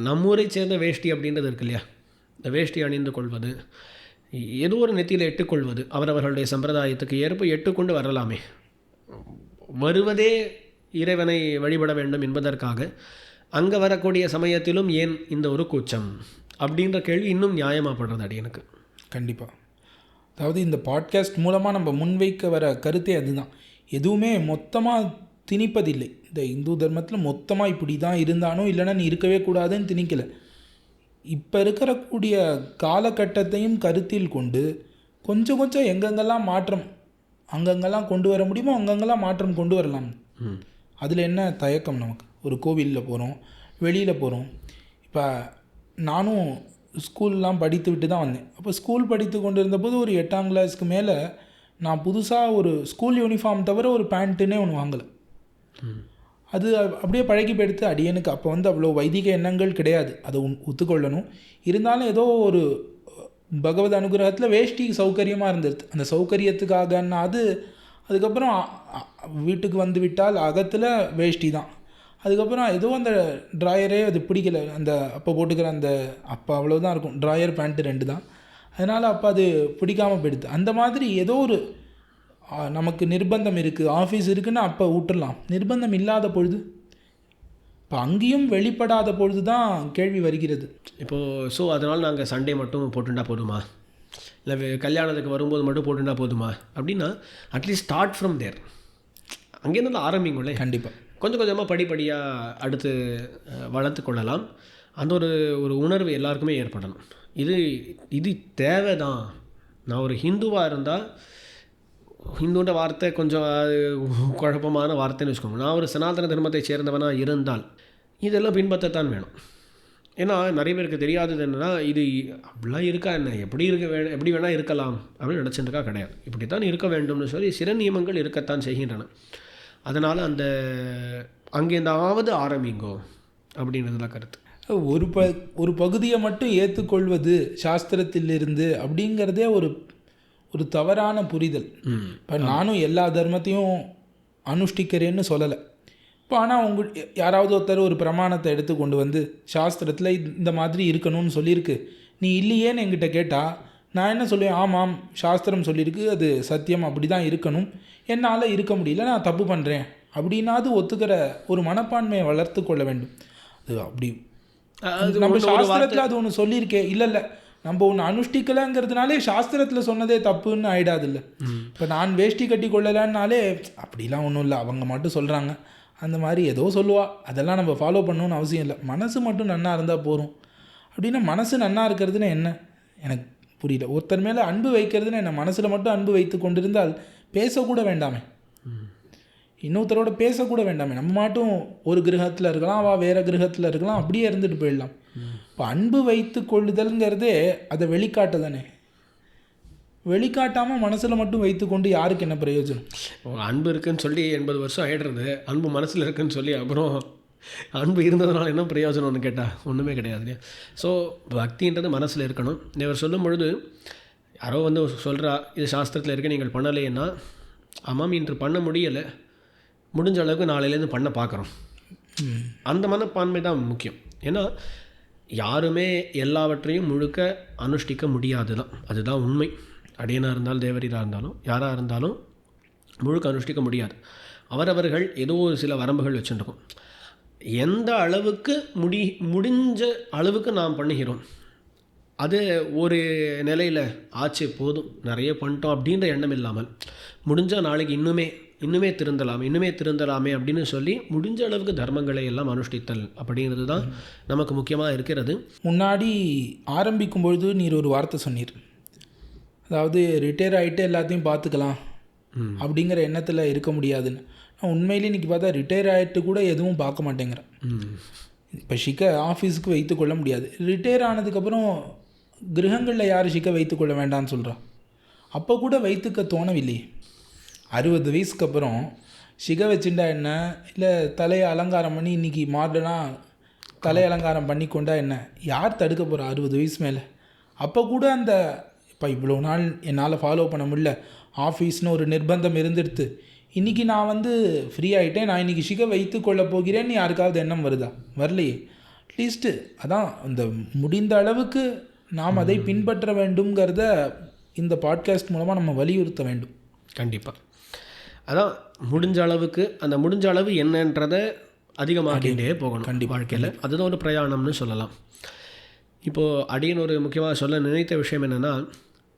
நம்மூரை சேர்ந்த வேஷ்டி அப்படின்றது இருக்கு இல்லையா, இந்த வேஷ்டி அணிந்து கொள்வது, ஏதோ ஒரு நெத்தியில் எட்டுக்கொள்வது, அவரவர்களுடைய சம்பிரதாயத்துக்கு ஏற்ப எட்டுக்கொண்டு வரலாமே. வருவதே இறைவனை வழிபட வேண்டும் என்பதற்காக அங்கே வரக்கூடிய சமயத்திலும் ஏன் இந்த ஒரு கூச்சம் அப்படின்ற கேள்வி இன்னும் நியாயமாகப்படுறது அடி எனக்கு. கண்டிப்பாக. அதாவது இந்த பாட்காஸ்ட் மூலமாக நம்ம முன்வைக்க வர கருத்தே அதுதான். எதுவுமே மொத்தமாக திணிப்பதில்லை. இந்த இந்து தர்மத்தில் மொத்தமாக இப்படி தான் இருந்தானோ இல்லைன்னா நீ இருக்கவே கூடாதுன்னு திணிக்கலை. இப்போ இருக்கக்கூடிய காலகட்டத்தையும் கருத்தில் கொண்டு கொஞ்சம் கொஞ்சம் எங்கெங்கெல்லாம் மாற்றம் அங்கங்கெல்லாம் கொண்டு வர முடியுமோ அங்கங்கெல்லாம் மாற்றம் கொண்டு வரலாம். அதில் என்ன தயக்கம் நமக்கு? ஒரு கோவிலில் போகிறோம், வெளியில் போகிறோம். இப்போ நானும் ஸ்கூல்லாம் படித்து விட்டு தான் வந்தேன். அப்போ ஸ்கூல் படித்து கொண்டு இருந்தபோது ஒரு 8ஆம் கிளாஸ்க்கு மேலே நான் புதுசாக ஒரு ஸ்கூல் யூனிஃபார்ம் தவிர ஒரு பேண்ட்டுன்னே ஒன்று வாங்கலை. அது அப்படியே பழகி போயிடுத்து. அடியனுக்கு அப்போ வந்து அவ்வளோ வைதிக எண்ணங்கள் கிடையாது, அதை ஒத்துக்கொள்ளணும். இருந்தாலும் ஏதோ ஒரு பகவத் அனுகிரகத்தில் வேஷ்டி சௌகரியமாக இருந்தது. அந்த சௌகரியத்துக்காகன்னா அதுக்கப்புறம் வீட்டுக்கு வந்து விட்டால் அகத்தில் வேஷ்டி தான். அதுக்கப்புறம் ஏதோ அந்த ட்ராயரே அது பிடிக்கலை. அந்த அப்போ போட்டுக்கிற அந்த அப்போ அவ்வளோதான் இருக்கும், ட்ராயர் பேண்ட்டு 2 தான். அதனால் அப்போ அது பிடிக்காமல் போயிடுது. அந்த மாதிரி ஏதோ ஒரு நமக்கு நிர்பந்தம் இருக்குது, ஆஃபீஸ் இருக்குதுன்னு அப்போ விட்டுடலாம். நிர்பந்தம் இல்லாத பொழுது, இப்போ அங்கேயும் வெளிப்படாத பொழுது தான் கேள்வி வருகிறது. இப்போது அதனால் நாங்கள் சண்டே மட்டும் போட்டுட்டா போதுமா, இல்லை கல்யாணத்துக்கு வரும்போது மட்டும் போட்டுட்டா போதுமா அப்படின்னா, அட்லீஸ்ட் ஸ்டார்ட் ஃப்ரம் தேர், அங்கேருந்து ஆரம்பிங்களே. கண்டிப்பாக கொஞ்சம் கொஞ்சமாக படிப்படியாக அடுத்து வளர்த்து கொள்ளலாம். அந்த ஒரு உணர்வு எல்லாருக்குமே ஏற்படணும். இது தேவை தான். நான் ஒரு ஹிந்துவாக இருந்தால், ஹிந்துன்ற வார்த்தை கொஞ்சம் குழப்பமான வார்த்தைன்னு வச்சுக்கோங்க. நான் ஒரு சனாதன தர்மத்தை சேர்ந்தவனாக இருந்தால் இதெல்லாம் பின்பற்றத்தான் வேணும். ஏன்னா நிறைய பேருக்கு தெரியாதது என்னென்னா, இது அப்படிலாம் இருக்கா என்ன, எப்படி வேணால் இருக்கலாம் அப்படின்னு நினச்சிட்டுருக்கா. கிடையாது, இப்படி தான் இருக்க வேண்டும்னு சொல்லி சில நியமங்கள் இருக்கத்தான் செய்கின்றன. அதனால் அங்கேருந்தாவது ஆரம்பிங்கோ அப்படின்றதுலாம் கருத்து. ஒரு பகுதியை மட்டும் ஏற்றுக்கொள்வது சாஸ்திரத்திலிருந்து அப்படிங்கிறதே ஒரு தவறான புரிதல். இப்போ நானும் எல்லா தர்மத்தையும் அனுஷ்டிக்கிறேன்னு சொல்லலை. இப்போ ஆனால் யாராவது ஒருத்தர் ஒரு பிரமாணத்தை எடுத்து கொண்டு வந்து சாஸ்திரத்தில் இந்த மாதிரி இருக்கணும்னு சொல்லியிருக்கு, நீ இல்லையேன்னு என்கிட்ட கேட்டால் நான் என்ன சொல்லுவேன்? ஆமாம், சாஸ்திரம் சொல்லியிருக்கு, அது சத்தியம், அப்படி தான் இருக்கணும், என்னால் இருக்க முடியல, நான் தப்பு பண்ணுறேன் அப்படின்னாது ஒத்துக்கிற ஒரு மனப்பான்மையை வளர்த்து கொள்ள வேண்டும். அது அப்படி நம்ம சாஸ்திரத்தில் அது ஒன்று சொல்லியிருக்கே, இல்லை நம்ம ஒன்று அனுஷ்டிக்கலைங்கிறதுனாலே சாஸ்திரத்தில் சொன்னதே தப்புன்னு ஆகிடாது. இல்லை, இப்போ நான் வேஷ்டி கட்டி கொள்ளலைன்னாலே அப்படிலாம் ஒன்றும் இல்லை, அவங்க மட்டும் சொல்கிறாங்க, அந்த மாதிரி ஏதோ சொல்லுவா, அதெல்லாம் நம்ம ஃபாலோ பண்ணணுன்னு அவசியம் இல்லை. மனசு மட்டும் நன்னா இருந்தால் போகும் அப்படின்னா மனசு நன்னா இருக்கிறதுன்னு என்ன எனக்கு புரியல. ஒருத்தர் மேலே அன்பு வைக்கிறதுன்னு என்ன? மனசில் மட்டும் அன்பு வைத்து கொண்டிருந்தால் பேசக்கூட வேண்டாமே, இன்னொருத்தரோட பேசக்கூட வேண்டாமே, நம்ம மாட்டும் ஒரு கிரகத்தில் இருக்கலாம், அவள் வேறு கிரகத்தில் இருக்கலாம், அப்படியே இருந்துட்டு போயிடலாம். இப்போ அன்பு வைத்து கொள்ளுதல்ங்கிறதே அதை வெளிக்காட்ட தானே. வெளிக்காட்டாமல் மனசில் மட்டும் வைத்துக்கொண்டு யாருக்கு என்ன பிரயோஜனம்? அன்பு இருக்குன்னு சொல்லி 80 வருஷம் ஆகிடுறது, அன்பு மனசில் இருக்குன்னு சொல்லி அப்புறம் அன்பு இருந்ததுனால என்ன பிரயோஜனம்னு கேட்டால் ஒன்றுமே கிடையாது இல்லையா. ஸோ பக்தின்றது மனசில் இருக்கணும். இவர் சொல்லும் பொழுது யாரோ வந்து சொல்கிறா இது சாஸ்திரத்தில் இருக்க நீங்கள் பண்ணலைன்னா, ஆமாம் இன்று பண்ண முடியலை, முடிஞ்ச அளவுக்கு நாளையிலேருந்து பண்ண பார்க்குறோம். அந்த மனப்பான்மை தான் முக்கியம். ஏன்னா யாருமே எல்லாவற்றையும் முழுக்க அனுஷ்டிக்க முடியாது தான், அதுதான் உண்மை. அடியனாக இருந்தாலும் தேவரீராக இருந்தாலும் யாராக இருந்தாலும் முழுக்க அனுஷ்டிக்க முடியாது. அவரவர்கள் ஏதோ ஒரு சில வரம்புகள் வச்சுருக்கோம். எந்த அளவுக்கு முடிஞ்ச அளவுக்கு நாம் பண்ணுகிறோம், அது ஒரு நிலையில் ஆச்சு போதும் நிறைய பண்ணிட்டோம் அப்படின்ற எண்ணம் இல்லாமல், முடிஞ்சால் நாளைக்கு இன்னுமே திருந்தலாமே அப்படின்னு சொல்லி முடிஞ்ச அளவுக்கு தர்மங்களை எல்லாம் அனுஷ்டித்தல் அப்படிங்கிறது தான் நமக்கு முக்கியமாக இருக்கிறது. முன்னாடி ஆரம்பிக்கும் பொழுது நீர் ஒரு வார்த்தை சொன்னீர், அதாவது ரிட்டையர் ஆகிட்டு எல்லாத்தையும் பார்த்துக்கலாம் அப்படிங்கிற எண்ணத்தில் இருக்க முடியாதுன்னு. நான் உண்மையிலே இன்றைக்கி பார்த்தா ரிட்டையர் ஆகிட்டு கூட எதுவும் பார்க்க மாட்டேங்கிறேன். இப்போ ஷிக்க ஆஃபீஸுக்கு வைத்து கொள்ள முடியாது, ரிட்டையர் ஆனதுக்கப்புறம் கிரகங்களில் யார் ஷிக்க வைத்து கொள்ள வேண்டாம்னு சொல்கிறா? அப்போ கூட வைத்துக்க தோணவில்லையே. 60 வயசுக்கு அப்புறம் ஷிக வச்சுட்டா என்ன, இல்லை தலையை அலங்காரம் பண்ணி இன்றைக்கி மாடர்னாக தலை அலங்காரம் பண்ணி கொண்டா என்ன, யார் தடுக்க போகிறா 60 வயசு மேலே? அப்போ கூட அந்த இப்போ இவ்வளோ நாள் என்னால் ஃபாலோ பண்ண முடியல, ஆஃபீஸ்னு ஒரு நிர்பந்தம் இருந்துடுத்து, இன்றைக்கி நான் வந்து ஃப்ரீ ஆகிட்டேன், நான் இன்றைக்கி ஷிக வைத்து கொள்ள போகிறேன்னு யாருக்காவது எண்ணம் வருதா? வரலையே. அட்லீஸ்ட்டு அதான் அந்த முடிந்த அளவுக்கு நாம் அதை பின்பற்ற வேண்டும்ங்கிறத இந்த பாட்காஸ்ட் மூலமாக நம்ம வலியுறுத்த வேண்டும். கண்டிப்பாக அதான் முடிஞ்ச அளவுக்கு அந்த முடிஞ்ச அளவு என்னன்றதை அதிகமாகிட்டே போகணும் கண்டிப்பாக வாழ்க்கையில். அதுதான் ஒரு பிரயாணம்னு சொல்லலாம். இப்போது அடியன் ஒரு முக்கியமாக சொல்ல நினைத்த விஷயம் என்னென்னா,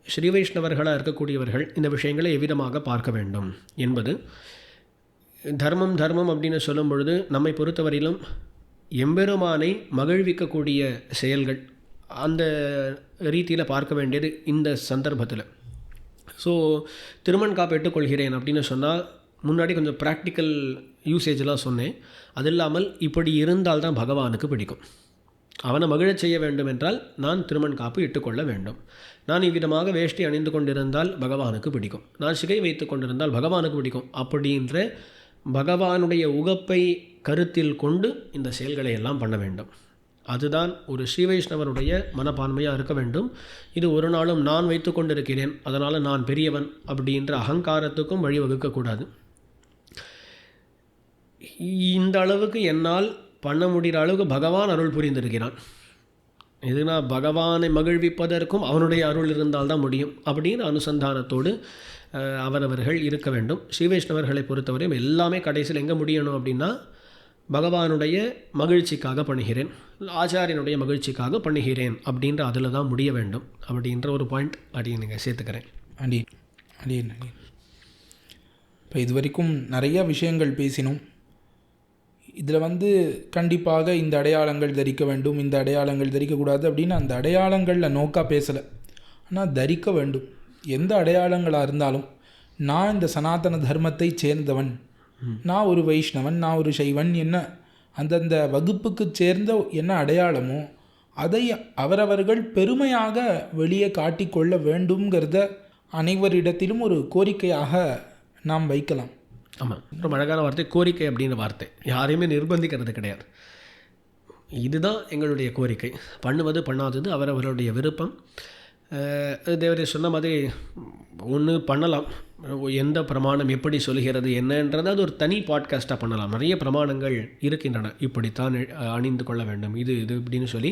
ஸ்ரீ வைஷ்ணவர்களாக இருக்கக்கூடியவர்கள் இந்த விஷயங்களை எவ்விதமாக பார்க்க வேண்டும் என்பது. தர்மம் அப்படின்னு சொல்லும் பொழுது நம்மை பொறுத்தவரையிலும் எம்பெருமானை மகிழ்விக்கக்கூடிய செயல்கள் அந்த ரீதியில் பார்க்க வேண்டியது இந்த சந்தர்ப்பத்தில். ஸோ திருமண் காப்பு எடுத்துக்கொள்கிறேன் அப்படின்னு சொன்னால் முன்னாடி கொஞ்சம் ப்ராக்டிக்கல் யூசேஜெலாம் சொன்னேன். அது இல்லாமல் இப்படி இருந்தால்தான் பகவானுக்கு பிடிக்கும். அவனை மகிழச் செய்ய வேண்டும் என்றால் நான் திருமண் காப்பு இட்டுக்கொள்ள வேண்டும். நான் இவ்விதமாக வேஷ்டி அணிந்து கொண்டிருந்தால் பகவானுக்கு பிடிக்கும். நான் சிகை வைத்து கொண்டிருந்தால் பகவானுக்கு பிடிக்கும். அப்படின்ற பகவானுடைய உகப்பை கருத்தில் கொண்டு இந்த செயல்களை எல்லாம் பண்ண வேண்டும். அதுதான் ஒரு ஸ்ரீ வைஷ்ணவருடைய மனப்பான்மையாக இருக்க வேண்டும். இது ஒரு நாளும் நான் வைத்து கொண்டிருக்கிறேன், அதனால் நான் பெரியவன் அப்படின்ற அகங்காரத்துக்கும் வழிவகுக்கக்கூடாது. இந்த அளவுக்கு என்னால் பண்ண முடிகிற அளவுக்கு பகவான் அருள் புரிந்திருக்கிறான், இதுனா பகவானை மகிழ்விப்பதற்கும் அவனுடைய அருள் இருந்தால்தான் முடியும் அப்படின்னு அனுசந்தானத்தோடு அவரவர்கள் இருக்க வேண்டும். ஸ்ரீ வைஷ்ணவர்களை பொறுத்தவரையும் எல்லாமே கடைசியில் எங்கே முடியணும் அப்படின்னா, பகவானுடைய மகிழ்ச்சிக்காக பண்ணுகிறேன், ஆச்சாரியனுடைய மகிழ்ச்சிக்காக பண்ணுகிறேன் அப்படின்ற அதில் தான் முடிய வேண்டும் அப்படின்ற ஒரு பாயிண்ட் அடியை நீங்கள் சேர்த்துக்கிறேன். அடி இப்போ இது வரைக்கும் நிறையா விஷயங்கள் பேசினோம். இதில் கண்டிப்பாக இந்த அடையாளங்கள் தரிக்க வேண்டும், இந்த அடையாளங்கள் தரிக்கக்கூடாது அப்படின்னு அந்த அடையாளங்களில் நோக்காக பேசலை. ஆனால் தரிக்க வேண்டும். எந்த அடையாளங்களாக இருந்தாலும் நான் இந்த சனாதன தர்மத்தை சேர்ந்தவன், நான் ஒரு வைஷ்ணவன், நான் ஒரு சைவன், என்ன அந்தந்த வகுப்புக்கு சேர்ந்த என்ன அடையாளமோ அதை அவரவர்கள் பெருமையாக வெளியே காட்டிக்கொள்ள வேண்டும்ங்கிறத அனைவரிடத்திலும் ஒரு கோரிக்கையாக நாம் வைக்கலாம். ஆமாம், ரொம்ப அழகான வார்த்தை கோரிக்கை அப்படின்ற வார்த்தை. யாரையுமே நிர்பந்திக்கிறது கிடையாது. இதுதான் எங்களுடைய கோரிக்கை. பண்ணுவது பண்ணாதது அவரவர்களுடைய விருப்பம். தேவரே சொன்ன மாதிரி ஒன்று பண்ணலாம், எந்த பிரமாணம் எப்படி சொல்கிறது என்னன்றது அது ஒரு தனி பாட்காஸ்ட்டாக பண்ணலாம். நிறைய பிரமாணங்கள் இருக்கின்றன, இப்படித்தான் அணிந்து கொள்ள வேண்டும் இது இப்படின்னு சொல்லி.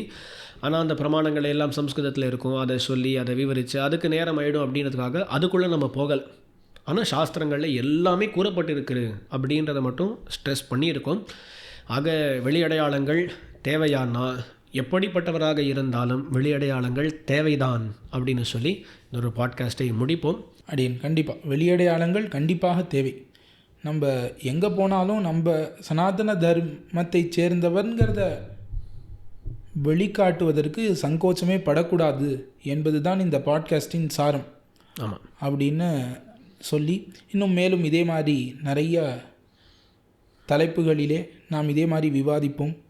ஆனால் அந்த பிரமாணங்கள் எல்லாம் சம்ஸ்கிருதத்தில் இருக்கும், அதை சொல்லி அதை விவரித்து அதுக்கு நேரம் ஆகிடும் அப்படின்றதுக்காக அதுக்குள்ளே நம்ம போகலை. ஆனால் சாஸ்திரங்களில் எல்லாமே கூறப்பட்டிருக்குது அப்படின்றத மட்டும் ஸ்ட்ரெஸ் பண்ணியிருக்கோம். ஆக வெளியடையாளங்கள் தேவையானா எப்படிப்பட்டவராக இருந்தாலும் வெளியடையாளங்கள் தேவைதான் அப்படின்னு சொல்லி இந்த ஒரு பாட்காஸ்ட்டை முடிப்போம். அடியேன் கண்டிப்பாக வெளியடையாளங்கள் கண்டிப்பாக தேவை. நம்ம எங்கே போனாலும் நம்ம சனாதன தர்மத்தை சேர்ந்தவர்ங்கிறத வெளிக்காட்டுவதற்கு சங்கோச்சமே படக்கூடாது என்பது தான் இந்த பாட்காஸ்டின் சாரம். ஆமாம். அப்படின்னு சொல்லி இன்னும் மேலும் இதே மாதிரி நிறைய தலைப்புகளிலே நாம் இதே மாதிரி விவாதிப்போம்.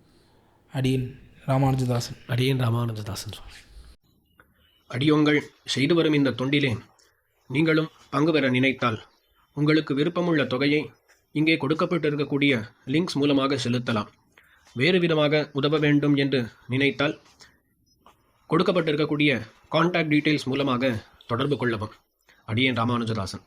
அடியேன் ராமானுஜதாசன். அடியேன் ராமானுஜதாசன் சுவாமி. அடியோங்கள் செய்து வரும் இந்த தொண்டிலே நீங்களும் பங்கு பெற நினைத்தால் உங்களுக்கு விருப்பமுள்ள தொகையை இங்கே கொடுக்கப்பட்டிருக்கக்கூடிய லிங்க்ஸ் மூலமாக செலுத்தலாம். வேறு விதமாக உதவ வேண்டும் என்று நினைத்தால் கொடுக்கப்பட்டிருக்கக்கூடிய கான்டாக்ட் டீட்டெயில்ஸ் மூலமாக தொடர்பு கொள்ளவும். அடியேன் ராமானுஜதாசன்.